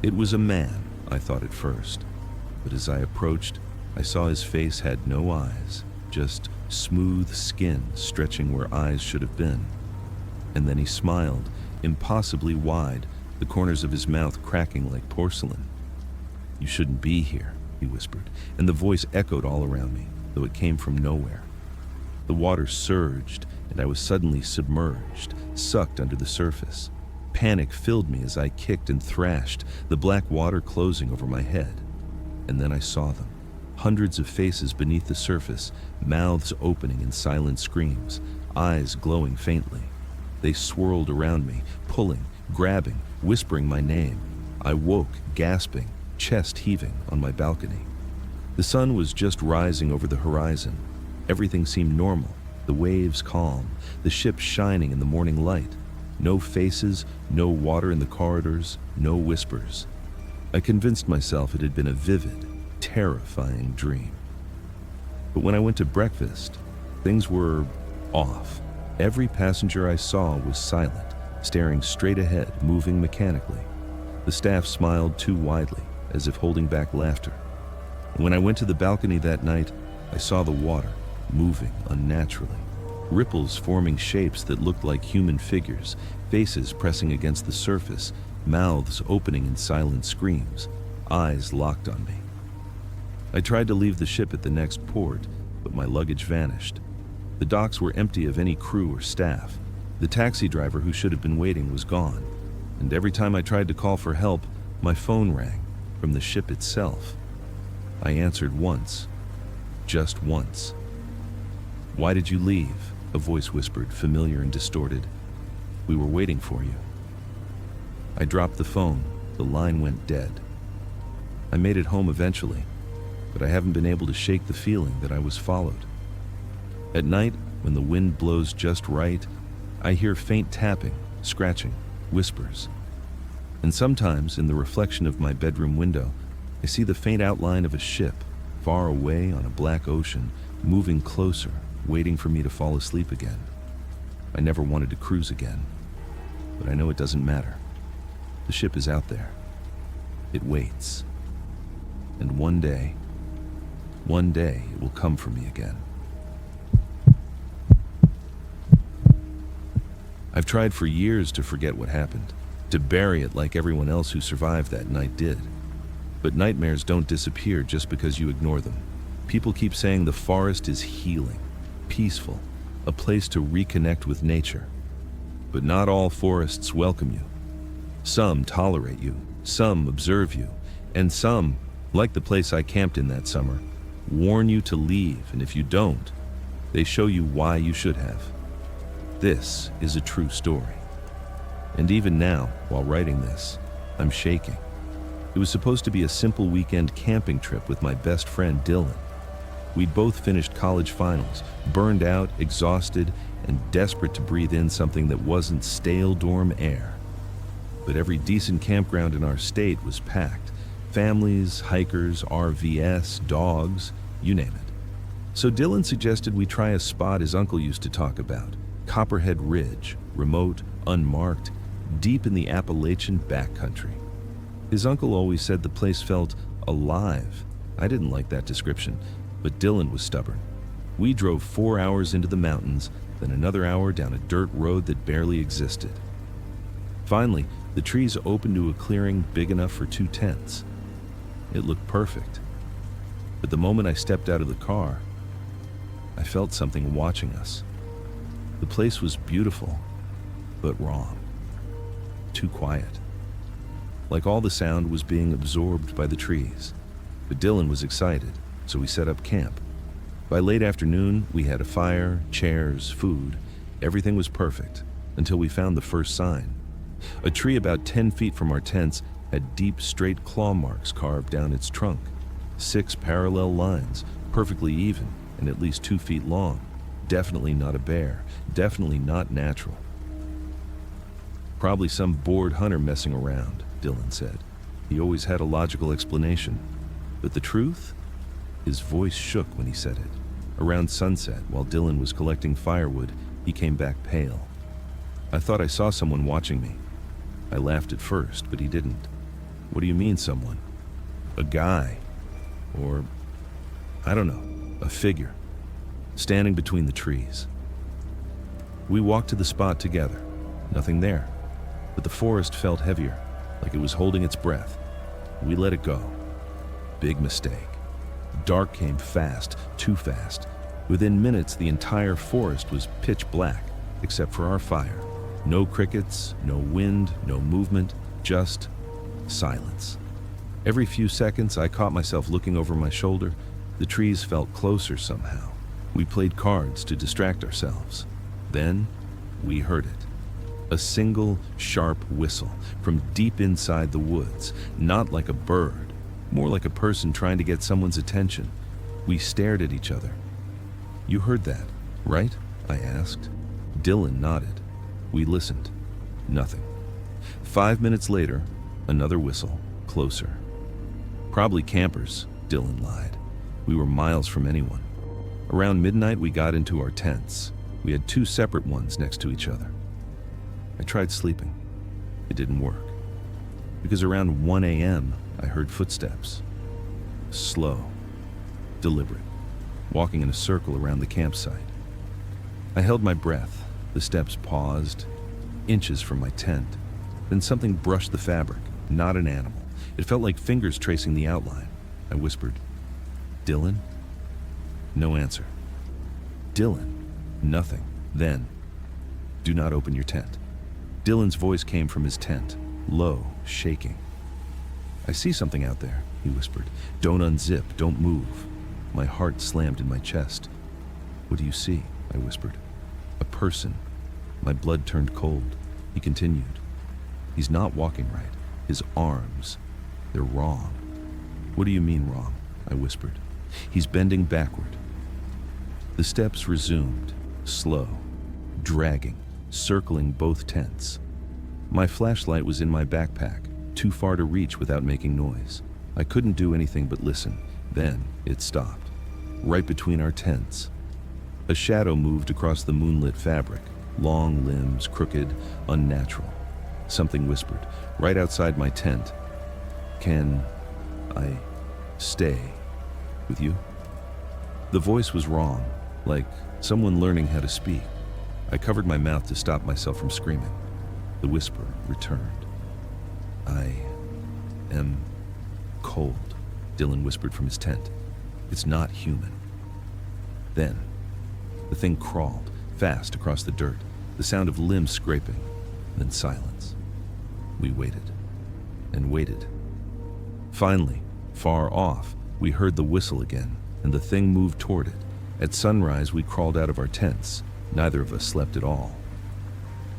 It was a man, I thought at first, but as I approached, I saw his face had no eyes, just smooth skin stretching where eyes should have been. And then he smiled, impossibly wide, the corners of his mouth cracking like porcelain. "You shouldn't be here," he whispered, and the voice echoed all around me, though it came from nowhere. The water surged, and I was suddenly submerged, sucked under the surface. Panic filled me as I kicked and thrashed, the black water closing over my head. And then I saw them. Hundreds of faces beneath the surface, mouths opening in silent screams, eyes glowing faintly. They swirled around me, pulling, grabbing, whispering my name. I woke, gasping, chest heaving, on my balcony. The sun was just rising over the horizon. Everything seemed normal, the waves calm, the ship shining in the morning light. No faces, no water in the corridors, no whispers. I convinced myself it had been a vivid, terrifying dream. But when I went to breakfast, things were off. Every passenger I saw was silent, staring straight ahead, moving mechanically. The staff smiled too widely, as if holding back laughter. And when I went to the balcony that night, I saw the water, moving unnaturally. Ripples forming shapes that looked like human figures, faces pressing against the surface, mouths opening in silent screams, eyes locked on me. I tried to leave the ship at the next port, but my luggage vanished. The docks were empty of any crew or staff. The taxi driver who should have been waiting was gone, and every time I tried to call for help, my phone rang from the ship itself. I answered once, just once. "Why did you leave?" a voice whispered, familiar and distorted. "We were waiting for you." I dropped the phone. The line went dead. I made it home eventually, but I haven't been able to shake the feeling that I was followed. At night, when the wind blows just right, I hear faint tapping, scratching, whispers. And sometimes, in the reflection of my bedroom window, I see the faint outline of a ship, far away on a black ocean, moving closer, waiting for me to fall asleep again. I never wanted to cruise again, but I know it doesn't matter. The ship is out there. It waits. And one day it will come for me again. I've tried for years to forget what happened, to bury it like everyone else who survived that night did. But nightmares don't disappear just because you ignore them. People keep saying the forest is healing, peaceful, a place to reconnect with nature. But not all forests welcome you. Some tolerate you, some observe you, and some, like the place I camped in that summer, warn you to leave, and if you don't, they show you why you should have. This is a true story. And even now, while writing this, I'm shaking. It was supposed to be a simple weekend camping trip with my best friend Dylan. We'd both finished college finals, burned out, exhausted, and desperate to breathe in something that wasn't stale dorm air. But every decent campground in our state was packed. Families, hikers, RVs, dogs, you name it. So Dylan suggested we try a spot his uncle used to talk about, Copperhead Ridge, remote, unmarked, deep in the Appalachian backcountry. His uncle always said the place felt alive. I didn't like that description, but Dylan was stubborn. We drove 4 hours into the mountains, then another hour down a dirt road that barely existed. Finally, the trees opened to a clearing big enough for 2 tents. It looked perfect. But the moment I stepped out of the car, I felt something watching us. The place was beautiful, but wrong. Too quiet. Like all the sound was being absorbed by the trees. But Dylan was excited, so we set up camp. By late afternoon, we had a fire, chairs, food. Everything was perfect, until we found the first sign. A tree about 10 feet from our tents had deep, straight claw marks carved down its trunk. 6 parallel lines, perfectly even, and at least 2 feet long. Definitely not a bear, definitely not natural. Probably some bored hunter messing around, Dylan said. He always had a logical explanation. But the truth? His voice shook when he said it. Around sunset, while Dylan was collecting firewood, he came back pale. I thought I saw someone watching me. I laughed at first, but he didn't. What do you mean, someone? A guy. Or, I don't know, a figure. Standing between the trees. We walked to the spot together. Nothing there. But the forest felt heavier, like it was holding its breath. We let it go. Big mistake. Dark came fast, too fast. Within minutes, the entire forest was pitch black, except for our fire. No crickets, no wind, no movement, just silence. Every few seconds, I caught myself looking over my shoulder. The trees felt closer somehow. We played cards to distract ourselves. Then, we heard it. A single, sharp whistle from deep inside the woods, not like a bird, more like a person trying to get someone's attention. We stared at each other. You heard that, right? I asked. Dylan nodded. We listened. Nothing. 5 minutes later, another whistle, closer. Probably campers, Dylan lied. We were miles from anyone. Around midnight, we got into our tents. We had 2 separate ones next to each other. I tried sleeping. It didn't work. Because around 1 a.m., I heard footsteps. Slow, deliberate, walking in a circle around the campsite. I held my breath. The steps paused, inches from my tent. Then something brushed the fabric, not an animal. It felt like fingers tracing the outline. I whispered, "Dylan?" No answer. "Dylan?" Nothing. Then, "Do not open your tent." Dylan's voice came from his tent, low, shaking. "I see something out there," he whispered. "Don't unzip, don't move." My heart slammed in my chest. "What do you see?" I whispered. "A person." My blood turned cold. He continued. "He's not walking right. His arms, they're wrong." "What do you mean wrong?" I whispered. "He's bending backward." The steps resumed, slow, dragging, circling both tents. My flashlight was in my backpack, too far to reach without making noise. I couldn't do anything but listen. Then it stopped, right between our tents. A shadow moved across the moonlit fabric, long limbs, crooked, unnatural. Something whispered, right outside my tent, "Can I stay with you?" The voice was wrong, like someone learning how to speak. I covered my mouth to stop myself from screaming. The whisper returned. "I am cold," Dylan whispered from his tent. "It's not human." Then, the thing crawled, fast across the dirt, the sound of limbs scraping, then silence. We waited, and waited. Finally, far off, we heard the whistle again, and the thing moved toward it. At sunrise, we crawled out of our tents. Neither of us slept at all.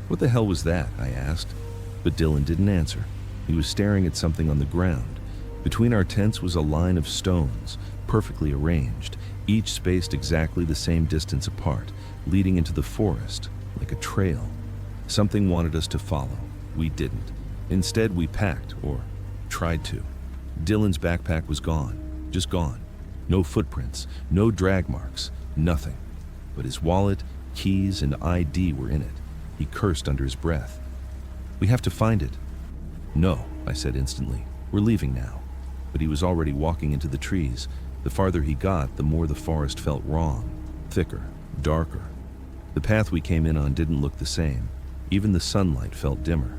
"What the hell was that?" I asked. But Dylan didn't answer. He was staring at something on the ground. Between our tents was a line of stones, perfectly arranged, each spaced exactly the same distance apart, leading into the forest, like a trail. Something wanted us to follow. We didn't. Instead, we packed, or tried to. Dylan's backpack was gone, just gone. No footprints, no drag marks, nothing. But his wallet, keys, and ID were in it. He cursed under his breath. "We have to find it." "No," I said instantly. "We're leaving now." But he was already walking into the trees. The farther he got, the more the forest felt wrong, thicker, darker. The path we came in on didn't look the same. Even the sunlight felt dimmer.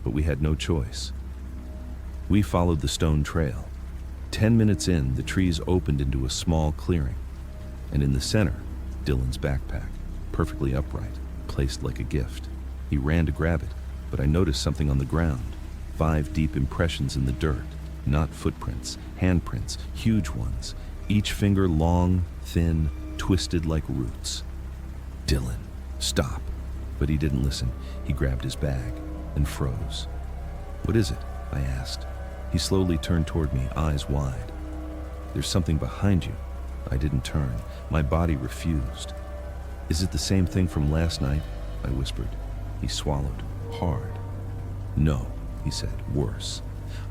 But we had no choice. We followed the stone trail. 10 minutes in, the trees opened into a small clearing. And in the center, Dylan's backpack, perfectly upright, placed like a gift. He ran to grab it, but I noticed something on the ground. 5 deep impressions in the dirt. Not footprints, handprints, huge ones. Each finger long, thin, twisted like roots. "Dylan, stop." But he didn't listen. He grabbed his bag and froze. "What is it?" I asked. He slowly turned toward me, eyes wide. "There's something behind you." I didn't turn. My body refused. "Is it the same thing from last night?" I whispered. He swallowed, hard. "No," he said, worse.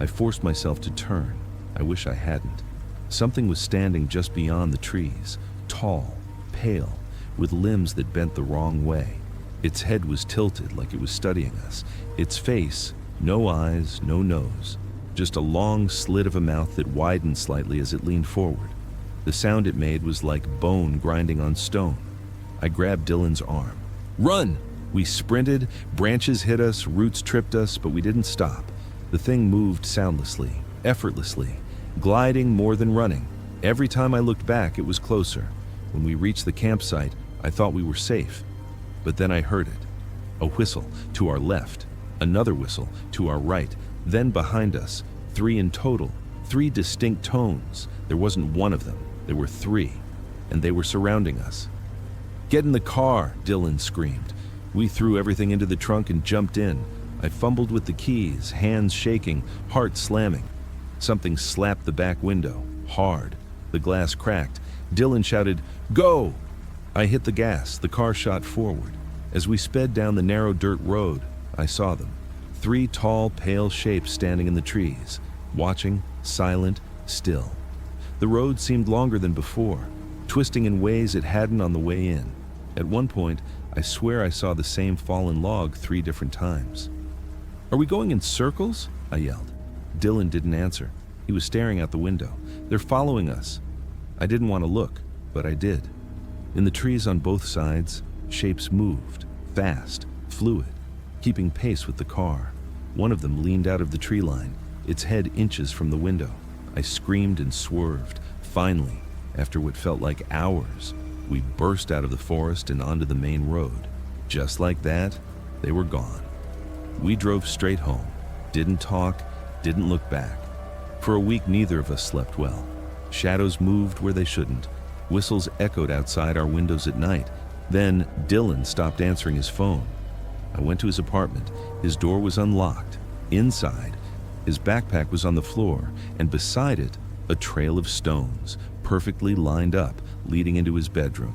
I forced myself to turn. I wish I hadn't. Something was standing just beyond the trees, tall, pale, with limbs that bent the wrong way. Its head was tilted like it was studying us. Its face, no eyes, no nose, just a long slit of a mouth that widened slightly as it leaned forward. The sound it made was like bone grinding on stone. I grabbed Dylan's arm. "Run!" We sprinted, branches hit us, roots tripped us, but we didn't stop. The thing moved soundlessly, effortlessly, gliding more than running. Every time I looked back, it was closer. When we reached the campsite, I thought we were safe. But then I heard it. A whistle to our left, another whistle to our right, then behind us, 3 in total, 3 distinct tones. There wasn't one of them, there were 3, and they were surrounding us. "Get in the car," Dylan screamed. We threw everything into the trunk and jumped in. I fumbled with the keys, hands shaking, heart slamming. Something slapped the back window, hard. The glass cracked. Dylan shouted, "Go!" I hit the gas. The car shot forward. As we sped down the narrow dirt road, I saw them. 3 tall, pale shapes standing in the trees, watching, silent, still. The road seemed longer than before, twisting in ways it hadn't on the way in. At one point, I swear I saw the same fallen log 3 different times. "Are we going in circles?" I yelled. Dylan didn't answer. He was staring out the window. "They're following us." I didn't want to look, but I did. In the trees on both sides, shapes moved, fast, fluid, keeping pace with the car. One of them leaned out of the tree line, its head inches from the window. I screamed and swerved. Finally, after what felt like hours, we burst out of the forest and onto the main road. Just like that, they were gone. We drove straight home, didn't talk, didn't look back. For a week, neither of us slept well. Shadows moved where they shouldn't. Whistles echoed outside our windows at night. Then Dylan stopped answering his phone. I went to his apartment. His door was unlocked. Inside, His backpack was on the floor, and beside it, a trail of stones, perfectly lined up, leading into his bedroom.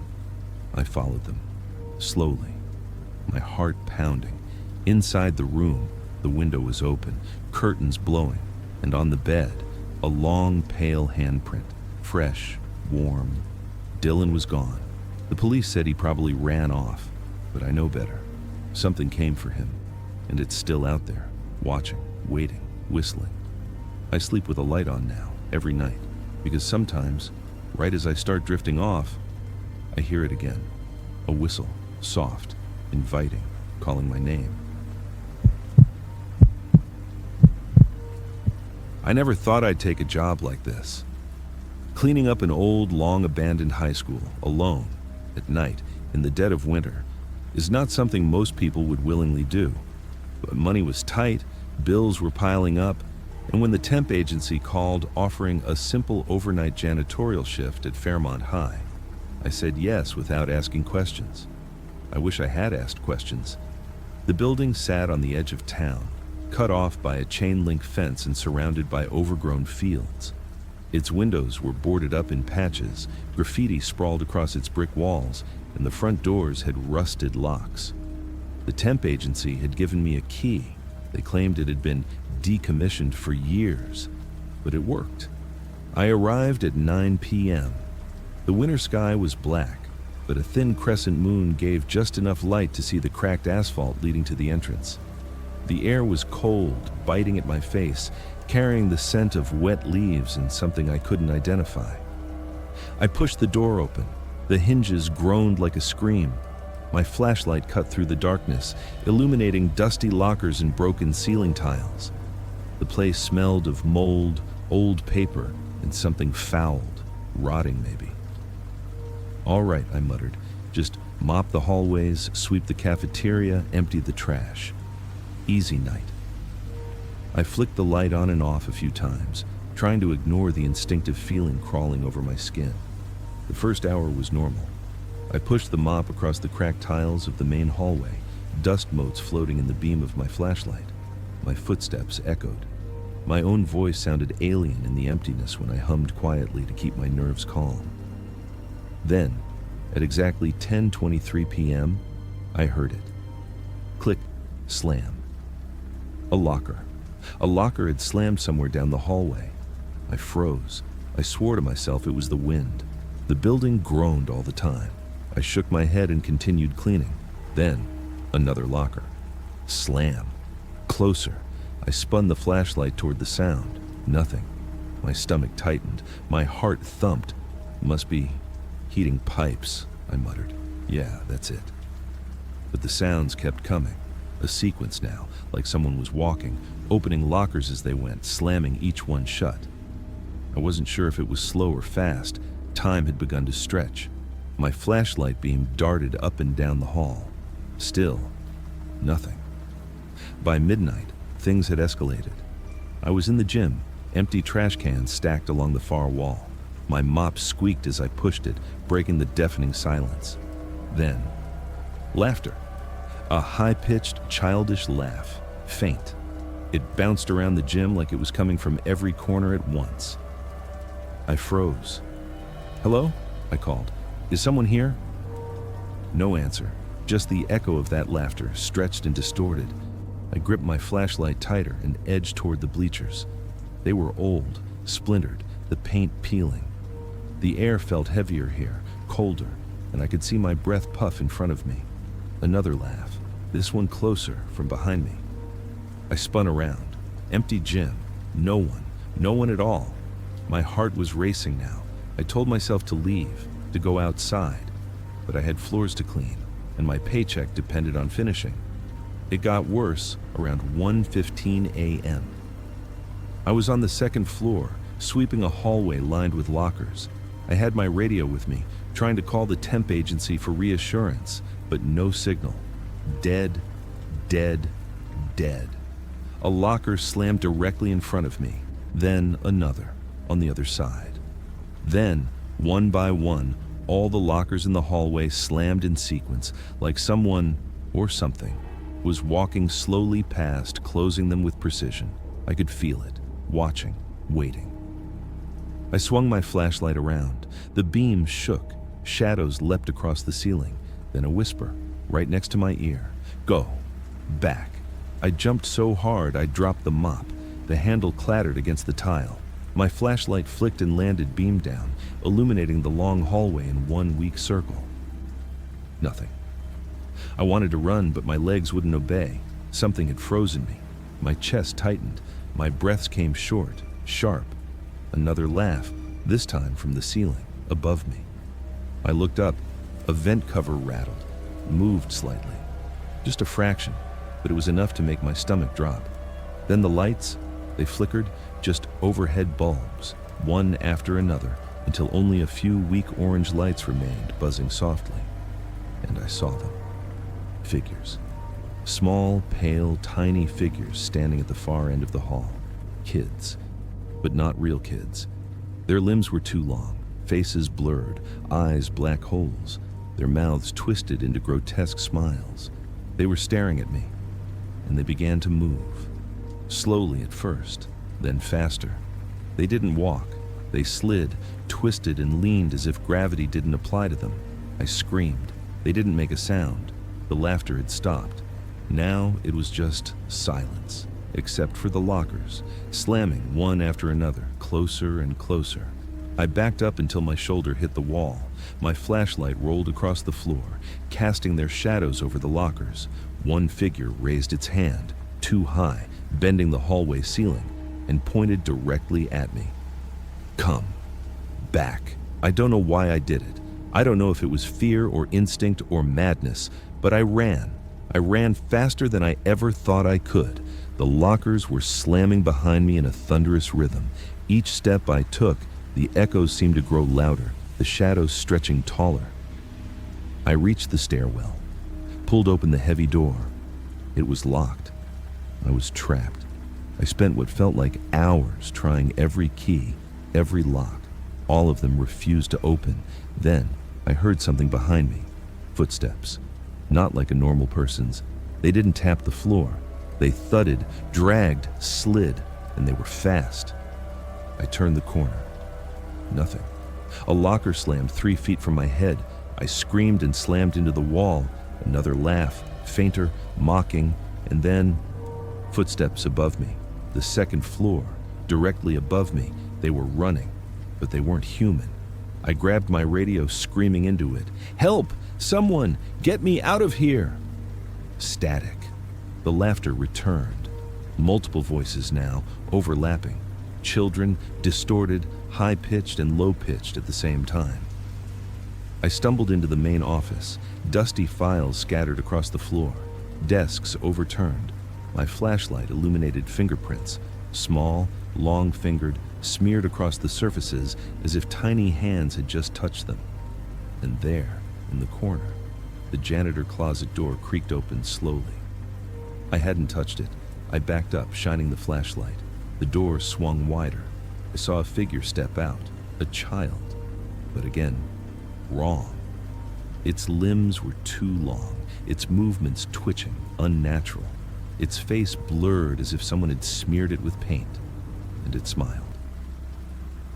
I followed them, slowly, my heart pounding. Inside the room, the window was open, curtains blowing, and on the bed, a long, pale handprint, fresh, warm. Dylan was gone. The police said he probably ran off, but I know better. Something came for him, and it's still out there, watching, waiting, whistling. I sleep with a light on now, every night, because sometimes, right as I start drifting off, I hear it again. A whistle, soft, inviting, calling my name. I never thought I'd take a job like this. Cleaning up an old, long-abandoned high school, alone, at night, in the dead of winter, is not something most people would willingly do. But money was tight, bills were piling up, and when the temp agency called offering a simple overnight janitorial shift at Fairmont High, I said yes without asking questions. I wish I had asked questions. The building sat on the edge of town, cut off by a chain-link fence and surrounded by overgrown fields. Its windows were boarded up in patches, graffiti sprawled across its brick walls, and the front doors had rusted locks. The temp agency had given me a key. They claimed it had been decommissioned for years, but it worked. I arrived at 9 p.m. The winter sky was black, but a thin crescent moon gave just enough light to see the cracked asphalt leading to the entrance. The air was cold, biting at my face, carrying the scent of wet leaves and something I couldn't identify. I pushed the door open. The hinges groaned like a scream. My flashlight cut through the darkness, illuminating dusty lockers and broken ceiling tiles. The place smelled of mold, old paper, and something fouled, rotting maybe. "All right," I muttered. "Just mop the hallways, sweep the cafeteria, empty the trash. Easy night." I flicked the light on and off a few times, trying to ignore the instinctive feeling crawling over my skin. The first hour was normal. I pushed the mop across the cracked tiles of the main hallway, dust motes floating in the beam of my flashlight. My footsteps echoed. My own voice sounded alien in the emptiness when I hummed quietly to keep my nerves calm. Then, at exactly 10:23 p.m., I heard it. Click, slam. A locker. A locker had slammed somewhere down the hallway. I froze. I swore to myself it was the wind. The building groaned all the time. I shook my head and continued cleaning. Then, another locker. Slam. Closer. I spun the flashlight toward the sound. Nothing. My stomach tightened. My heart thumped. Must be heating pipes, I muttered. Yeah, that's it. But the sounds kept coming. A sequence now, like someone was walking, opening lockers as they went, slamming each one shut. I wasn't sure if it was slow or fast. Time had begun to stretch. My flashlight beam darted up and down the hall. Still, nothing. By midnight, things had escalated. I was in the gym, empty trash cans stacked along the far wall. My mop squeaked as I pushed it, breaking the deafening silence. Then, laughter. A high-pitched, childish laugh, faint. It bounced around the gym like it was coming from every corner at once. I froze. "Hello?" I called. "Is someone here?" No answer, just the echo of that laughter, stretched and distorted. I gripped my flashlight tighter and edged toward the bleachers. They were old, splintered, the paint peeling. The air felt heavier here, colder, and I could see my breath puff in front of me. Another laugh, this one closer, from behind me. I spun around. Empty gym. No one at all. My heart was racing now. I told myself to leave, to go outside, but I had floors to clean, and my paycheck depended on finishing. It got worse around 1:15 a.m. I was on the second floor, sweeping a hallway lined with lockers. I had my radio with me, trying to call the temp agency for reassurance, but no signal. Dead, dead, dead. A locker slammed directly in front of me, then another, on the other side. Then, one by one, all the lockers in the hallway slammed in sequence, like someone, or something, was walking slowly past, closing them with precision. I could feel it, watching, waiting. I swung my flashlight around. The beam shook. Shadows leapt across the ceiling. Then a whisper, right next to my ear. Go. Back. I jumped so hard I dropped the mop. The handle clattered against the tile. My flashlight flicked and landed beam down, illuminating the long hallway in one weak circle. Nothing. I wanted to run, but my legs wouldn't obey. Something had frozen me. My chest tightened. My breaths came short, sharp. Another laugh, this time from the ceiling, above me. I looked up. A vent cover rattled, moved slightly. Just a fraction, but it was enough to make my stomach drop. Then the lights, they flickered, just overhead bulbs, one after another, until only a few weak orange lights remained, buzzing softly. And I saw them. Figures. Small, pale, tiny figures standing at the far end of the hall. Kids, but not real kids. Their limbs were too long, faces blurred, eyes black holes, their mouths twisted into grotesque smiles. They were staring at me, and they began to move. Slowly at first, then faster. They didn't walk. They slid, twisted, and leaned as if gravity didn't apply to them. I screamed. They didn't make a sound. The laughter had stopped. Now it was just silence, except for the lockers, slamming one after another, closer and closer. I backed up until my shoulder hit the wall. My flashlight rolled across the floor, casting their shadows over the lockers. One figure raised its hand, too high, bending the hallway ceiling, and pointed directly at me. Come. Back. I don't know why I did it. I don't know if it was fear or instinct or madness, but I ran. I ran faster than I ever thought I could. The lockers were slamming behind me in a thunderous rhythm. Each step I took, the echoes seemed to grow louder, the shadows stretching taller. I reached the stairwell, pulled open the heavy door. It was locked. I was trapped. I spent what felt like hours trying every key, every lock. All of them refused to open. Then I heard something behind me. Footsteps. Not like a normal person's. They didn't tap the floor. They thudded, dragged, slid, and they were fast. I turned the corner. Nothing. A locker slammed 3 feet from my head. I screamed and slammed into the wall. Another laugh, fainter, mocking, and then footsteps above me. The second floor, directly above me. They were running, but they weren't human. I grabbed my radio, screaming into it. Help! Someone! Get me out of here! Static. The laughter returned. Multiple voices now, overlapping. Children, distorted, high-pitched and low-pitched at the same time. I stumbled into the main office. Dusty files scattered across the floor. Desks overturned. My flashlight illuminated fingerprints. Small, long-fingered, smeared across the surfaces as if tiny hands had just touched them. And there, in the corner, the janitor closet door creaked open slowly. I hadn't touched it. I backed up, shining the flashlight. The door swung wider. I saw a figure step out, a child. But again, wrong. Its limbs were too long, its movements twitching, unnatural. Its face blurred as if someone had smeared it with paint, and it smiled.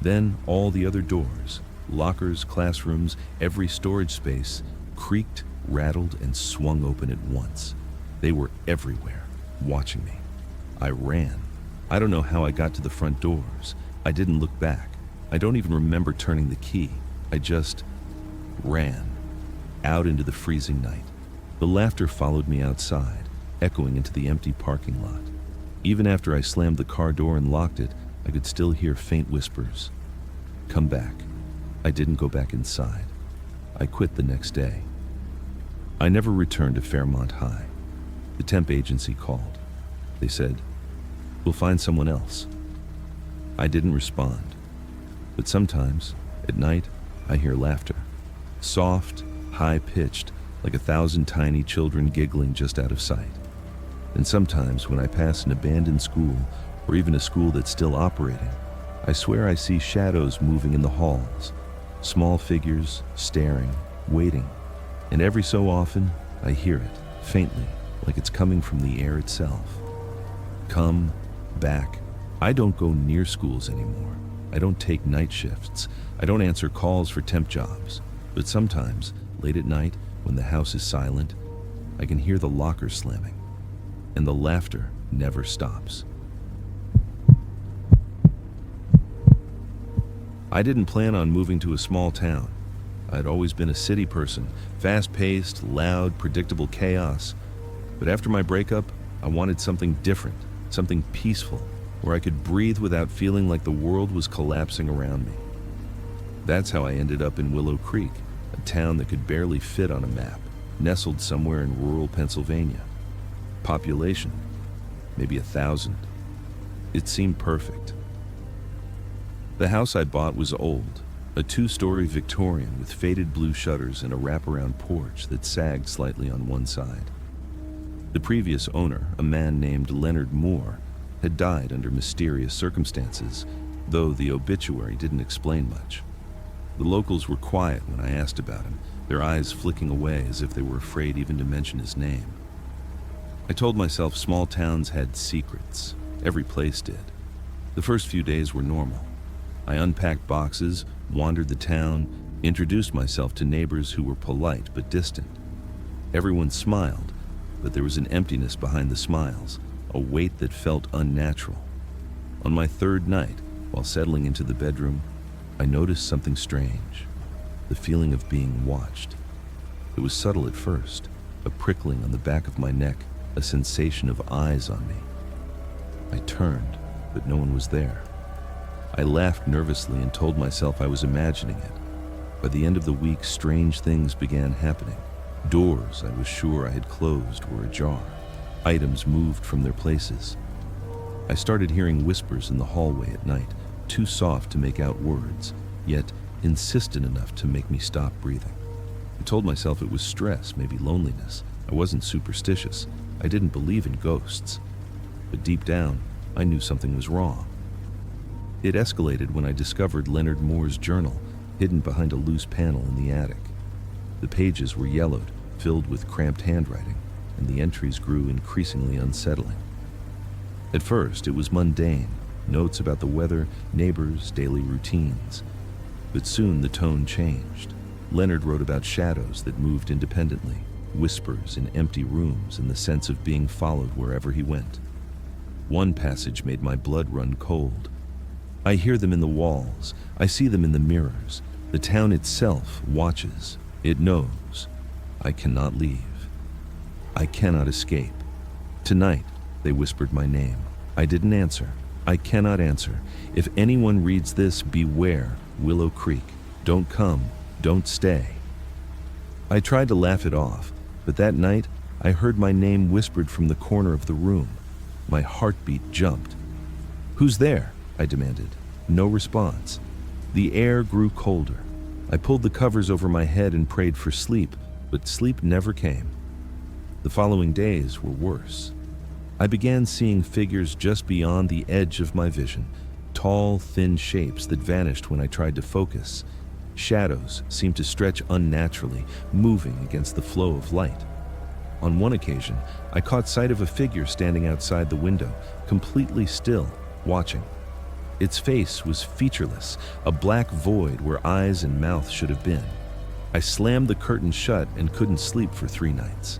Then all the other doors, lockers, classrooms, every storage space, creaked, rattled, and swung open at once. They were everywhere, watching me. I ran. I don't know how I got to the front doors. I didn't look back. I don't even remember turning the key. I just ran, out into the freezing night. The laughter followed me outside, echoing into the empty parking lot. Even after I slammed the car door and locked it, I could still hear faint whispers. Come back. I didn't go back inside. I quit the next day. I never returned to Fairmont High. The temp agency called. They said, "We'll find someone else." I didn't respond. But sometimes, at night, I hear laughter. Soft, high-pitched, like 1,000 tiny children giggling just out of sight. And sometimes when I pass an abandoned school, or even a school that's still operating, I swear I see shadows moving in the halls, small figures, staring, waiting. And every so often, I hear it, faintly, like it's coming from the air itself. Come back I don't go near schools anymore. I don't take night shifts. I don't answer calls for temp jobs. But sometimes, late at night, when the house is silent, I can hear the locker slamming, and the laughter never stops. I didn't plan on moving to a small town. I'd always been a city person, fast-paced, loud, predictable chaos. But after my breakup, I wanted something different, something peaceful, where I could breathe without feeling like the world was collapsing around me. That's how I ended up in Willow Creek, a town that could barely fit on a map, nestled somewhere in rural Pennsylvania. Population, maybe 1,000. It seemed perfect. The house I bought was old, a 2-story Victorian with faded blue shutters and a wraparound porch that sagged slightly on one side. The previous owner, a man named Leonard Moore, had died under mysterious circumstances, though the obituary didn't explain much. The locals were quiet when I asked about him, their eyes flicking away as if they were afraid even to mention his name. I told myself small towns had secrets. Every place did. The first few days were normal. I unpacked boxes, wandered the town, introduced myself to neighbors who were polite but distant. Everyone smiled, but there was an emptiness behind the smiles, a weight that felt unnatural. On my third night, while settling into the bedroom, I noticed something strange, the feeling of being watched. It was subtle at first, a prickling on the back of my neck, a sensation of eyes on me. I turned, but no one was there. I laughed nervously and told myself I was imagining it. By the end of the week, strange things began happening. Doors I was sure I had closed were ajar. Items moved from their places. I started hearing whispers in the hallway at night, too soft to make out words, yet insistent enough to make me stop breathing. I told myself it was stress, maybe loneliness. I wasn't superstitious. I didn't believe in ghosts. But deep down, I knew something was wrong. It escalated when I discovered Leonard Moore's journal, hidden behind a loose panel in the attic. The pages were yellowed, filled with cramped handwriting, and the entries grew increasingly unsettling. At first, it was mundane, notes about the weather, neighbors, daily routines. But soon the tone changed. Leonard wrote about shadows that moved independently, whispers in empty rooms, and the sense of being followed wherever he went. One passage made my blood run cold. I hear them in the walls. I see them in the mirrors. The town itself watches. It knows. I cannot leave. I cannot escape. Tonight, they whispered my name. I didn't answer. I cannot answer. If anyone reads this, beware, Willow Creek. Don't come. Don't stay. I tried to laugh it off, but that night, I heard my name whispered from the corner of the room. My heartbeat jumped. "Who's there?" I demanded. No response. The air grew colder. I pulled the covers over my head and prayed for sleep, but sleep never came. The following days were worse. I began seeing figures just beyond the edge of my vision, tall, thin shapes that vanished when I tried to focus. Shadows seemed to stretch unnaturally, moving against the flow of light. On one occasion, I caught sight of a figure standing outside the window, completely still, watching. Its face was featureless, a black void where eyes and mouth should have been. I slammed the curtain shut and couldn't sleep for 3 nights.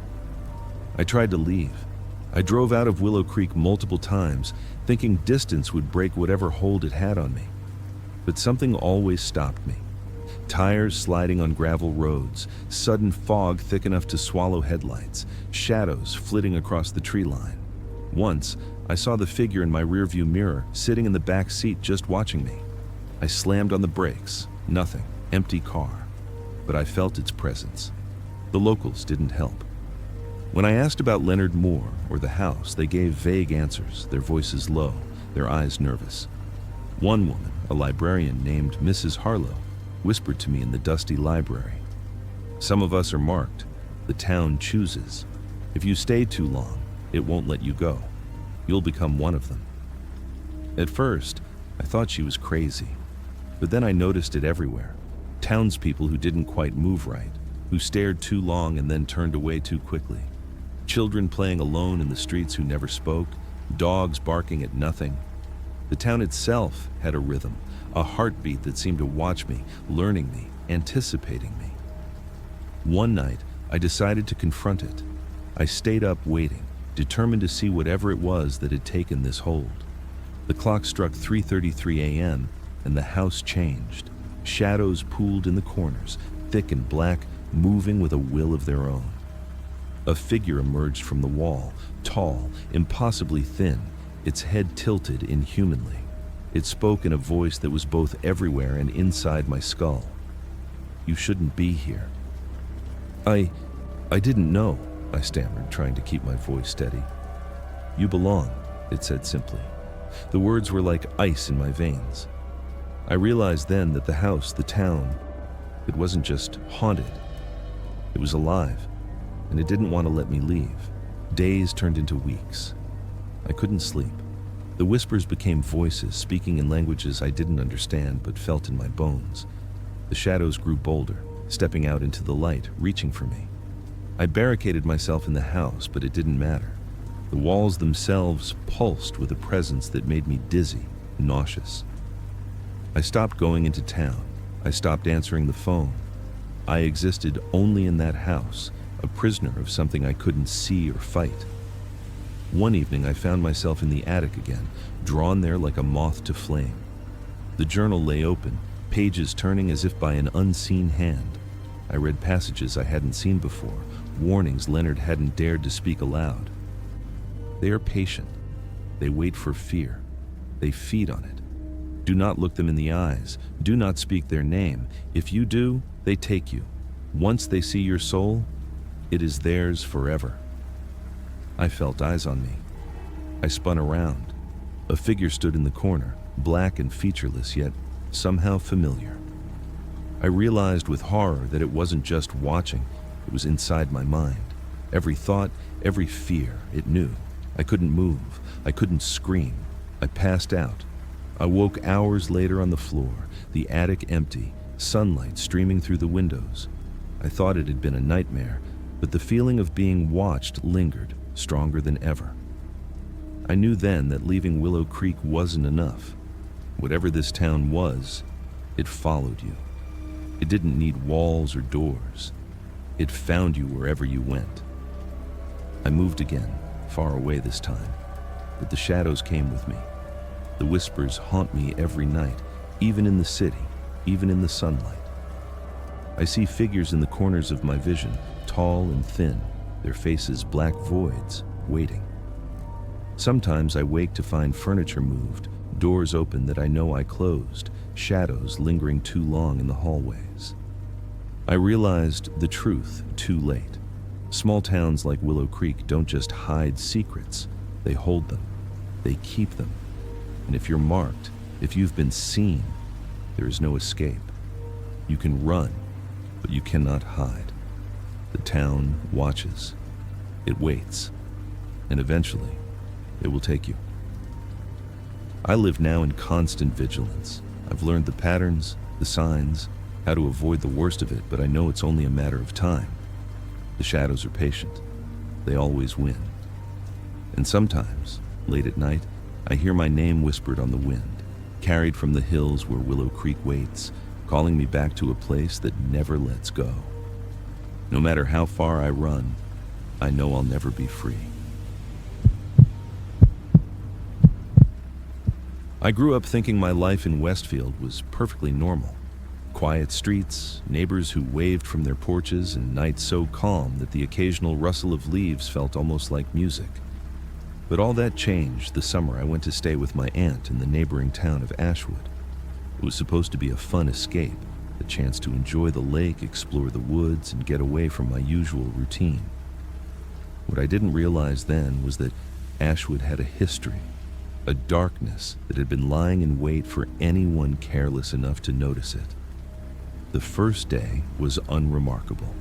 I tried to leave. I drove out of Willow Creek multiple times, thinking distance would break whatever hold it had on me. But something always stopped me. Tires sliding on gravel roads, sudden fog thick enough to swallow headlights, shadows flitting across the tree line. Once, I saw the figure in my rearview mirror, sitting in the back seat just watching me. I slammed on the brakes. Nothing. Empty car. But I felt its presence. The locals didn't help. When I asked about Leonard Moore or the house, they gave vague answers, their voices low, their eyes nervous. One woman, a librarian named Mrs. Harlow, whispered to me in the dusty library. "Some of us are marked. The town chooses. If you stay too long, it won't let you go. You'll become one of them." At first, I thought she was crazy, but then I noticed it everywhere. Townspeople who didn't quite move right, who stared too long and then turned away too quickly. Children playing alone in the streets who never spoke, dogs barking at nothing. The town itself had a rhythm, a heartbeat that seemed to watch me, learning me, anticipating me. One night, I decided to confront it. I stayed up waiting, determined to see whatever it was that had taken this hold. The clock struck 3:33 a.m., and the house changed. Shadows pooled in the corners, thick and black, moving with a will of their own. A figure emerged from the wall, tall, impossibly thin, its head tilted inhumanly. It spoke in a voice that was both everywhere and inside my skull. "You shouldn't be here." I didn't know," I stammered, trying to keep my voice steady. "You belong," it said simply. The words were like ice in my veins. I realized then that the house, the town, it wasn't just haunted. It was alive, and it didn't want to let me leave. Days turned into weeks. I couldn't sleep. The whispers became voices, speaking in languages I didn't understand but felt in my bones. The shadows grew bolder, stepping out into the light, reaching for me. I barricaded myself in the house, but it didn't matter. The walls themselves pulsed with a presence that made me dizzy, nauseous. I stopped going into town. I stopped answering the phone. I existed only in that house, a prisoner of something I couldn't see or fight. One evening, I found myself in the attic again, drawn there like a moth to flame. The journal lay open, pages turning as if by an unseen hand. I read passages I hadn't seen before, warnings Leonard hadn't dared to speak aloud. They are patient. They wait for fear. They feed on it. Do not look them in the eyes. Do not speak their name. If you do, they take you. Once they see your soul, it is theirs forever. I felt eyes on me. I spun around. A figure stood in the corner, black and featureless, yet somehow familiar. I realized with horror that it wasn't just watching, it was inside my mind. Every thought, every fear, it knew. I couldn't move. I couldn't scream. I passed out. I woke hours later on the floor, the attic empty, sunlight streaming through the windows. I thought it had been a nightmare, but the feeling of being watched lingered, stronger than ever. I knew then that leaving Willow Creek wasn't enough. Whatever this town was, it followed you. It didn't need walls or doors. It found you wherever you went. I moved again, far away this time, but the shadows came with me. The whispers haunt me every night, even in the city, even in the sunlight. I see figures in the corners of my vision, tall and thin, their faces black voids, waiting. Sometimes I wake to find furniture moved, doors open that I know I closed, shadows lingering too long in the hallways. I realized the truth too late. Small towns like Willow Creek don't just hide secrets, they hold them, they keep them. And if you're marked, if you've been seen, there is no escape. You can run, but you cannot hide. The town watches. It waits. And eventually, it will take you. I live now in constant vigilance. I've learned the patterns, the signs, how to avoid the worst of it, but I know it's only a matter of time. The shadows are patient. They always win. And sometimes, late at night, I hear my name whispered on the wind, carried from the hills where Willow Creek waits, calling me back to a place that never lets go. No matter how far I run, I know I'll never be free. I grew up thinking my life in Westfield was perfectly normal. Quiet streets, neighbors who waved from their porches, and nights so calm that the occasional rustle of leaves felt almost like music. But all that changed the summer I went to stay with my aunt in the neighboring town of Ashwood. It was supposed to be a fun escape, a chance to enjoy the lake, explore the woods, and get away from my usual routine. What I didn't realize then was that Ashwood had a history, a darkness that had been lying in wait for anyone careless enough to notice it. The first day was unremarkable.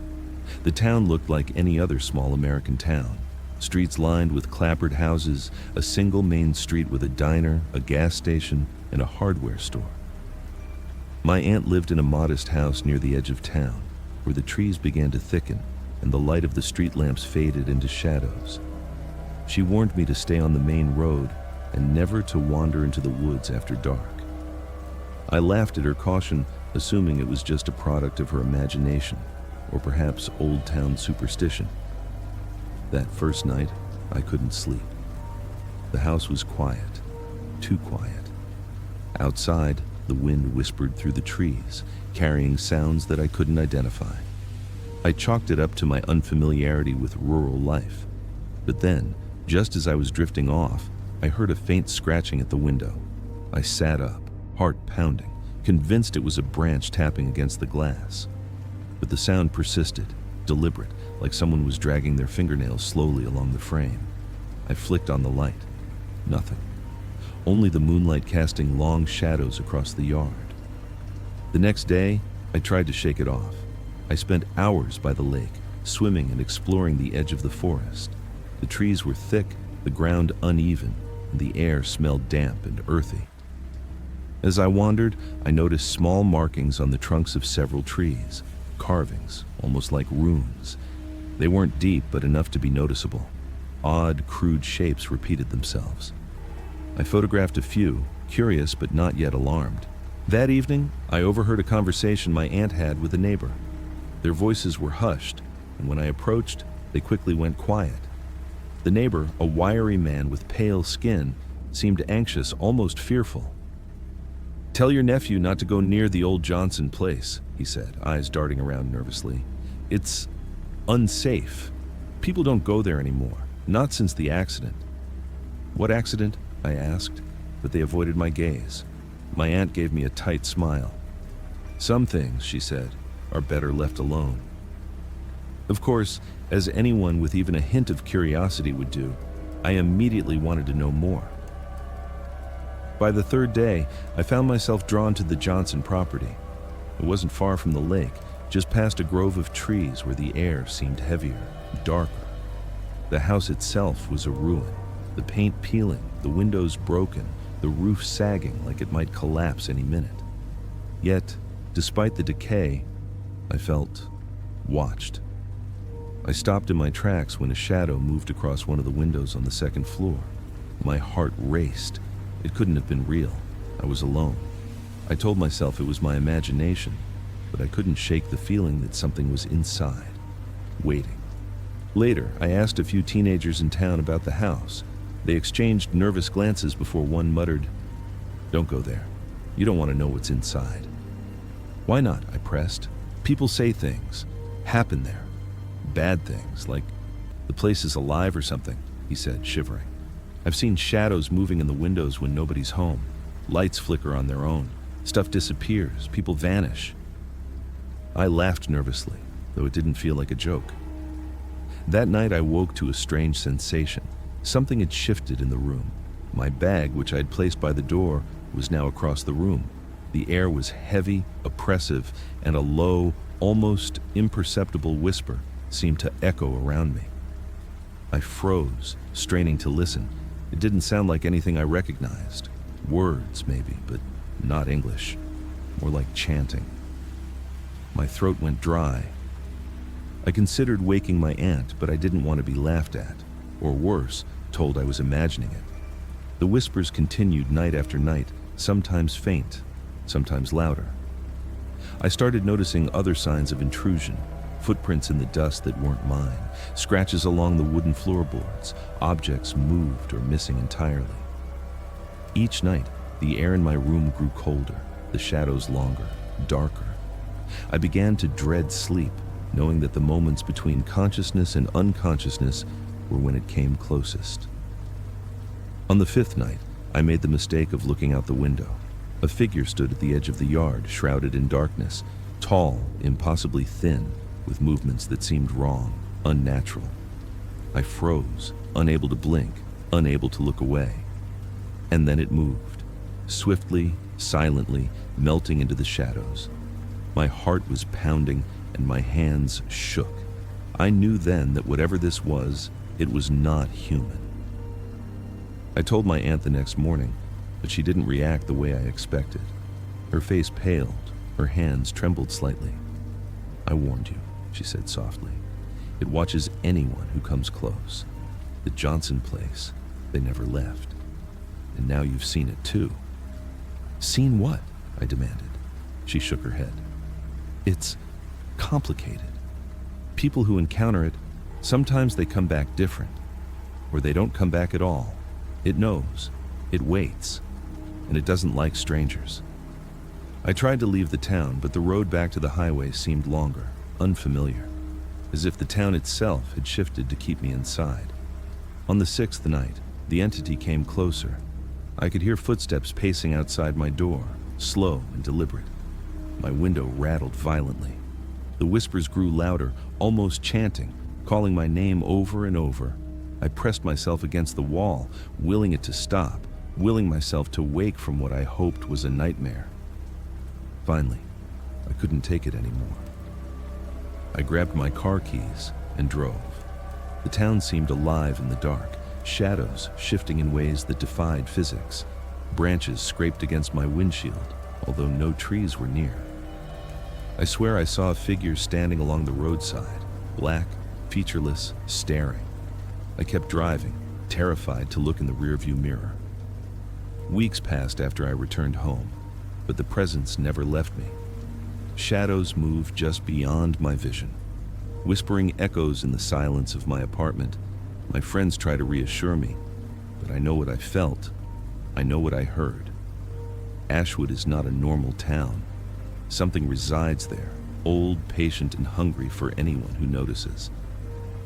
The town looked like any other small American town. Streets lined with clapboard houses, a single main street with a diner, a gas station, and a hardware store. My aunt lived in a modest house near the edge of town, where the trees began to thicken and the light of the street lamps faded into shadows. She warned me to stay on the main road, and never to wander into the woods after dark. I laughed at her caution, assuming it was just a product of her imagination, or perhaps old town superstition. That first night, I couldn't sleep. The house was quiet, too quiet. Outside, the wind whispered through the trees, carrying sounds that I couldn't identify. I chalked it up to my unfamiliarity with rural life. But then, just as I was drifting off, I heard a faint scratching at the window. I sat up, heart pounding, convinced it was a branch tapping against the glass. But the sound persisted, deliberate, like someone was dragging their fingernails slowly along the frame. I flicked on the light. Nothing. Only the moonlight casting long shadows across the yard. The next day, I tried to shake it off. I spent hours by the lake, swimming and exploring the edge of the forest. The trees were thick, the ground uneven, and the air smelled damp and earthy. As I wandered, I noticed small markings on the trunks of several trees, carvings, almost like runes. They weren't deep, but enough to be noticeable. Odd, crude shapes repeated themselves. I photographed a few, curious but not yet alarmed. That evening, I overheard a conversation my aunt had with a neighbor. Their voices were hushed, and when I approached, they quickly went quiet. The neighbor, a wiry man with pale skin, seemed anxious, almost fearful. "Tell your nephew not to go near the old Johnson place," he said, eyes darting around nervously. "It's unsafe. People don't go there anymore, not since the accident." "What accident?" I asked, but they avoided my gaze. My aunt gave me a tight smile. "Some things," she said, "are better left alone." Of course, as anyone with even a hint of curiosity would do, I immediately wanted to know more. By the third day, I found myself drawn to the Johnson property. It wasn't far from the lake, just past a grove of trees where the air seemed heavier, darker. The house itself was a ruin, the paint peeling, the windows broken, the roof sagging like it might collapse any minute. Yet, despite the decay, I felt watched. I stopped in my tracks when a shadow moved across one of the windows on the second floor. My heart raced. It couldn't have been real. I was alone. I told myself it was my imagination, but I couldn't shake the feeling that something was inside, waiting. Later, I asked a few teenagers in town about the house. They exchanged nervous glances before one muttered, "Don't go there. You don't want to know what's inside." "Why not?" I pressed. "People say things, happen there. Bad things, like the place is alive or something," he said, shivering. "I've seen shadows moving in the windows when nobody's home. Lights flicker on their own. Stuff disappears. People vanish." I laughed nervously, though it didn't feel like a joke. That night I woke to a strange sensation. Something had shifted in the room. My bag, which I had placed by the door, was now across the room. The air was heavy, oppressive, and a low, almost imperceptible whisper seemed to echo around me. I froze, straining to listen. It didn't sound like anything I recognized. Words, maybe, but not English. More like chanting. My throat went dry. I considered waking my aunt, but I didn't want to be laughed at, or worse, told I was imagining it. The whispers continued night after night, sometimes faint, sometimes louder. I started noticing other signs of intrusion. Footprints in the dust that weren't mine, scratches along the wooden floorboards, objects moved or missing entirely. Each night, the air in my room grew colder, the shadows longer, darker. I began to dread sleep, knowing that the moments between consciousness and unconsciousness were when it came closest. On the fifth night, I made the mistake of looking out the window. A figure stood at the edge of the yard, shrouded in darkness, tall, impossibly thin, with movements that seemed wrong, unnatural. I froze, unable to blink, unable to look away. And then it moved, swiftly, silently, melting into the shadows. My heart was pounding and my hands shook. I knew then that whatever this was, it was not human. I told my aunt the next morning, but she didn't react the way I expected. Her face paled, her hands trembled slightly. "I warned you," she said softly. "It watches anyone who comes close. The Johnson place, they never left." and now you've seen it too." "Seen what?" I demanded. She shook her head. "It's complicated. People who encounter it, sometimes they come back different, or they don't come back at all. It knows, it waits, and it doesn't like strangers." I tried to leave the town, but the road back to the highway seemed longer, unfamiliar, as if the town itself had shifted to keep me inside. On the sixth night, the entity came closer. I could hear footsteps pacing outside my door, slow and deliberate. My window rattled violently. The whispers grew louder, almost chanting, calling my name over and over. I pressed myself against the wall, willing it to stop, willing myself to wake from what I hoped was a nightmare. Finally, I couldn't take it anymore. I grabbed my car keys and drove. The town seemed alive in the dark, shadows shifting in ways that defied physics. Branches scraped against my windshield, although no trees were near. I swear I saw a figure standing along the roadside, black, featureless, staring. I kept driving, terrified to look in the rearview mirror. Weeks passed after I returned home, but the presence never left me. Shadows moved just beyond my vision, whispering echoes in the silence of my apartment. My friends try to reassure me, but I know what I felt. I know what I heard. Ashwood is not a normal town. Something resides there, old, patient, and hungry for anyone who notices.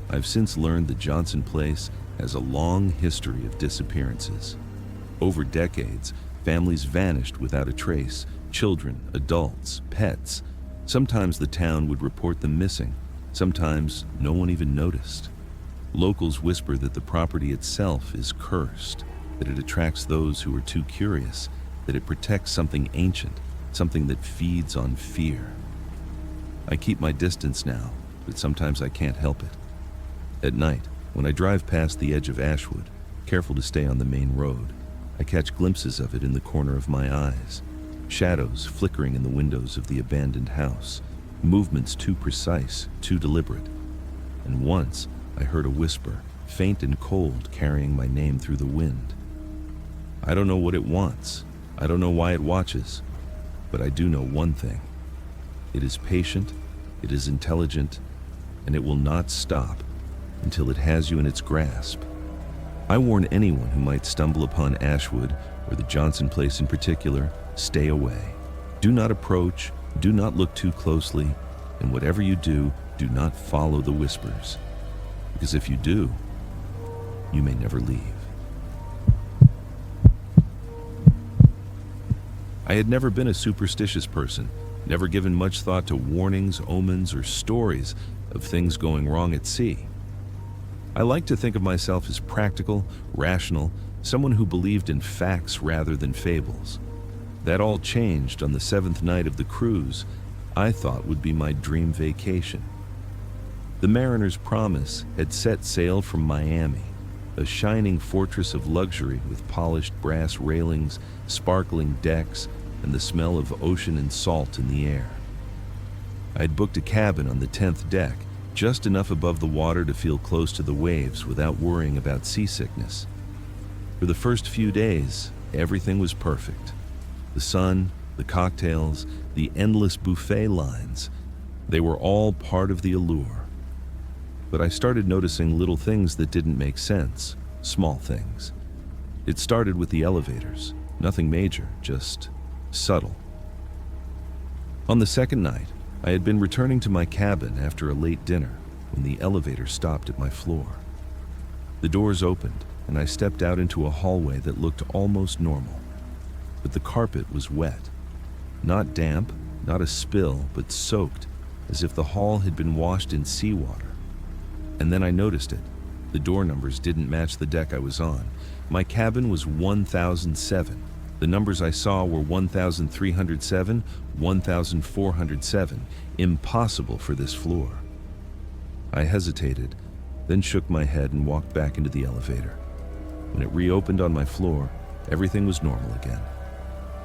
I've since learned that Johnson Place has a long history of disappearances. Over decades, families vanished without a trace, children, adults, pets. Sometimes the town would report them missing. Sometimes no one even noticed. Locals whisper that the property itself is cursed, that it attracts those who are too curious, that it protects something ancient, something that feeds on fear. I keep my distance now, but sometimes I can't help it. At night, when I drive past the edge of Ashwood, careful to stay on the main road, I catch glimpses of it in the corner of my eyes. Shadows flickering in the windows of the abandoned house, movements too precise, too deliberate. And once, I heard a whisper, faint and cold, carrying my name through the wind. I don't know what it wants. I don't know why it watches. But I do know one thing. It is patient, it is intelligent, and it will not stop until it has you in its grasp. I warn anyone who might stumble upon Ashwood, or the Johnson Place in particular, stay away. Do not approach, do not look too closely, and whatever you do not follow the whispers. Because if you do, you may never leave. I had never been a superstitious person, never given much thought to warnings, omens, or stories of things going wrong at sea. I like to think of myself as practical, rational, someone who believed in facts rather than fables. That all changed on the 7th night of the cruise I thought would be my dream vacation. The Mariner's Promise had set sail from Miami, a shining fortress of luxury with polished brass railings, sparkling decks, and the smell of ocean and salt in the air. I had booked a cabin on the 10th deck, just enough above the water to feel close to the waves without worrying about seasickness. For the first few days, everything was perfect. The sun, the cocktails, the endless buffet lines, they were all part of the allure. But I started noticing little things that didn't make sense, small things. It started with the elevators, nothing major, just subtle. On the second night, I had been returning to my cabin after a late dinner when the elevator stopped at my floor. The doors opened, and I stepped out into a hallway that looked almost normal. But the carpet was wet. Not damp, not a spill, but soaked, as if the hall had been washed in seawater. And then I noticed it. The door numbers didn't match the deck I was on. My cabin was 1007. The numbers I saw were 1307, 1407. Impossible for this floor. I hesitated, then shook my head and walked back into the elevator. When it reopened on my floor, everything was normal again.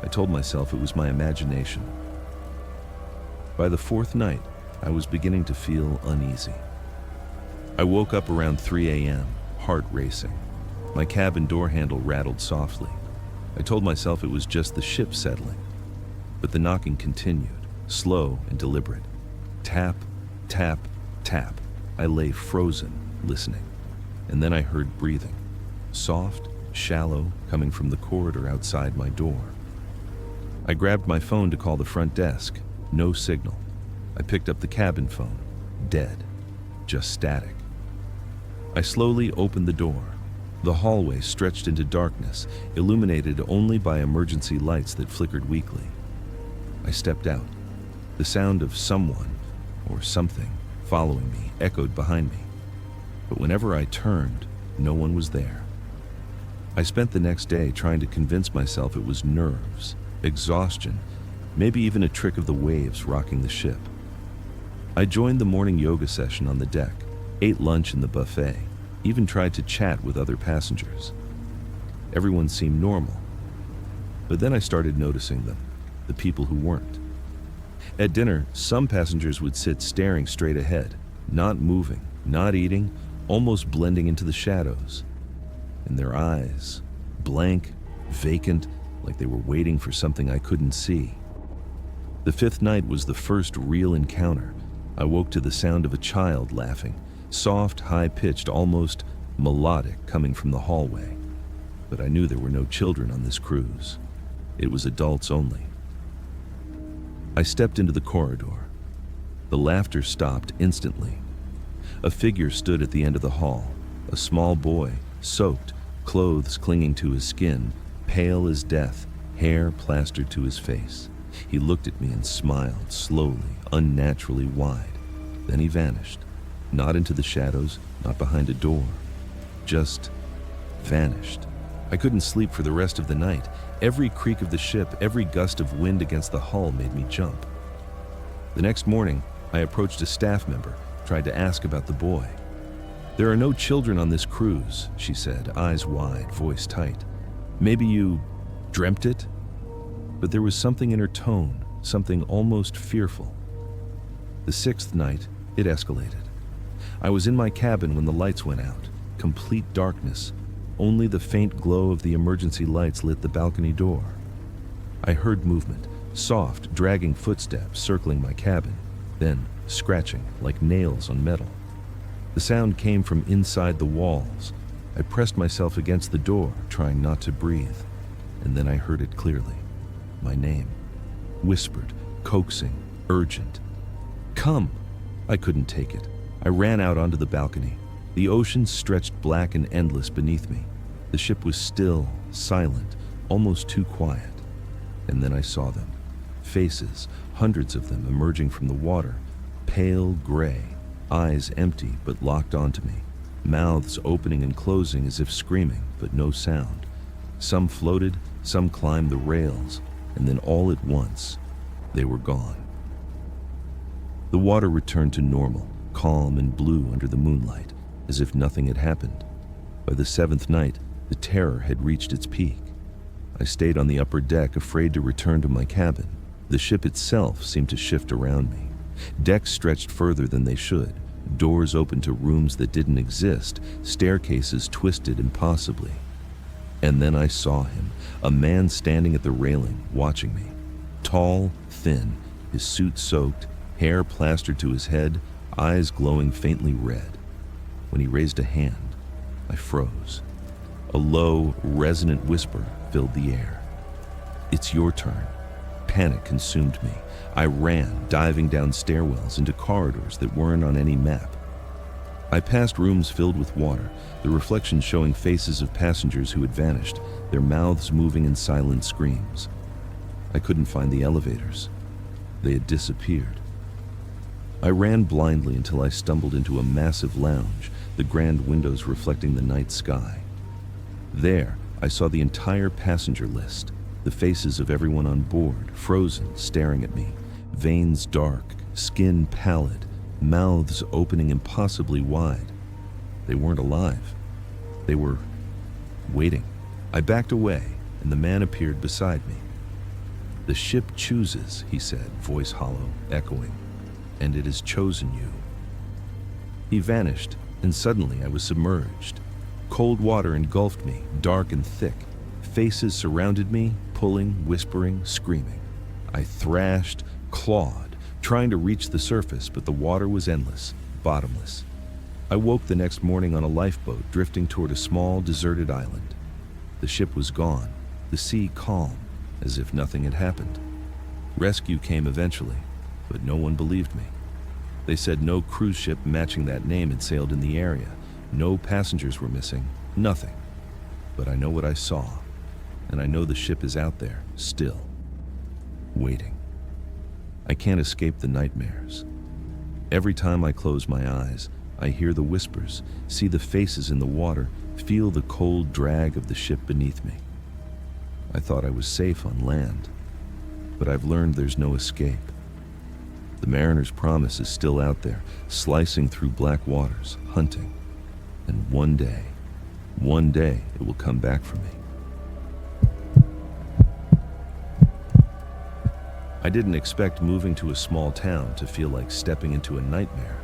I told myself it was my imagination. By the 4th night, I was beginning to feel uneasy. I woke up around 3 a.m., heart racing. My cabin door handle rattled softly. I told myself it was just the ship settling. But the knocking continued, slow and deliberate. Tap, tap, tap. I lay frozen, listening. And then I heard breathing. Soft, shallow, coming from the corridor outside my door. I grabbed my phone to call the front desk. No signal. I picked up the cabin phone. Dead. Just static. I slowly opened the door. The hallway stretched into darkness, illuminated only by emergency lights that flickered weakly. I stepped out. The sound of someone, or something, following me echoed behind me. But whenever I turned, no one was there. I spent the next day trying to convince myself it was nerves, exhaustion, maybe even a trick of the waves rocking the ship. I joined the morning yoga session on the deck, ate lunch in the buffet, even tried to chat with other passengers. Everyone seemed normal. But then I started noticing them, the people who weren't. At dinner, some passengers would sit staring straight ahead, not moving, not eating, almost blending into the shadows. And their eyes, blank, vacant, like they were waiting for something I couldn't see. The fifth night was the first real encounter. I woke to the sound of a child laughing, soft, high-pitched, almost melodic, coming from the hallway. But I knew there were no children on this cruise. It was adults only. I stepped into the corridor. The laughter stopped instantly. A figure stood at the end of the hall, a small boy, soaked, clothes clinging to his skin, pale as death, hair plastered to his face. He looked at me and smiled, slowly, unnaturally wide. Then he vanished. Not into the shadows, not behind a door. Just vanished. I couldn't sleep for the rest of the night. Every creak of the ship, every gust of wind against the hull made me jump. The next morning, I approached a staff member, tried to ask about the boy. "There are no children on this cruise," she said, eyes wide, voice tight. "Maybe you dreamt it?" But there was something in her tone, something almost fearful. The sixth night, it escalated. I was in my cabin when the lights went out. Complete darkness. Only the faint glow of the emergency lights lit the balcony door. I heard movement, soft, dragging footsteps circling my cabin, then scratching like nails on metal. The sound came from inside the walls. I pressed myself against the door, trying not to breathe, and then I heard it clearly. My name. Whispered, coaxing, urgent. "Come!" I couldn't take it. I ran out onto the balcony. The ocean stretched black and endless beneath me. The ship was still, silent, almost too quiet. And then I saw them. Faces, hundreds of them emerging from the water. Pale gray, eyes empty but locked onto me. Mouths opening and closing as if screaming, but no sound. Some floated, some climbed the rails, and then all at once, they were gone. The water returned to normal, calm and blue under the moonlight, as if nothing had happened. By the seventh night, the terror had reached its peak. I stayed on the upper deck, afraid to return to my cabin. The ship itself seemed to shift around me. Decks stretched further than they should, doors opened to rooms that didn't exist, staircases twisted impossibly. And then I saw him, a man standing at the railing, watching me. Tall, thin, his suit soaked, hair plastered to his head, eyes glowing faintly red. When he raised a hand, I froze. A low, resonant whisper filled the air. "It's your turn." Panic consumed me. I ran, diving down stairwells into corridors that weren't on any map. I passed rooms filled with water, the reflections showing faces of passengers who had vanished, their mouths moving in silent screams. I couldn't find the elevators. They had disappeared. I ran blindly until I stumbled into a massive lounge, the grand windows reflecting the night sky. There, I saw the entire passenger list, the faces of everyone on board, frozen, staring at me, veins dark, skin pallid, mouths opening impossibly wide. They weren't alive. They were waiting. I backed away, and the man appeared beside me. "The ship chooses," he said, voice hollow, echoing, "and it has chosen you." He vanished, and suddenly I was submerged. Cold water engulfed me, dark and thick. faces surrounded me, pulling, whispering, screaming. I thrashed, clawed, trying to reach the surface, but the water was endless, bottomless. I woke the next morning on a lifeboat drifting toward a small, deserted island. The ship was gone, the sea calm, as if nothing had happened. Rescue came eventually, but no one believed me. They said no cruise ship matching that name had sailed in the area. No passengers were missing, nothing. But I know what I saw, and I know the ship is out there, still, waiting. I can't escape the nightmares. Every time I close my eyes, I hear the whispers, see the faces in the water, feel the cold drag of the ship beneath me. I thought I was safe on land, but I've learned there's no escape. The mariner's promise is still out there, slicing through black waters, hunting. And one day it will come back for me. I didn't expect moving to a small town to feel like stepping into a nightmare.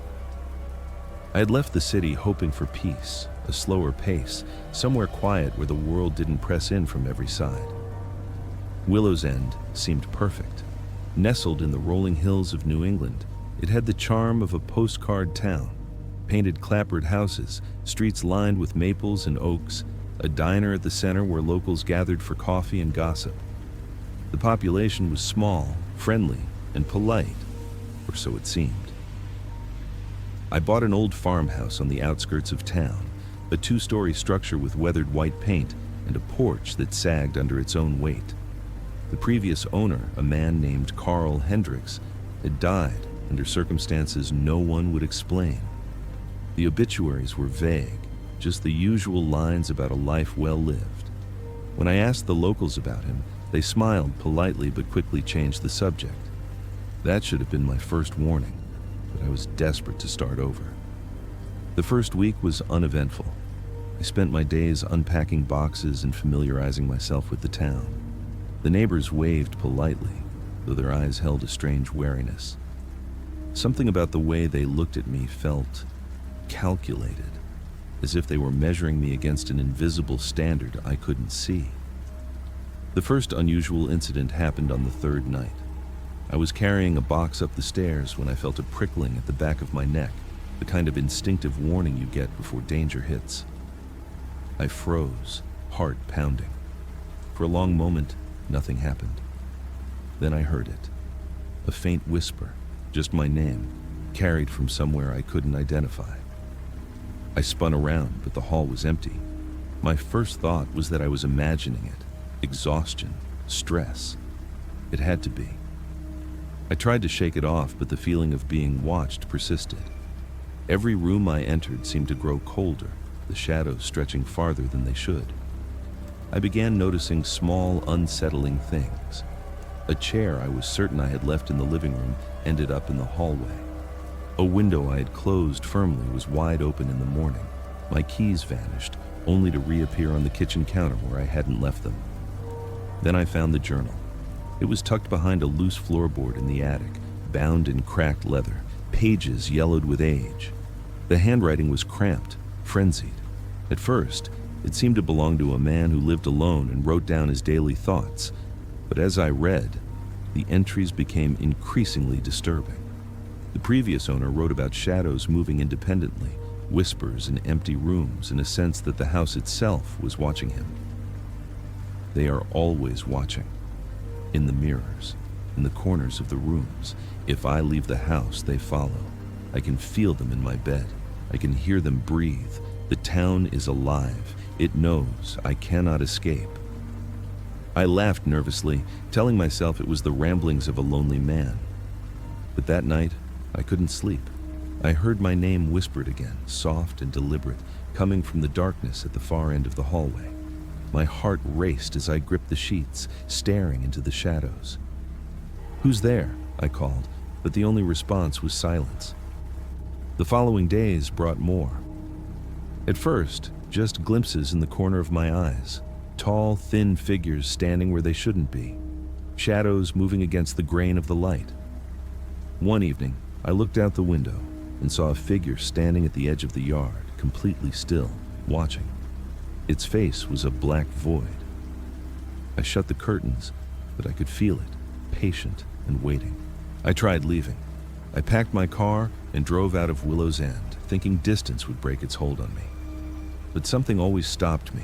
I had left the city hoping for peace, a slower pace, somewhere quiet where the world didn't press in from every side. Willow's End seemed perfect. Nestled in the rolling hills of New England, it had the charm of a postcard town. Painted clapboard houses, streets lined with maples and oaks, a diner at the center where locals gathered for coffee and gossip. The population was small, friendly, and polite, or so it seemed. I bought an old farmhouse on the outskirts of town, a two-story structure with weathered white paint and a porch that sagged under its own weight. The previous owner, a man named Carl Hendricks, had died under circumstances no one would explain. The obituaries were vague, just the usual lines about a life well lived. When I asked the locals about him, they smiled politely but quickly changed the subject. That should have been my first warning, but I was desperate to start over. The first week was uneventful. I spent my days unpacking boxes and familiarizing myself with the town. The neighbors waved politely, though their eyes held a strange wariness. Something about the way they looked at me felt calculated, as if they were measuring me against an invisible standard I couldn't see. The first unusual incident happened on the third night. I was carrying a box up the stairs when I felt a prickling at the back of my neck, the kind of instinctive warning you get before danger hits. I froze, heart pounding. For a long moment, nothing happened. Then I heard it. A faint whisper, just my name, carried from somewhere I couldn't identify. I spun around, but the hall was empty. My first thought was that I was imagining it. Exhaustion, stress. It had to be. I tried to shake it off, but the feeling of being watched persisted. Every room I entered seemed to grow colder, the shadows stretching farther than they should. I began noticing small, unsettling things. A chair I was certain I had left in the living room ended up in the hallway. A window I had closed firmly was wide open in the morning. My keys vanished, only to reappear on the kitchen counter where I hadn't left them. Then I found the journal. It was tucked behind a loose floorboard in the attic, bound in cracked leather, pages yellowed with age. The handwriting was cramped, frenzied. At first, it seemed to belong to a man who lived alone and wrote down his daily thoughts. But as I read, the entries became increasingly disturbing. The previous owner wrote about shadows moving independently, whispers in empty rooms, and a sense that the house itself was watching him. They are always watching. In the mirrors, in the corners of the rooms. If I leave the house, they follow. I can feel them in my bed. I can hear them breathe. The town is alive. It knows I cannot escape. I laughed nervously, telling myself it was the ramblings of a lonely man. But that night, I couldn't sleep. I heard my name whispered again, soft and deliberate, coming from the darkness at the far end of the hallway. My heart raced as I gripped the sheets, staring into the shadows. "Who's there?" I called, but the only response was silence. The following days brought more. At first, just glimpses in the corner of my eyes. Tall, thin figures standing where they shouldn't be. Shadows moving against the grain of the light. One evening, I looked out the window and saw a figure standing at the edge of the yard, completely still, watching. Its face was a black void. I shut the curtains, but I could feel it, patient and waiting. I tried leaving. I packed my car and drove out of Willow's End, thinking distance would break its hold on me. But something always stopped me.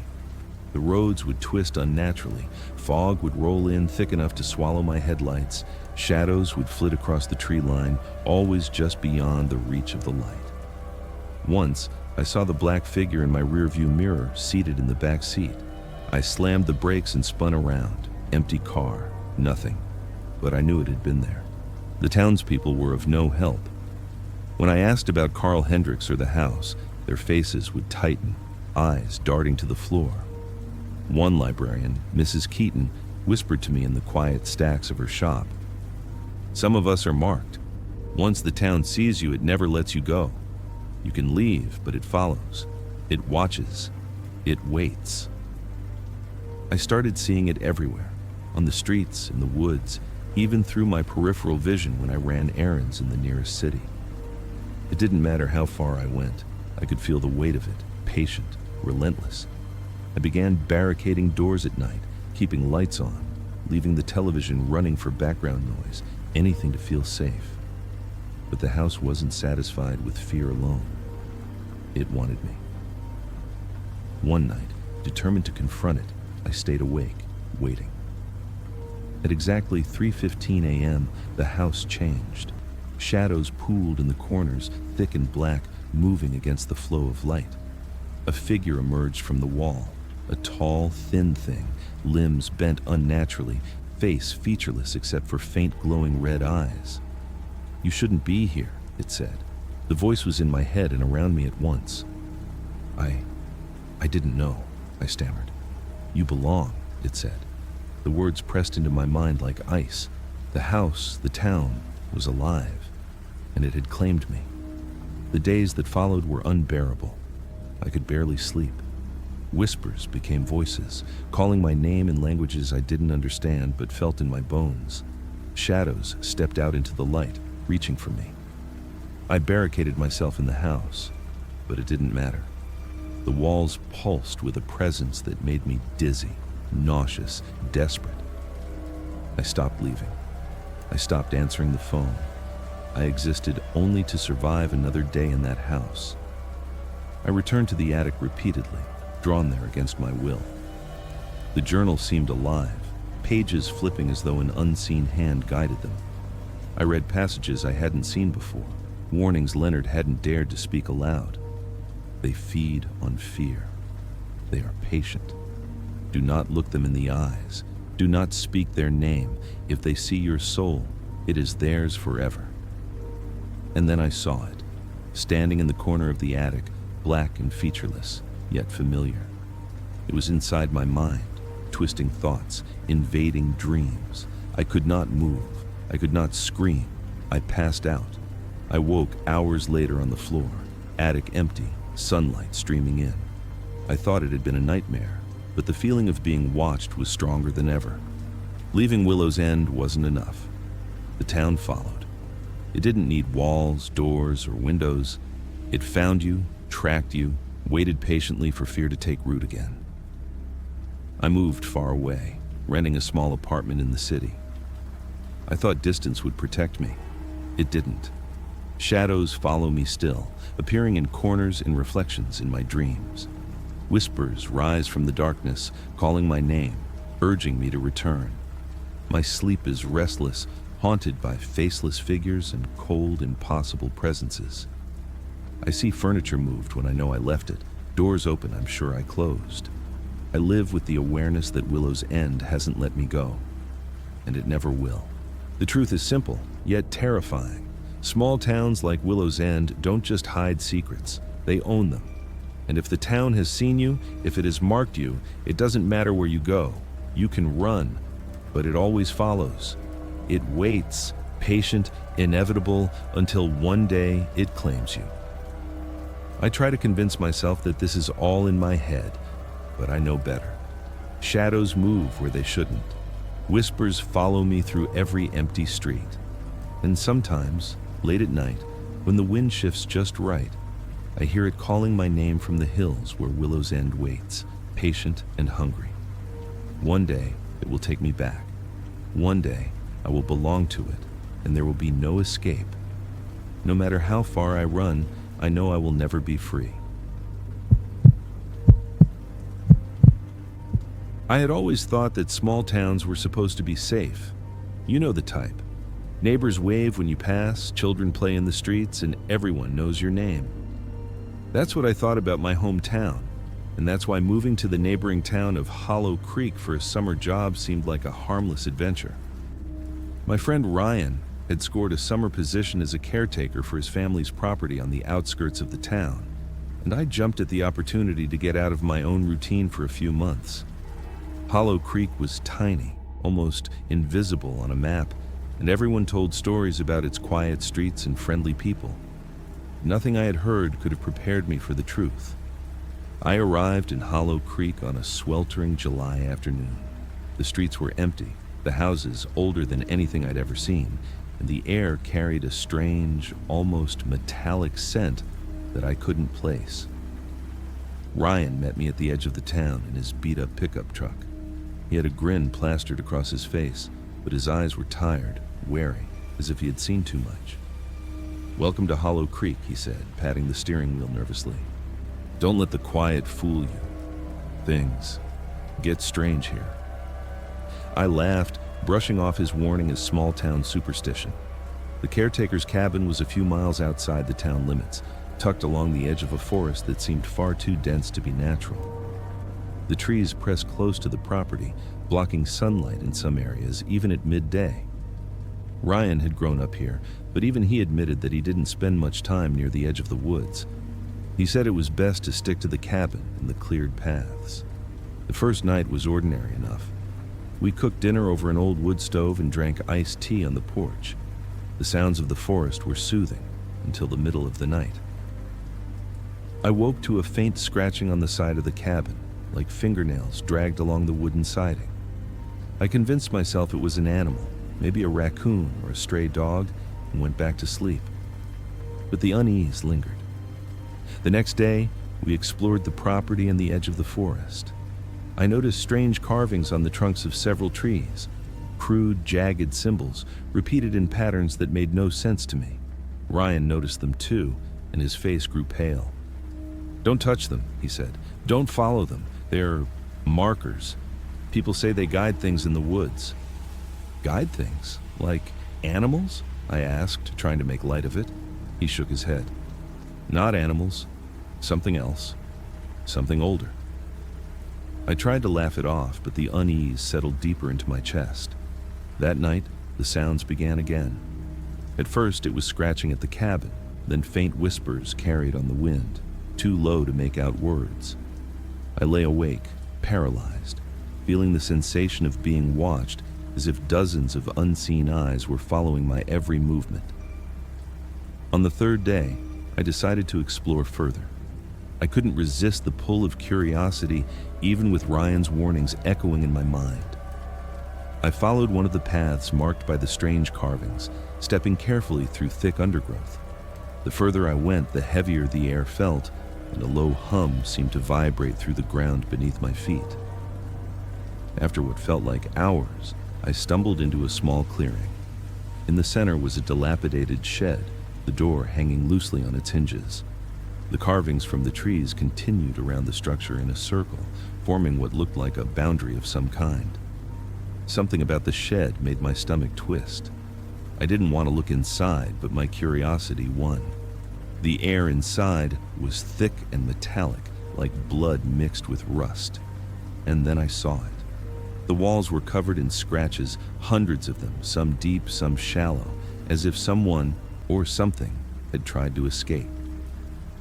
The roads would twist unnaturally, fog would roll in thick enough to swallow my headlights, shadows would flit across the tree line, always just beyond the reach of the light. Once, I saw the black figure in my rearview mirror seated in the back seat. I slammed the brakes and spun around. Empty car, nothing. But I knew it had been there. The townspeople were of no help. When I asked about Carl Hendricks or the house, their faces would tighten, eyes darting to the floor. One librarian, Mrs. Keaton, whispered to me in the quiet stacks of her shop, "Some of us are marked. Once the town sees you, it never lets you go. You can leave, but it follows. It watches. It waits." I started seeing it everywhere, on the streets, in the woods, even through my peripheral vision when I ran errands in the nearest city. It didn't matter how far I went. I could feel the weight of it, patient, relentless. I began barricading doors at night, keeping lights on, leaving the television running for background noise, anything to feel safe. But the house wasn't satisfied with fear alone. It wanted me. One night, determined to confront it, I stayed awake, waiting. At exactly 3:15 a.m., the house changed. Shadows pooled in the corners, thick and black, moving against the flow of light. A figure emerged from the wall, a tall, thin thing, limbs bent unnaturally, face featureless except for faint glowing red eyes. "You shouldn't be here," it said. The voice was in my head and around me at once. I didn't know," I stammered. "You belong," it said. The words pressed into my mind like ice. The house, the town, was alive, and it had claimed me. The days that followed were unbearable. I could barely sleep. Whispers became voices, calling my name in languages I didn't understand but felt in my bones. Shadows stepped out into the light, reaching for me. I barricaded myself in the house, but it didn't matter. The walls pulsed with a presence that made me dizzy, nauseous, desperate. I stopped leaving. I stopped answering the phone. I existed only to survive another day in that house. I returned to the attic repeatedly, drawn there against my will. The journal seemed alive, pages flipping as though an unseen hand guided them. I read passages I hadn't seen before, warnings Leonard hadn't dared to speak aloud. They feed on fear. They are patient. Do not look them in the eyes. Do not speak their name. If they see your soul, it is theirs forever. And then I saw it, standing in the corner of the attic, black and featureless, yet familiar. It was inside my mind, twisting thoughts, invading dreams. I could not move. I could not scream. I passed out. I woke hours later on the floor, attic empty, sunlight streaming in. I thought it had been a nightmare, but the feeling of being watched was stronger than ever. Leaving Willow's End wasn't enough. The town followed. It didn't need walls, doors, or windows. It found you, tracked you, waited patiently for fear to take root again. I moved far away, renting a small apartment in the city. I thought distance would protect me. It didn't. Shadows follow me still, appearing in corners and reflections in my dreams. Whispers rise from the darkness, calling my name, urging me to return. My sleep is restless, haunted by faceless figures and cold, impossible presences. I see furniture moved when I know I left it. Doors open, I'm sure I closed. I live with the awareness that Willow's End hasn't let me go, and it never will. The truth is simple, yet terrifying. Small towns like Willow's End don't just hide secrets, they own them. And if the town has seen you, if it has marked you, it doesn't matter where you go. You can run, but it always follows. It waits, patient, inevitable, until one day it claims you. I try to convince myself that this is all in my head, but I know better. Shadows move where they shouldn't. Whispers follow me through every empty street. And sometimes, late at night, when the wind shifts just right, I hear it calling my name from the hills where Willow's End waits, patient and hungry. One day, It will take me back. One day, I will belong to it, and there will be no escape. No matter how far I run, I know I will never be free. I had always thought that small towns were supposed to be safe. You know the type. Neighbors wave when you pass, children play in the streets, and everyone knows your name. That's what I thought about my hometown, and that's why moving to the neighboring town of Hollow Creek for a summer job seemed like a harmless adventure. My friend Ryan had scored a summer position as a caretaker for his family's property on the outskirts of the town, and I jumped at the opportunity to get out of my own routine for a few months. Hollow Creek was tiny, almost invisible on a map, and everyone told stories about its quiet streets and friendly people. Nothing I had heard could have prepared me for the truth. I arrived in Hollow Creek on a sweltering July afternoon. The streets were empty, the houses older than anything I'd ever seen, and the air carried a strange, almost metallic scent that I couldn't place. Ryan met me at the edge of the town in his beat-up pickup truck. He had a grin plastered across his face, but his eyes were tired, wary, as if he had seen too much. "Welcome to Hollow Creek," he said, patting the steering wheel nervously. "Don't let the quiet fool you. Things get strange here." I laughed, brushing off his warning as small-town superstition. The caretaker's cabin was a few miles outside the town limits, tucked along the edge of a forest that seemed far too dense to be natural. The trees pressed close to the property, blocking sunlight in some areas, even at midday. Ryan had grown up here, but even he admitted that he didn't spend much time near the edge of the woods. He said it was best to stick to the cabin and the cleared paths. The first night was ordinary enough. We cooked dinner over an old wood stove and drank iced tea on the porch. The sounds of the forest were soothing until the middle of the night. I woke to a faint scratching on the side of the cabin, like fingernails dragged along the wooden siding. I convinced myself it was an animal, maybe a raccoon or a stray dog, and went back to sleep. But the unease lingered. The next day, we explored the property and the edge of the forest. I noticed strange carvings on the trunks of several trees, crude, jagged symbols repeated in patterns that made no sense to me. Ryan noticed them too, and his face grew pale. "Don't touch them," he said. "Don't follow them. They're markers. People say they guide things in the woods." "Guide things? Like animals?" I asked, trying to make light of it. He shook his head. "Not animals. Something else. Something older." I tried to laugh it off, but the unease settled deeper into my chest. That night, the sounds began again. At first, it was scratching at the cabin, then faint whispers carried on the wind, too low to make out words. I lay awake, paralyzed, feeling the sensation of being watched, as if dozens of unseen eyes were following my every movement. On the third day, I decided to explore further. I couldn't resist the pull of curiosity, even with Ryan's warnings echoing in my mind. I followed one of the paths marked by the strange carvings, stepping carefully through thick undergrowth. The further I went, the heavier the air felt, and a low hum seemed to vibrate through the ground beneath my feet. After what felt like hours, I stumbled into a small clearing. In the center was a dilapidated shed, the door hanging loosely on its hinges. The carvings from the trees continued around the structure in a circle, forming what looked like a boundary of some kind. Something about the shed made my stomach twist. I didn't want to look inside, but my curiosity won. The air inside was thick and metallic, like blood mixed with rust. And then I saw it. The walls were covered in scratches, hundreds of them, some deep, some shallow, as if someone or something had tried to escape.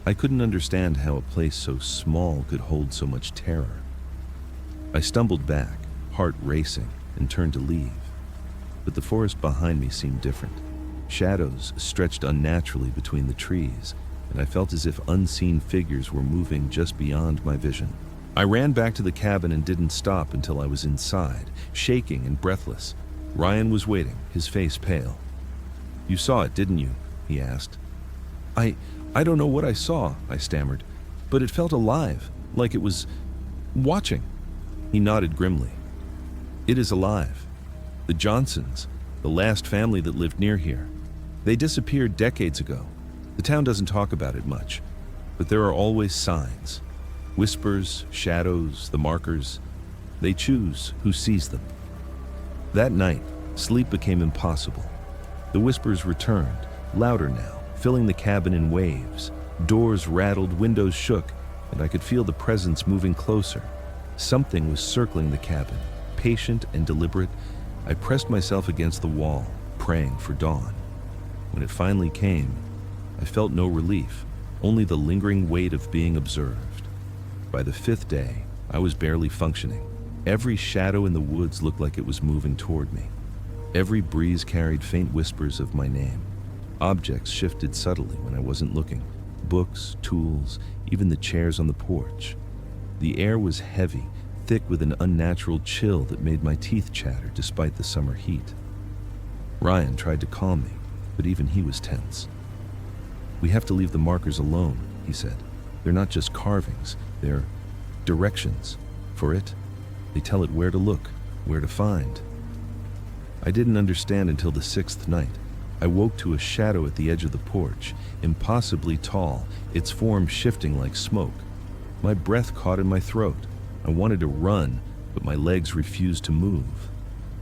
I couldn't understand how a place so small could hold so much terror. I stumbled back, heart racing, and turned to leave. But the forest behind me seemed different. Shadows stretched unnaturally between the trees, and I felt as if unseen figures were moving just beyond my vision. I ran back to the cabin and didn't stop until I was inside, shaking and breathless. Ryan was waiting, his face pale. "You saw it, didn't you?" he asked. I don't know what I saw," I stammered, "but it felt alive, like it was watching." He nodded grimly. It is alive. The Johnsons, the last family that lived near here. They disappeared decades ago. The town doesn't talk about it much, but there are always signs. Whispers, shadows, the markers. They choose who sees them. That night, sleep became impossible. The whispers returned, louder now, filling the cabin in waves. Doors rattled, windows shook, and I could feel the presence moving closer. Something was circling the cabin, patient and deliberate. I pressed myself against the wall, praying for dawn. When it finally came, I felt no relief, only the lingering weight of being observed. By the fifth day, I was barely functioning. Every shadow in the woods looked like it was moving toward me. Every breeze carried faint whispers of my name. Objects shifted subtly when I wasn't looking. Books, tools, even the chairs on the porch. The air was heavy, thick with an unnatural chill that made my teeth chatter despite the summer heat. Ryan tried to calm me, but even he was tense. "We have to leave the markers alone," he said. "They're not just carvings, they're directions. For it, they tell it where to look, where to find." I didn't understand until the sixth night. I woke to a shadow at the edge of the porch, impossibly tall, its form shifting like smoke. My breath caught in my throat. I wanted to run, but my legs refused to move.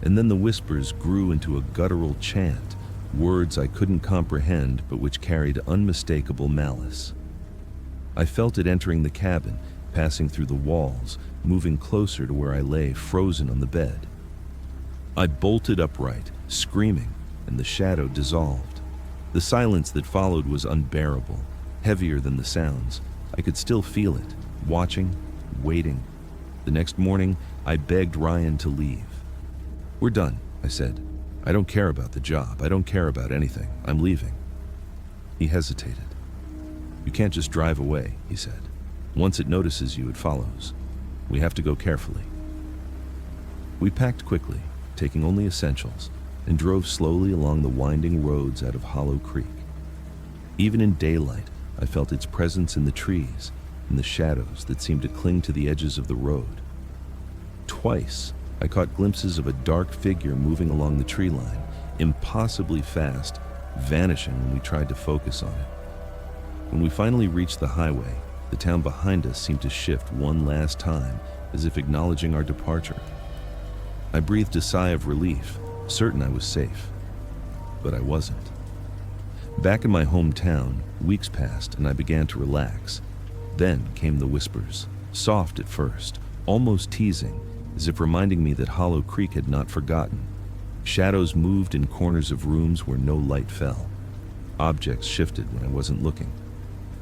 And then the whispers grew into a guttural chant, words I couldn't comprehend but which carried unmistakable malice. I felt it entering the cabin, passing through the walls, moving closer to where I lay, frozen on the bed. I bolted upright, screaming, and the shadow dissolved. The silence that followed was unbearable, heavier than the sounds. I could still feel it, watching, waiting. The next morning, I begged Ryan to leave. "We're done," I said. "I don't care about the job. I don't care about anything. I'm leaving." He hesitated. "You can't just drive away," he said. "Once it notices you, it follows. We have to go carefully." We packed quickly, taking only essentials, and drove slowly along the winding roads out of Hollow Creek. Even in daylight, I felt its presence in the trees, in the shadows that seemed to cling to the edges of the road. Twice, I caught glimpses of a dark figure moving along the tree line, impossibly fast, vanishing when we tried to focus on it. When we finally reached the highway, the town behind us seemed to shift one last time, as if acknowledging our departure. I breathed a sigh of relief, certain I was safe. But I wasn't. Back in my hometown, weeks passed and I began to relax. Then came the whispers, soft at first, almost teasing, as if reminding me that Hollow Creek had not forgotten. Shadows moved in corners of rooms where no light fell. Objects shifted when I wasn't looking.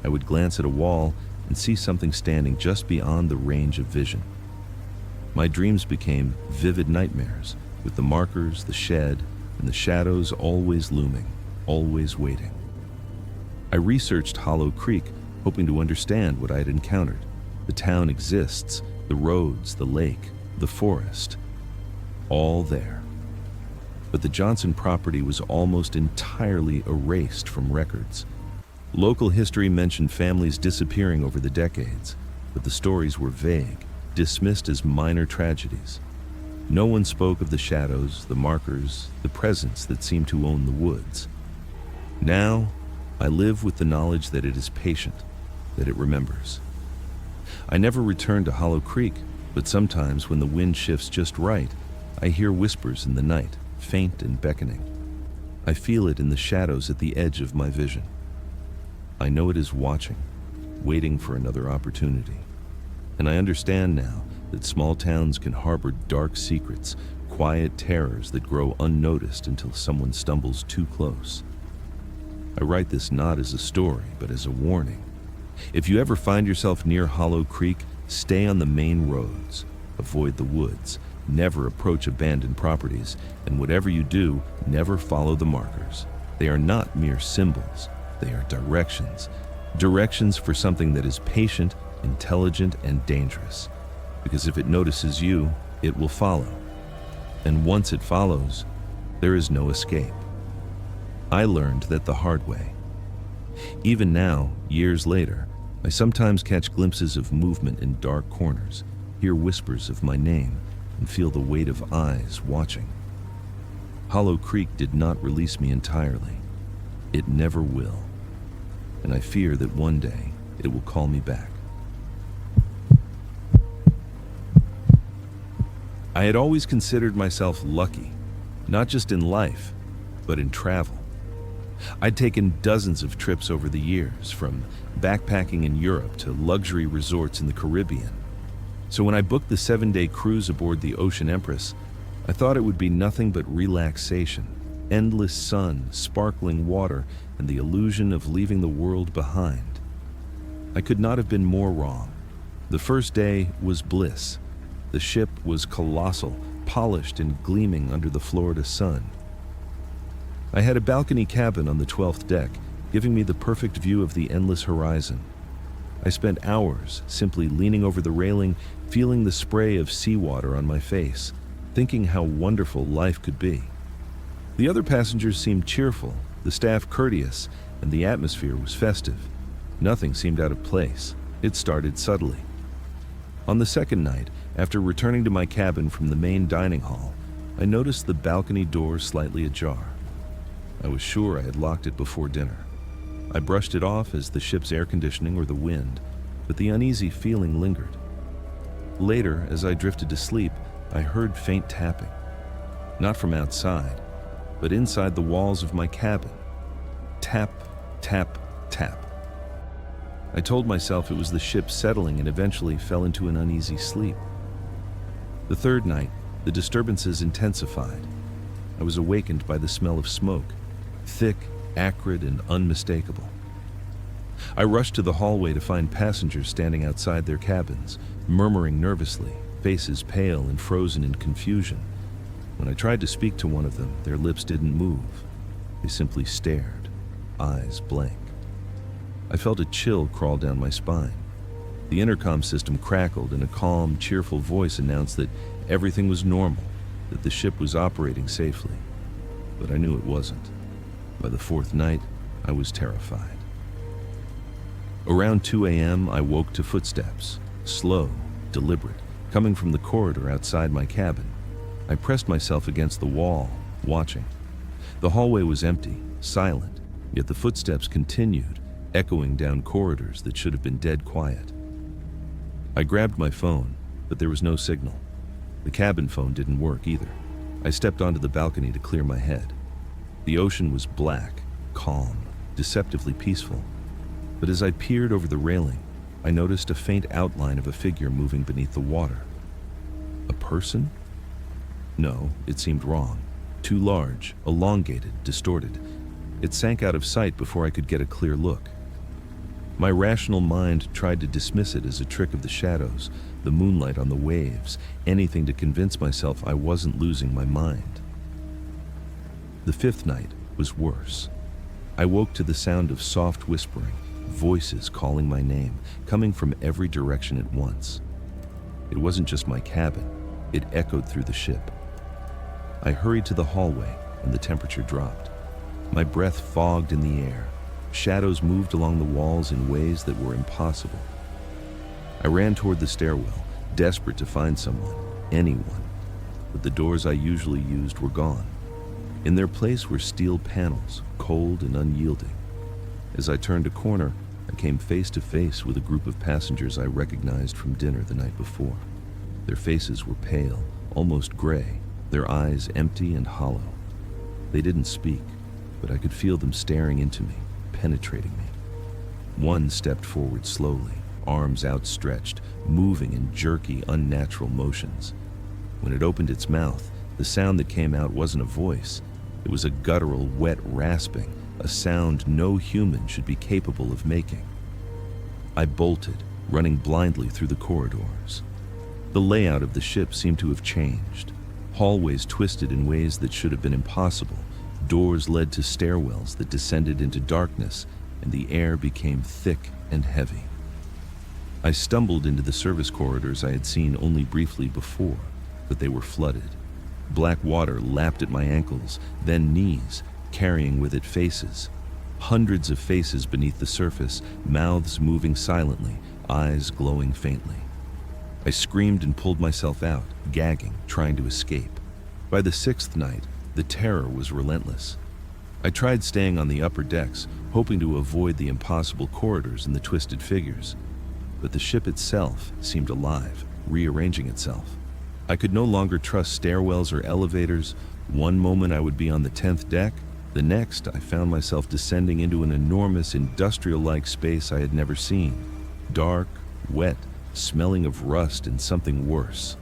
I would glance at a wall and see something standing just beyond the range of vision. My dreams became vivid nightmares, with the markers, the shed, and the shadows always looming, always waiting. I researched Hollow Creek, hoping to understand what I had encountered. The town exists, the roads, the lake, the forest, all there. But the Johnson property was almost entirely erased from records. Local history mentioned families disappearing over the decades, but the stories were vague, dismissed as minor tragedies. No one spoke of the shadows, the markers, the presence that seemed to own the woods. Now, I live with the knowledge that it is patient, that it remembers. I never return to Hollow Creek, but sometimes when the wind shifts just right, I hear whispers in the night, faint and beckoning. I feel it in the shadows at the edge of my vision. I know it is watching, waiting for another opportunity. And I understand now that small towns can harbor dark secrets, quiet terrors that grow unnoticed until someone stumbles too close. I write this not as a story, but as a warning. If you ever find yourself near Hollow Creek, stay on the main roads, avoid the woods, never approach abandoned properties, and whatever you do, never follow the markers. They are not mere symbols, they are directions. Directions for something that is patient, intelligent, and dangerous. Because if it notices you, it will follow. And once it follows, there is no escape. I learned that the hard way. Even now, years later, I sometimes catch glimpses of movement in dark corners, hear whispers of my name, and feel the weight of eyes watching. Hollow Creek did not release me entirely. It never will. And I fear that one day it will call me back. I had always considered myself lucky, not just in life, but in travel. I'd taken dozens of trips over the years, from backpacking in Europe to luxury resorts in the Caribbean. So when I booked the 7-day cruise aboard the Ocean Empress, I thought it would be nothing but relaxation, endless sun, sparkling water, and the illusion of leaving the world behind. I could not have been more wrong. The first day was bliss. The ship was colossal, polished and gleaming under the Florida sun. I had a balcony cabin on the 12th deck, giving me the perfect view of the endless horizon. I spent hours simply leaning over the railing, feeling the spray of seawater on my face, thinking how wonderful life could be. The other passengers seemed cheerful, the staff courteous, and the atmosphere was festive. Nothing seemed out of place. It started subtly. On the second night, after returning to my cabin from the main dining hall, I noticed the balcony door slightly ajar. I was sure I had locked it before dinner. I brushed it off as the ship's air conditioning or the wind, but the uneasy feeling lingered. Later, as I drifted to sleep, I heard faint tapping. Not from outside, but inside the walls of my cabin. Tap, tap, tap. I told myself it was the ship settling and eventually fell into an uneasy sleep. The third night, the disturbances intensified. I was awakened by the smell of smoke, thick, acrid, and unmistakable. I rushed to the hallway to find passengers standing outside their cabins, murmuring nervously, faces pale and frozen in confusion. When I tried to speak to one of them, their lips didn't move. They simply stared, eyes blank. I felt a chill crawl down my spine. The intercom system crackled and a calm, cheerful voice announced that everything was normal, that the ship was operating safely. But I knew it wasn't. By the fourth night, I was terrified. Around 2 a.m., I woke to footsteps, slow, deliberate, coming from the corridor outside my cabin. I pressed myself against the wall, watching. The hallway was empty, silent, yet the footsteps continued, echoing down corridors that should have been dead quiet. I grabbed my phone, but there was no signal. The cabin phone didn't work either. I stepped onto the balcony to clear my head. The ocean was black, calm, deceptively peaceful. But as I peered over the railing, I noticed a faint outline of a figure moving beneath the water. A person? No, it seemed wrong. Too large, elongated, distorted. It sank out of sight before I could get a clear look. My rational mind tried to dismiss it as a trick of the shadows, the moonlight on the waves, anything to convince myself I wasn't losing my mind. The fifth night was worse. I woke to the sound of soft whispering, voices calling my name, coming from every direction at once. It wasn't just my cabin, it echoed through the ship. I hurried to the hallway, and the temperature dropped. My breath fogged in the air. Shadows moved along the walls in ways that were impossible. I ran toward the stairwell, desperate to find someone, anyone, but the doors I usually used were gone. In their place were steel panels, cold and unyielding. As I turned a corner, I came face to face with a group of passengers I recognized from dinner the night before. Their faces were pale, almost gray, their eyes empty and hollow. They didn't speak, but I could feel them staring into me, penetrating me. One stepped forward slowly, arms outstretched, moving in jerky, unnatural motions. When it opened its mouth, the sound that came out wasn't a voice. It was a guttural, wet rasping, a sound no human should be capable of making. I bolted, running blindly through the corridors. The layout of the ship seemed to have changed. Hallways twisted in ways that should have been impossible. Doors led to stairwells that descended into darkness, and the air became thick and heavy. I stumbled into the service corridors I had seen only briefly before, but they were flooded. Black water lapped at my ankles, then knees, carrying with it faces. Hundreds of faces beneath the surface, mouths moving silently, eyes glowing faintly. I screamed and pulled myself out, gagging, trying to escape. By the sixth night, the terror was relentless. I tried staying on the upper decks, hoping to avoid the impossible corridors and the twisted figures. But the ship itself seemed alive, rearranging itself. I could no longer trust stairwells or elevators. One moment I would be on the 10th deck, the next I found myself descending into an enormous industrial-like space I had never seen. Dark, wet, smelling of rust and something worse.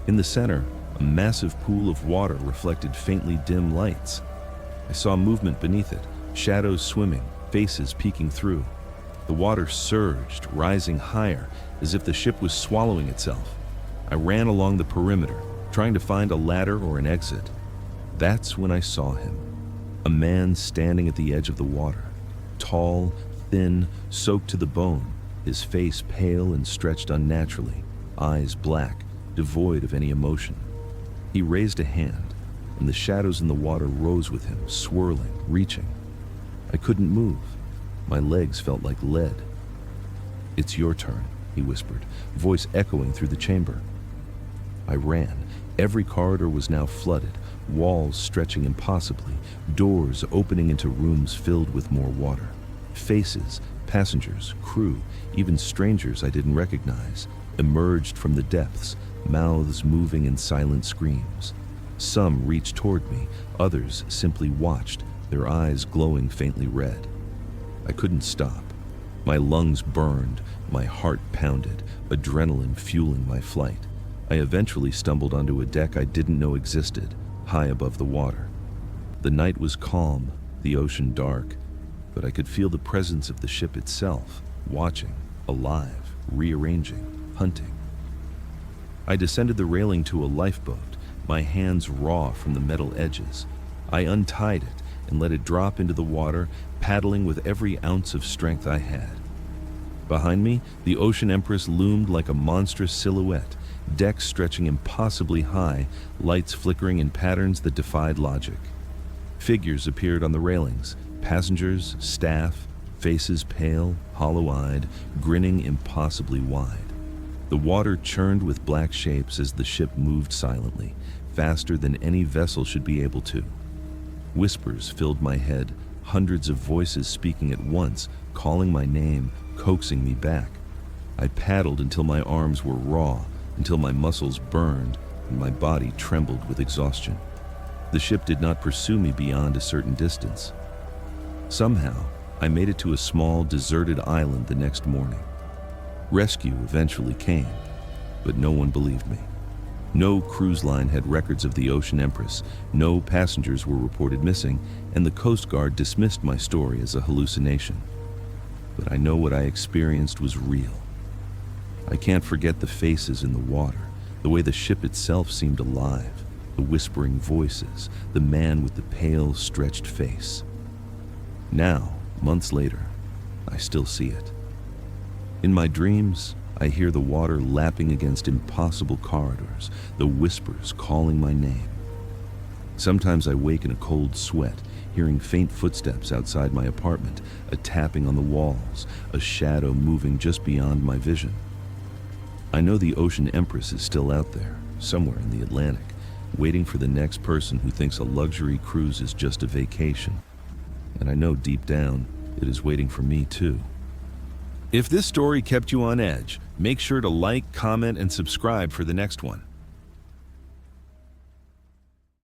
In the center, a massive pool of water reflected faintly dim lights. I saw movement beneath it, shadows swimming, faces peeking through. The water surged, rising higher, as if the ship was swallowing itself. I ran along the perimeter, trying to find a ladder or an exit. That's when I saw him. A man standing at the edge of the water. Tall, thin, soaked to the bone, his face pale and stretched unnaturally, eyes black, devoid of any emotion. He raised a hand, and the shadows in the water rose with him, swirling, reaching. I couldn't move. My legs felt like lead. "It's your turn," he whispered, voice echoing through the chamber. I ran. Every corridor was now flooded, walls stretching impossibly, doors opening into rooms filled with more water. Faces, passengers, crew, even strangers I didn't recognize, emerged from the depths, mouths moving in silent screams. Some reached toward me, others simply watched, their eyes glowing faintly red. I couldn't stop. My lungs burned, my heart pounded, adrenaline fueling my flight. I eventually stumbled onto a deck I didn't know existed, high above the water. The night was calm, the ocean dark, but I could feel the presence of the ship itself, watching, alive, rearranging, hunting. I descended the railing to a lifeboat, my hands raw from the metal edges. I untied it and let it drop into the water, paddling with every ounce of strength I had. Behind me, the Ocean Empress loomed like a monstrous silhouette, decks stretching impossibly high, lights flickering in patterns that defied logic. Figures appeared on the railings, passengers, staff, faces pale, hollow-eyed, grinning impossibly wide. The water churned with black shapes as the ship moved silently, faster than any vessel should be able to. Whispers filled my head, hundreds of voices speaking at once, calling my name, coaxing me back. I paddled until my arms were raw, until my muscles burned and my body trembled with exhaustion. The ship did not pursue me beyond a certain distance. Somehow, I made it to a small, deserted island the next morning. Rescue eventually came, but no one believed me. No cruise line had records of the Ocean Empress, no passengers were reported missing, and the Coast Guard dismissed my story as a hallucination. But I know what I experienced was real. I can't forget the faces in the water, the way the ship itself seemed alive, the whispering voices, the man with the pale, stretched face. Now, months later, I still see it. In my dreams, I hear the water lapping against impossible corridors, the whispers calling my name. Sometimes I wake in a cold sweat, hearing faint footsteps outside my apartment, a tapping on the walls, a shadow moving just beyond my vision. I know the Ocean Empress is still out there, somewhere in the Atlantic, waiting for the next person who thinks a luxury cruise is just a vacation. And I know deep down, it is waiting for me too. If this story kept you on edge, make sure to like, comment, and subscribe for the next one.